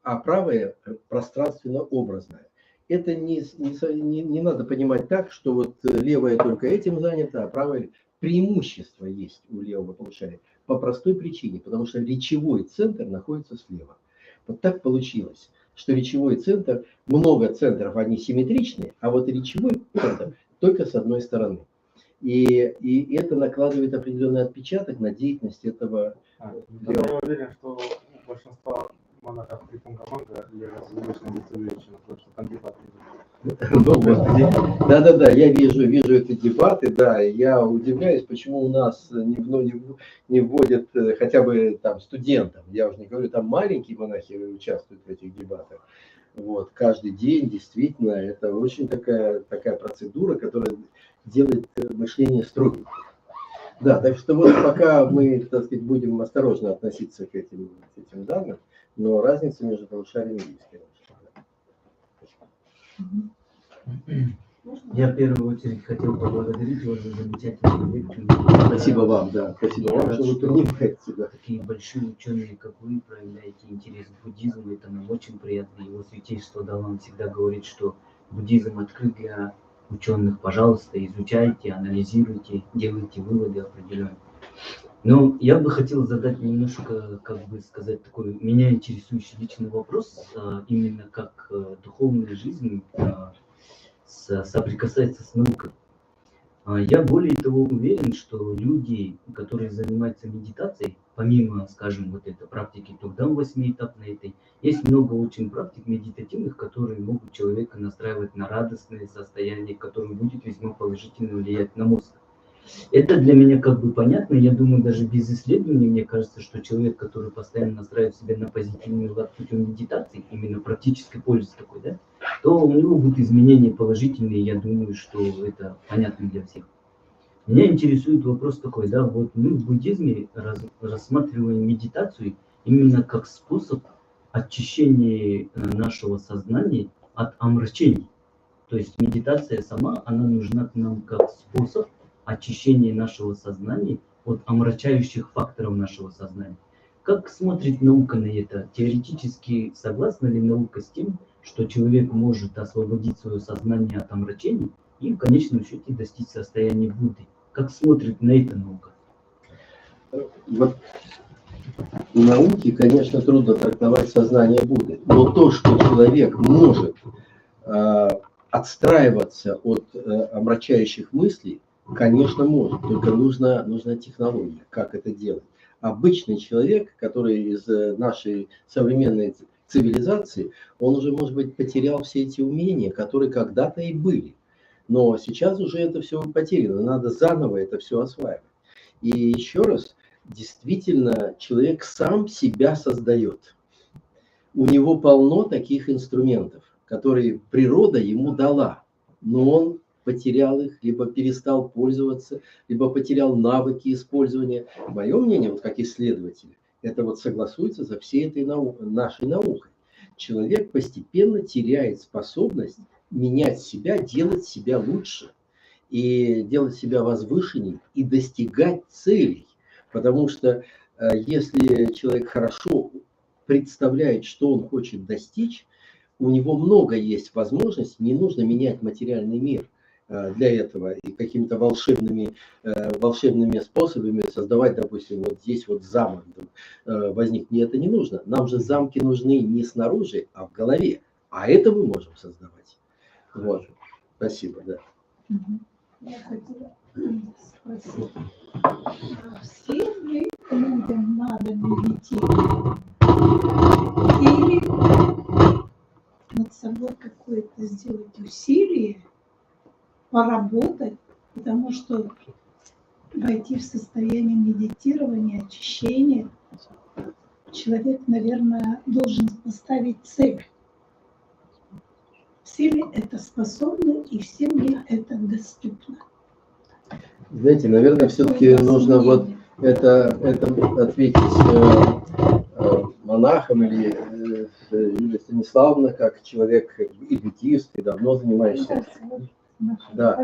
а правое пространственно-образное. Это не надо понимать так, что вот левое только этим занято, а правое преимущество есть у левого полушария по простой причине, потому что речевой центр находится слева. Вот так получилось, что речевой центр, много центров, они симметричны, а вот речевой центр только с одной стороны. И это накладывает определенный отпечаток на деятельность этого. Я уверен, что большинство монахов Трипунга-Манга левозвучно лицевечено, потому что там дебаты идут. Да, я вижу эти дебаты, да, я удивляюсь, почему у нас не вводят хотя бы там студентов, я уже не говорю, там маленькие монахи участвуют в этих дебатах. Вот, каждый день действительно это очень такая процедура, которая делает мышление строгим. Да, так что вот пока мы, так сказать, будем осторожно относиться к этим данным, но разница между полушариями есть, конечно. Я в первую очередь хотел поблагодарить вас за замечательный лекцию. Спасибо вам, да. Спасибо вам, что вы принимаете сюда. Такие большие ученые, как вы, проявляете интерес к буддизму. Это нам очень приятно. Его святейшество Далан всегда говорит, что буддизм открыт для ученых. Пожалуйста, изучайте, анализируйте, делайте выводы определенные. Но я бы хотел задать немножко, как бы сказать, такой меня интересующий личный вопрос, именно как духовная жизнь соприкасается с наукой. Я более того уверен, что люди, которые занимаются медитацией, помимо, скажем, вот этой практики Тугдам 8-этапной, есть много очень практик медитативных, которые могут человека настраивать на радостное состояние, которое будет весьма положительно влиять на мозг. Это для меня как бы понятно, я думаю, даже без исследований, мне кажется, что человек, который постоянно настраивает себя на позитивный лад путем медитации, именно практической пользы такой, да, то у него будут изменения положительные, я думаю, что это понятно для всех. Меня интересует вопрос такой, да, вот мы в буддизме рассматриваем медитацию именно как способ очищения нашего сознания от омрачений. То есть медитация сама, она нужна нам как способ очищения нашего сознания от омрачающих факторов нашего сознания. Как смотрит наука на это? Теоретически согласна ли наука с тем, что человек может освободить свое сознание от омрачений и в конечном счете достичь состояния Будды? Как смотрит на это наука? Вот в науке, конечно, трудно трактовать сознание Будды, но то, что человек может отстраиваться от омрачающих мыслей, конечно, может, только нужна технология, как это делать. Обычный человек, который из нашей современной цивилизации, он уже, может быть, потерял все эти умения, которые когда-то и были. Но сейчас уже это все потеряно, надо заново это все осваивать. И еще раз, действительно, человек сам себя создает. У него полно таких инструментов, которые природа ему дала, но он потерял их, либо перестал пользоваться, либо потерял навыки использования. Мое мнение, вот как исследователь, это вот согласуется за всей этой нашей наукой. Человек постепенно теряет способность менять себя, делать себя лучше, и делать себя возвышенней, и достигать целей. Потому что если человек хорошо представляет, что он хочет достичь, у него много есть возможностей, не нужно менять материальный мир для этого и какими-то волшебными способами создавать, допустим, вот здесь вот замок возник. Мне это не нужно. Нам же замки нужны не снаружи, а в голове. А это мы можем создавать. Вот. Спасибо, да. Я хотела спросить, всем ли людям надо медитировать? Или над собой какое-то сделать усилие, поработать, потому что войти в состояние медитирования, очищения, человек, наверное, должен поставить цель. Все ли это способны и всем ли это доступно? Знаете, наверное, все-таки нужно вот это ответить монахам или Юлия Станиславовна, как человек и буддист, и давно занимаешься. Да,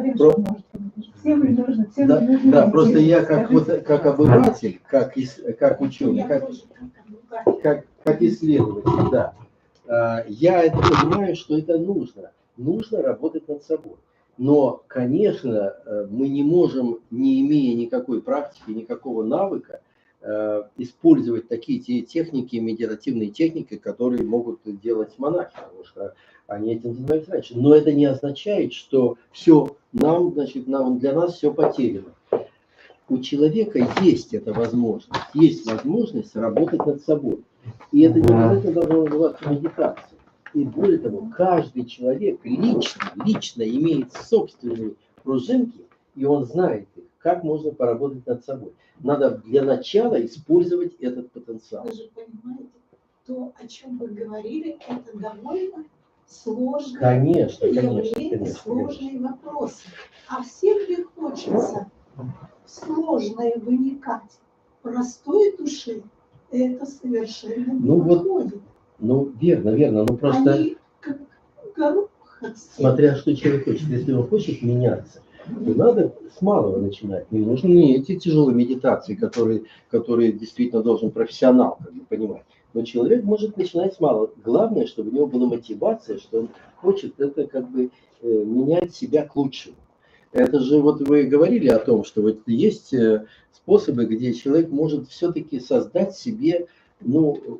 да, просто я как обыватель, как ученый, как исследователь, да. Я это понимаю, что это нужно. Нужно работать над собой. Но, конечно, мы не можем, не имея никакой практики, никакого навыка, использовать такие техники, медитативные техники, которые могут делать монахи, потому что они этим занимались раньше. Но это не означает, что все для нас все потеряно. У человека есть эта возможность, работать над собой. И это не обязательно должно называться медитацией. И более того, каждый человек лично имеет собственные пружинки, и он знает их, как можно поработать над собой. Надо для начала использовать этот потенциал. Вы же понимаете, то, о чем вы говорили, это довольно сложное явление, сложные вопросы. А всем ли хочется сложное выникать? Простой душе это совершенно не подходит. Верно. Ну просто они как горох отстают. Смотря что человек хочет. Если он хочет меняться, то надо с малого начинать. Не нужны не эти тяжелые медитации, которые действительно должен профессионал понимать. Но человек может начинать с малого. Главное, чтобы у него была мотивация, что он хочет это менять себя к лучшему. Это же вот вы говорили о том, что вот есть способы, где человек может все-таки создать себе,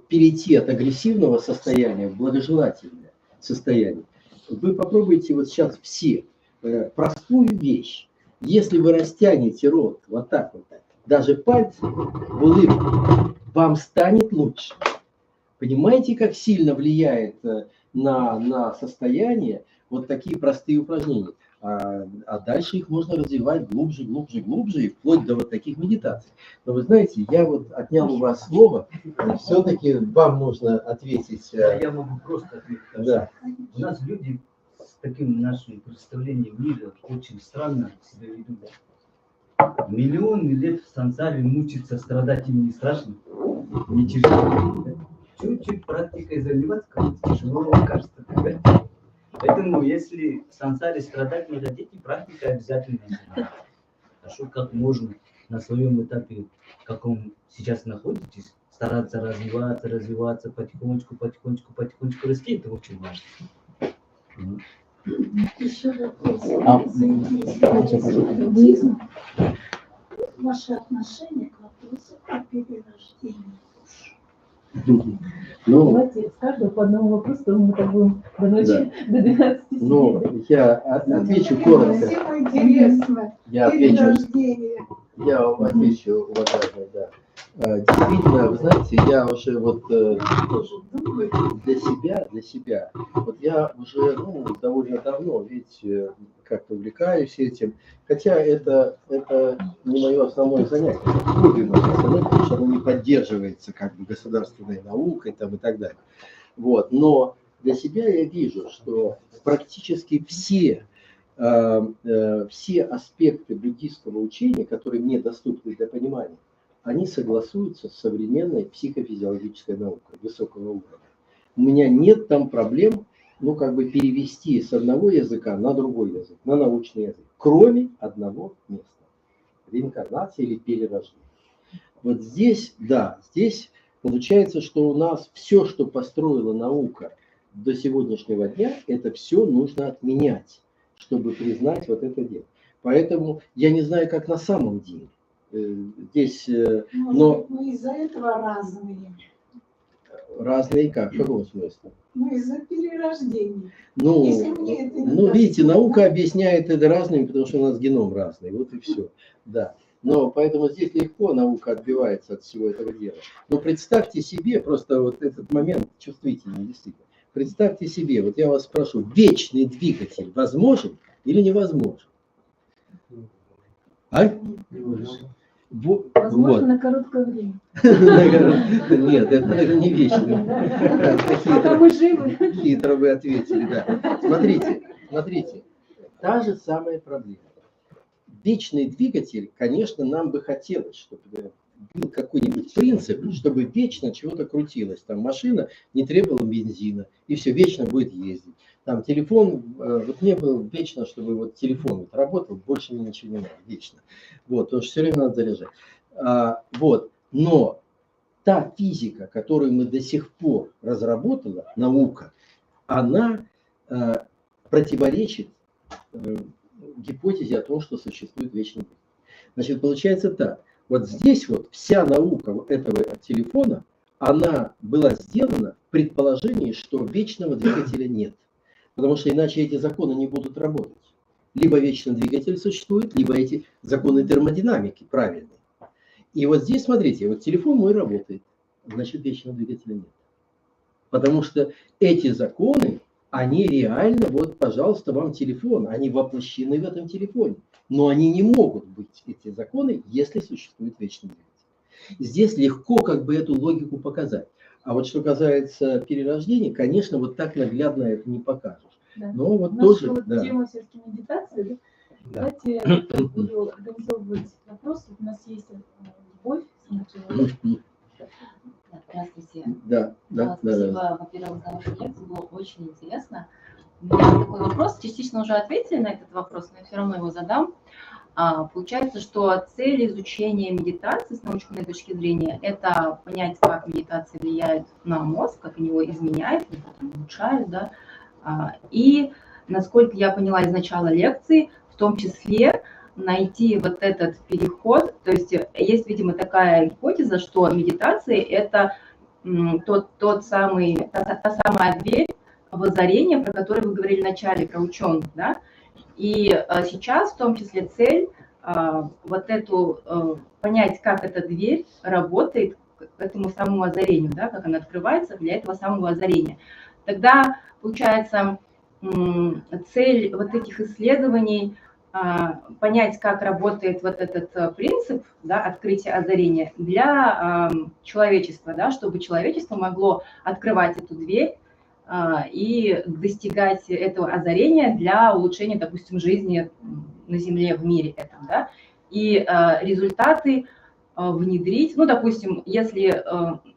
перейти от агрессивного состояния в благожелательное состояние. Вы попробуйте вот сейчас все простую вещь. Если вы растянете рот вот так, даже пальцы в улыбку, вам станет лучше. Понимаете, как сильно влияет на состояние вот такие простые упражнения? А дальше их можно развивать глубже, и вплоть до вот таких медитаций. Но вы знаете, я вот отнял у вас слово, все-таки вам нужно ответить. Я могу просто ответить. Да. У нас люди с таким нашим представлением мира очень странно себя ведут. Миллионы лет в сансаре мучиться, страдать им не страшно, не тяжело. Чуть-чуть практикой заниматься, как тяжело кажется. Поэтому, если в сансаре страдать не хотите, практика обязательно нужна. Хорошо, как можно на своем этапе, в каком сейчас находитесь, стараться развиваться, потихонечку расти, это очень важно. Еще вопрос. Заинтересовались буддизмом. Ваше отношение к вопросу о перерождении души. Давайте с каждого по одному вопросу, то мы так будем до ночи, до 12 сидеть. Я отвечу коротко. Всем интересно. Я отвечу, уважаемый, да. Действительно, вы знаете, я уже для себя, я уже довольно давно, ведь как-то увлекаюсь этим, хотя это не мое основное занятие, потому что оно не поддерживается государственной наукой и так далее. Но для себя я вижу, что практически все аспекты буддийского учения, которые мне доступны для понимания, они согласуются с современной психофизиологической наукой высокого уровня. У меня нет там проблем, перевести с одного языка на другой язык, на научный язык, кроме одного места – реинкарнации или перерождения. Вот здесь, да, здесь Получается, что у нас все, что построила наука до сегодняшнего дня, это все нужно отменять, чтобы признать вот это дело. Поэтому я не знаю, как на самом деле. Здесь, но Мы из-за этого разные. разные как, в каком смысле? Мы из-за перерождения. Ну, Если мне это не ну, видите, доступно, наука объясняет это разными, потому что у нас геном разный, вот и все. Да. Но поэтому здесь легко наука отбивается от всего этого дела. Но представьте себе, просто вот этот момент чувствительный, действительно. Представьте себе, вот я вас спрошу, вечный двигатель возможен или невозможен? А? Возможно, на короткое время. Нет, это не вечный. Пока мы живы. Хитро вы ответили, да. Смотрите, та же самая проблема. Вечный двигатель, конечно, нам бы хотелось, чтобы был какой-нибудь принцип, чтобы вечно чего-то крутилось. Там машина не требовала бензина, и все, вечно будет ездить. Там телефон, вот мне было вечно, чтобы вот телефон вот работал, больше мне ничего не надо, вечно. Вот, потому что все время надо заряжать. Вот, но та физика, которую мы до сих пор разработала, наука, она противоречит гипотезе о том, что существует вечный двигатель. Значит, получается так. Вот здесь вот вся наука этого телефона, она была сделана в предположении, что вечного двигателя нет. Потому что иначе эти законы не будут работать. Либо вечный двигатель существует, либо эти законы термодинамики правильные. И вот здесь, смотрите, вот телефон мой работает, значит, вечного двигателя нет. Потому что эти законы, они реально, вот, пожалуйста, вам телефон, они воплощены в этом телефоне. Но они не могут быть, эти законы, если существует вечный двигатель. Здесь легко как бы эту логику показать. А вот что касается перерождения, конечно, вот так наглядно это не покажешь. Да. Но вот Наша тоже, вот да. тема все-таки медитации. Да. Давайте буду организовывать вопрос. У нас есть любовь. Здравствуйте. Да. Спасибо, во-первых, за вашу лекцию, было очень интересно. У меня такой вопрос, частично уже ответили на этот вопрос, но я все равно его задам. Получается, что цель изучения медитации с научной точки зрения – это понять, как медитация влияет на мозг, как они его изменяют, улучшают, да? И, насколько я поняла из начала лекции, в том числе найти вот этот переход, то есть есть, видимо, такая гипотеза, что медитация – это та самая дверь в озарение, про которое вы говорили в начале, про ученых, да? И сейчас в том числе цель вот эту понять, как эта дверь работает к этому самому озарению, да, как она открывается для этого самого озарения. Тогда получается цель вот этих исследований понять, как работает вот этот принцип, да, открытия озарения для человечества, да, чтобы человечество могло открывать эту дверь и достигать этого озарения для улучшения, допустим, жизни на Земле, в мире этом, да, и результаты внедрить, ну, допустим, если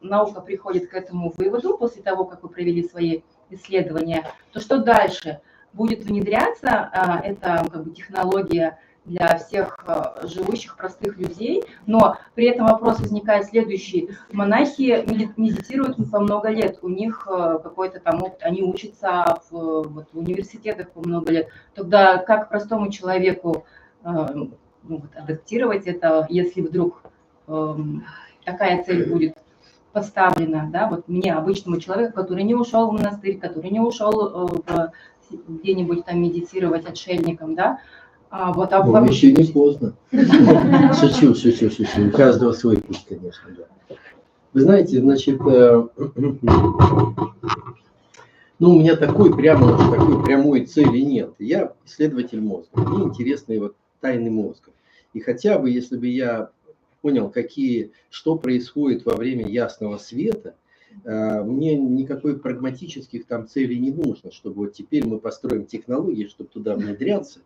наука приходит к этому выводу после того, как вы провели свои исследования, то что дальше? Будет внедряться эта как бы технология для всех живущих простых людей, но при этом вопрос возникает следующий. Монахи медитируют по много лет, у них какой-то там опыт, они учатся в университетах по много лет. Тогда как простому человеку адаптировать это, если вдруг такая цель будет поставлена, да, вот мне, обычному человеку, который не ушел в монастырь, который не ушел где-нибудь там медитировать отшельником, да, еще не поздно. Шучу. У каждого свой путь, конечно, да. Вы знаете, значит, ну, у меня такой прямой цели нет. Я исследователь мозга. Мне интересны вот тайны мозга. И хотя бы, если бы я понял, что происходит во время ясного света, мне никакой прагматических там целей не нужно, чтобы вот теперь мы построим технологии, чтобы туда внедряться,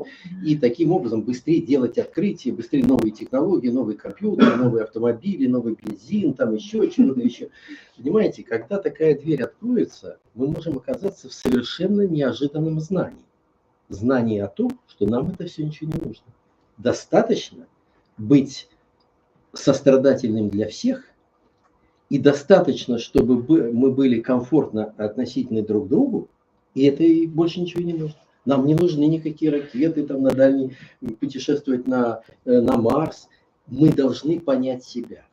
и таким образом быстрее делать открытия, быстрее новые технологии, новые компьютеры, новые автомобили, новый бензин, там еще чего-то еще. Понимаете, когда такая дверь откроется, мы можем оказаться в совершенно неожиданном знании. Знании о том, что нам это все ничего не нужно. Достаточно быть сострадательным для всех и достаточно, чтобы мы были комфортно относительно друг к другу, и это и больше ничего не нужно. Нам не нужны никакие ракеты, там, на дальний, путешествовать на Марс. Мы должны понять себя.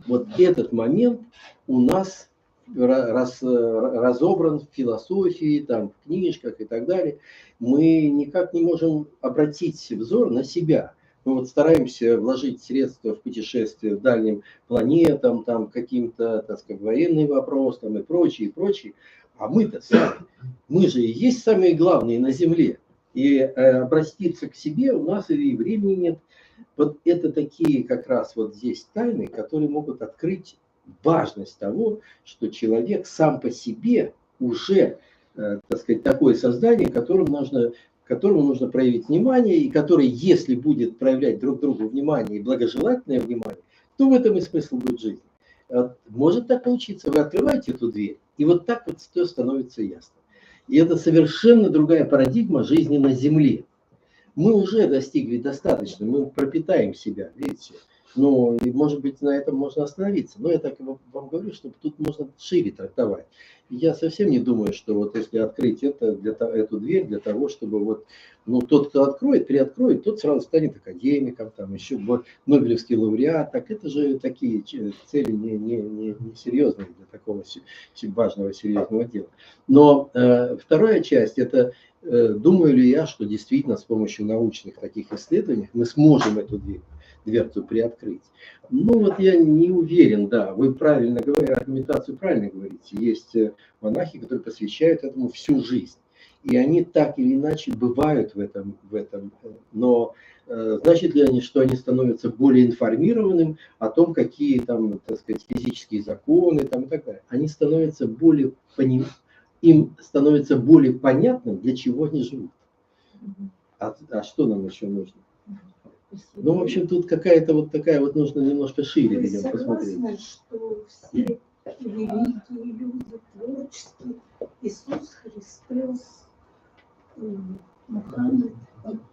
Вот этот момент у нас разобран в философии, там, в книжках и так далее. Мы никак не можем обратить взор на себя. Мы вот стараемся вложить средства в путешествие к дальним планетам, там, каким-то, так сказать, военный вопрос, там, и прочее, и прочее. А мы-то сами, мы же и есть самые главные на Земле. И обратиться к себе у нас и времени нет. Вот это такие как раз вот здесь тайны, которые могут открыть важность того, что человек сам по себе уже, так сказать, такое создание, которому нужно проявить внимание, и который, если будет проявлять друг другу внимание и благожелательное внимание, то в этом и смысл будет жизни. Может так получиться, вы открываете эту дверь, и вот так вот все становится ясно. И это совершенно другая парадигма жизни на Земле. Мы уже достигли достаточно, мы пропитаем себя, видите. Ну, и, может быть, на этом можно остановиться. Но я так вам говорю, что тут можно шире трактовать. Я совсем не думаю, что вот если открыть эту дверь для того, чтобы вот, ну, тот, кто откроет, приоткроет, тот сразу станет академиком, там еще Нобелевский лауреат. Так это же такие цели не серьезные для такого важного, серьезного дела. Но вторая часть, это думаю ли я, что действительно с помощью научных таких исследований мы сможем эту дверцу приоткрыть. Ну вот я не уверен, да, вы правильно говорите, аргументацию правильно говорите. Есть монахи, которые посвящают этому всю жизнь. И они так или иначе бывают в этом. Но значит ли они, что они становятся более информированным о том, какие там, так сказать, физические законы там, и так далее. Они становятся им становится более понятным, для чего они живут. А что нам еще нужно? Ну, в общем, тут какая-то вот такая вот, нужно немножко шире видимо, посмотреть. Согласна, что все великие люди, творческие, Иисус Христос, Мухаммед,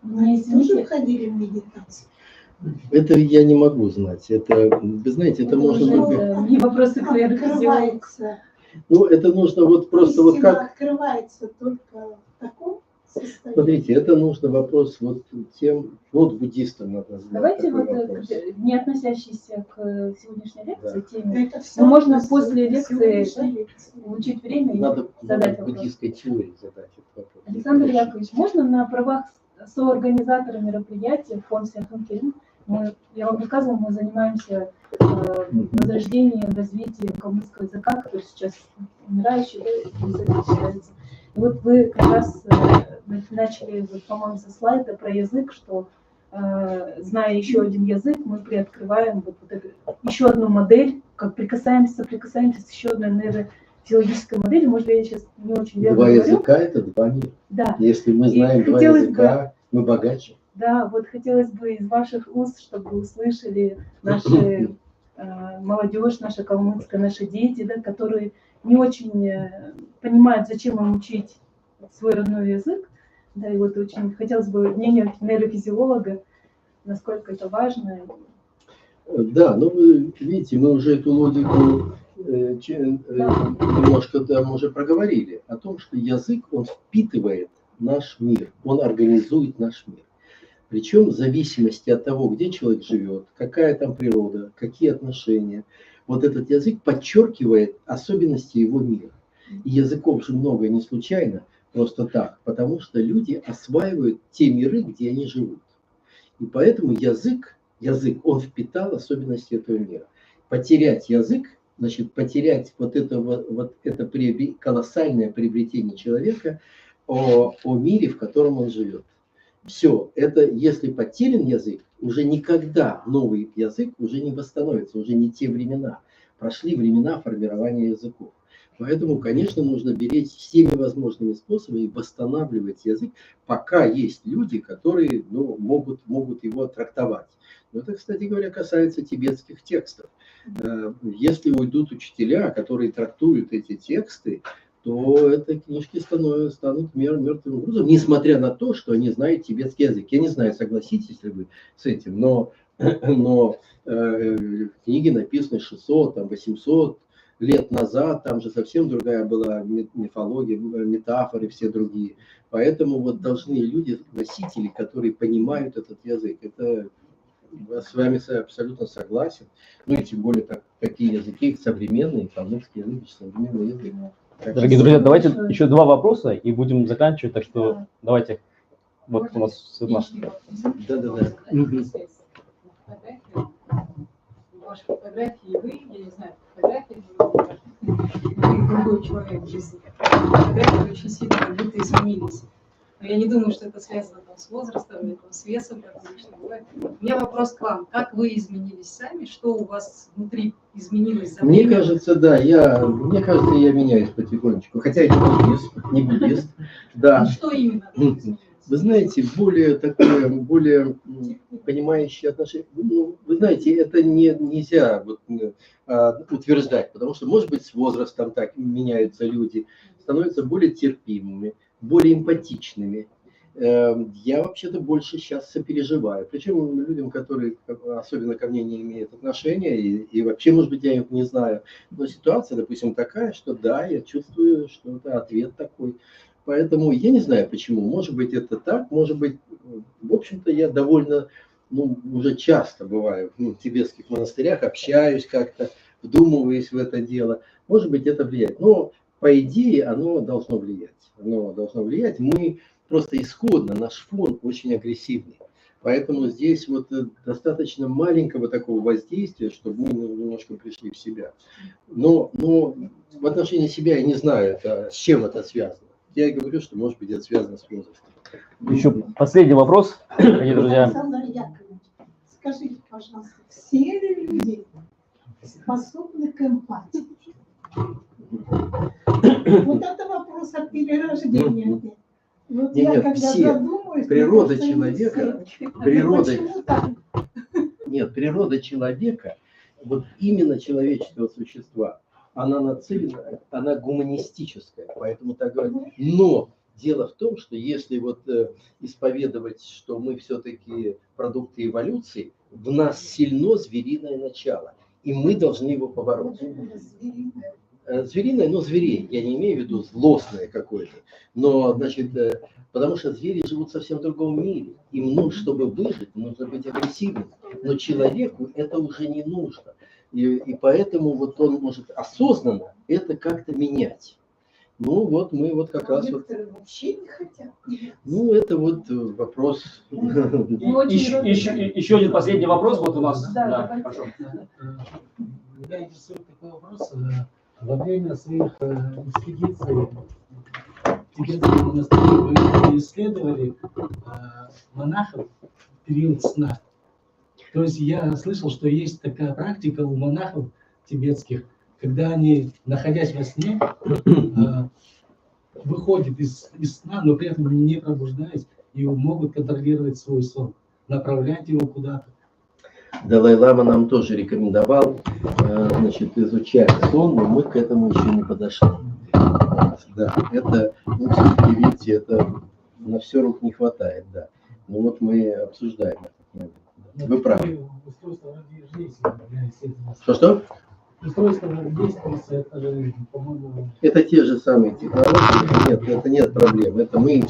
они тоже входили в медитацию. Это я не могу знать. Это, вы знаете, это можно только... Не вопросы к Открывается. Ну, это нужно вот просто вот как... Открывается только в таком состоянии. Смотрите, это нужно вопрос вот тем, вот буддистам надо задать. Давайте такой вот, вопрос. не относящийся к сегодняшней лекции, Да. теме, Это всё но можно просто после лекции сегодняшняя лекция. улучшить время и Надо задать в вопрос. буддистской теории задать этот вопрос. Александр Яковлевич, можно на правах соорганизатора мероприятия фонд Сяханкель? Я вам рассказывала, мы занимаемся возрождением, развитием калмыцкого языка, который сейчас умирающий, да, язык считается. И вот вы как раз начали, вот, по-моему, со слайда про язык, что зная еще один язык, мы приоткрываем вот эту, еще одну модель, как соприкасаемся с еще одной нейрофизиологической моделью. Может, я сейчас не очень верно Два говорю. языка – это два мира. Да. Если мы знаем два хотелось языка, мы богаче. Да, вот хотелось бы из ваших уст, чтобы услышали наши молодежь, наша калмыцкая, наши дети, да, которые не очень понимают, зачем им учить свой родной язык. Да, и вот очень хотелось бы мнение нейрофизиолога, насколько это важно. Да, ну вы видите, мы уже эту логику немножко там уже проговорили, о том, что язык, он впитывает наш мир, он организует наш мир. Причем в зависимости от того, где человек живет, какая там природа, какие отношения. Вот этот язык подчеркивает особенности его мира. И языков же много не случайно, просто так, потому что люди осваивают те миры, где они живут. И поэтому язык, он впитал особенности этого мира. Потерять язык, значит, потерять вот это колоссальное приобретение человека о мире, в котором он живет. Все, это если потерян язык, уже никогда новый язык уже не восстановится, уже не те времена. Прошли времена формирования языков. Поэтому, конечно, нужно беречь всеми возможными способами восстанавливать язык, пока есть люди, которые могут его трактовать. Но это, кстати говоря, касается тибетских текстов. Если уйдут учителя, которые трактуют эти тексты, то эти книжки станут мертвым грузом, несмотря на то, что они знают тибетский язык. Я не знаю, согласитесь ли вы с этим, но но книги написаны 600, там, 800 лет назад, там же совсем другая была мифология, метафоры все другие. Поэтому вот должны люди, носители, которые понимают этот язык. Это с вами абсолютно согласен. Ну и тем более такие языки современные, калмыцкий язык, современный язык. Дорогие друзья, давайте еще 2 вопроса и будем заканчивать. Так что давайте. Вот у нас Да. Ваши фотографии, вы, я не знаю, фотографии, другой человек в жизни. Фотографии очень сильно как будто изменились. Но я не думаю, что это связано там, с возрастом или там, с весом, как обычно бывает. У меня вопрос к вам. Как вы изменились сами? Что у вас внутри изменилось за время? Мне кажется, да, я меняюсь потихонечку. Хотя я не буддист. Да. Что именно? Вы знаете, более понимающее отношение. Ну, вы знаете, это нельзя утверждать, потому что, может быть, с возрастом так меняются люди, становятся более терпимыми, более эмпатичными. Я вообще-то больше сейчас сопереживаю. Причем людям, которые особенно ко мне не имеют отношения, и вообще, может быть, я их не знаю. Но ситуация, допустим, такая, что да, я чувствую, что это ответ такой. Поэтому я не знаю почему. Может быть, это так, может быть, в общем-то, я довольно, уже часто бываю в тибетских монастырях, общаюсь как-то, вдумываюсь в это дело. Может быть, это влияет. Но, по идее, оно должно влиять. Мы просто исходно, наш фон очень агрессивный. Поэтому здесь вот достаточно маленького такого воздействия, чтобы мы немножко пришли в себя. Но в отношении себя я не знаю, с чем это связано. Я и говорю, что, может быть, это связано с возрастом. Еще последний вопрос, дорогие друзья. Александр Яковлевич, скажите, пожалуйста, все ли люди способны к эмпатии? Вот это вопрос от перерождения. Вот Нет, я когда все. задумаюсь... Природа человека, Нет, природа человека, вот именно человеческого существа, она нацелена, она гуманистическая, поэтому так говорят. Но дело в том, что если вот исповедовать, что мы все-таки продукты эволюции, в нас сильно звериное начало, и мы должны его побороть. Звериное, но зверей, я не имею в виду злостное какое-то, но, значит, потому что звери живут совсем в другом мире. Им, чтобы выжить, нужно быть агрессивным, но человеку это уже не нужно. И поэтому вот он может осознанно это как-то менять. Ну вот мы вот как раз вот... вообще не хотят. Ну это вот вопрос... Еще один последний вопрос вот у нас. Да, хорошо. Меня интересует такой вопрос. Во время своих экспедиций в тибетские монастыри вы исследовали монахов в период сна. То есть я слышал, что есть такая практика у монахов тибетских, когда они, находясь во сне, выходят из сна, но при этом не пробуждаясь, и могут контролировать свой сон, направлять его куда-то. Далай-лама нам тоже рекомендовал, значит, изучать сон, но мы к этому еще не подошли. Да, это, все-таки, видите, это на все рук не хватает, да. Ну вот мы обсуждаем это. Вы правы. Что? Устройство действуется, это же, по-моему... Это те же самые технологии. Нет, это нет проблем. Это мы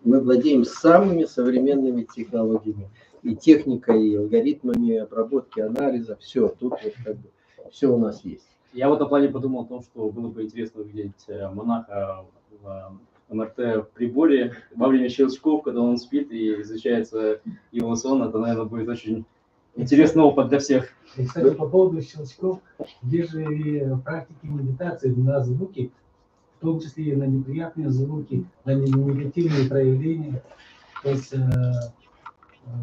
владеем самыми современными технологиями. И техникой, и алгоритмами обработки, анализа, все. Тут вот как бы все у нас есть. Я в этом плане подумал о том, что было бы интересно увидеть монаха в МРТ-приборе во время щелчков, когда он спит и изучается его сон. Это, наверное, будет очень интересный опыт для всех. И, кстати, по поводу щелчков, есть же и практики медитации на звуки, в том числе и на неприятные звуки, на негативные проявления. То есть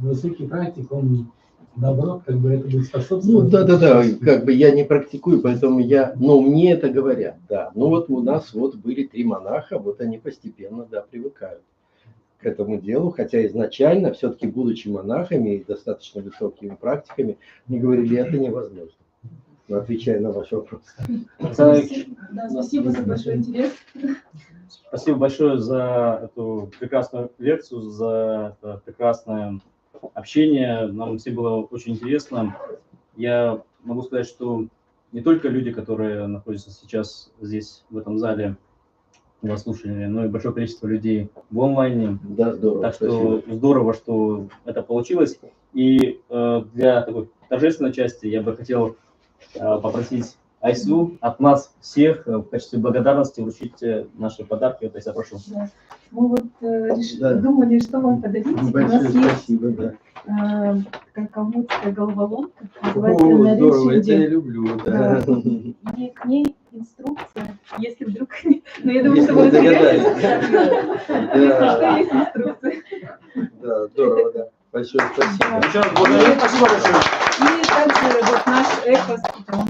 высокий практик, он наоборот, как бы это будет способствовать. Ну да, как бы я не практикую, поэтому но мне это говорят, да. Ну вот у нас вот были 3 монаха, вот они постепенно, да, привыкают к этому делу, хотя изначально, все-таки будучи монахами и достаточно высокими практиками, мне говорили, это невозможно. Но отвечая на ваш вопрос. Спасибо за большой интерес. Спасибо большое за эту прекрасную лекцию, за это прекрасное общения. Нам всем было очень интересно. Я могу сказать, что не только люди, которые находятся сейчас здесь, в этом зале, вас слушали, но и большое количество людей в онлайне. Да, здорово. Так что здорово, что это получилось. И для такой торжественной части я бы хотел попросить Айсу от нас всех в качестве благодарности вручить наши подарки. Вот, Айса, прошу. Да. Мы вот думали, что вам подарить. Большое У нас есть спасибо, да. калководская головоломка. Называется О, «На здорово, речи это я где». люблю, да. И к ней инструкция, если вдруг... Ну, я думаю, Если что вы вы догадались. Если что, есть инструкция. Да, здорово, да. Большое спасибо. Еще раз благодарю. Спасибо большое. И также вот наш эпос, он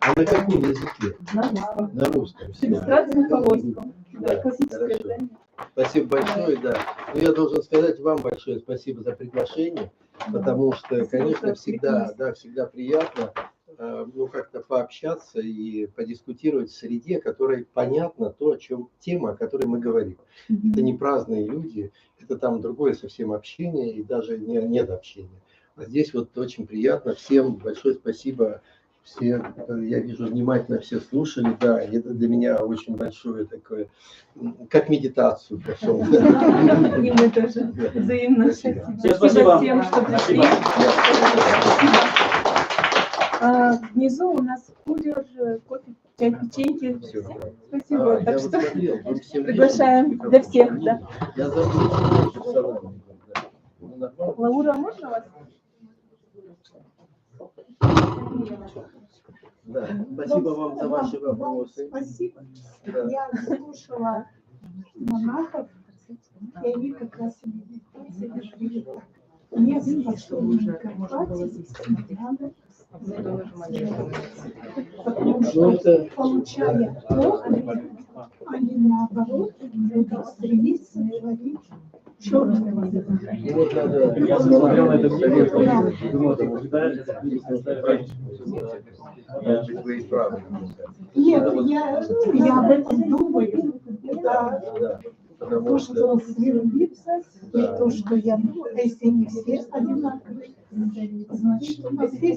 А на каком языке? на русском. На русском. С иллюстрацией на полоском. Да, Да, классическое хорошо. издание. Спасибо большое, да. Ну, я должен сказать вам большое спасибо за приглашение, потому что, конечно, всегда, да, всегда приятно ну, как-то пообщаться и подискутировать в среде, которой понятно то, о чем тема, о которой мы говорим. Это не праздные люди, это там другое совсем общение и даже нет общения. А здесь вот очень приятно. Всем большое спасибо. Все, я вижу, внимательно все слушали, да, и это для меня очень большое такое, как медитацию прошел. И мы тоже взаимно. Спасибо. Всем спасибо. Всем, что пришли. Внизу у нас кулер, кофе, чай, печеньки. Всё. Спасибо. Я Так вот что смотрел, вы всем приглашаем видели? для всех, да. Я забыл, что персонал. Ну, нормально. Лаура, можно вас? Да. Спасибо вам за ваши вопросы. Спасибо. Да. Я слушала монахов, и они как раз и медитировали. Мне большой надо, потому что, получая то, они наоборот будут стремиться творить черное. Вот надо. Я посмотрел на это видео, Да. думал, там ожидает. Вы правы. Нет, я об этом думаю. Да. Да. Потому То, что что сверлится, и Да. то, что я думаю, если не все одинаковые, значит, у нас есть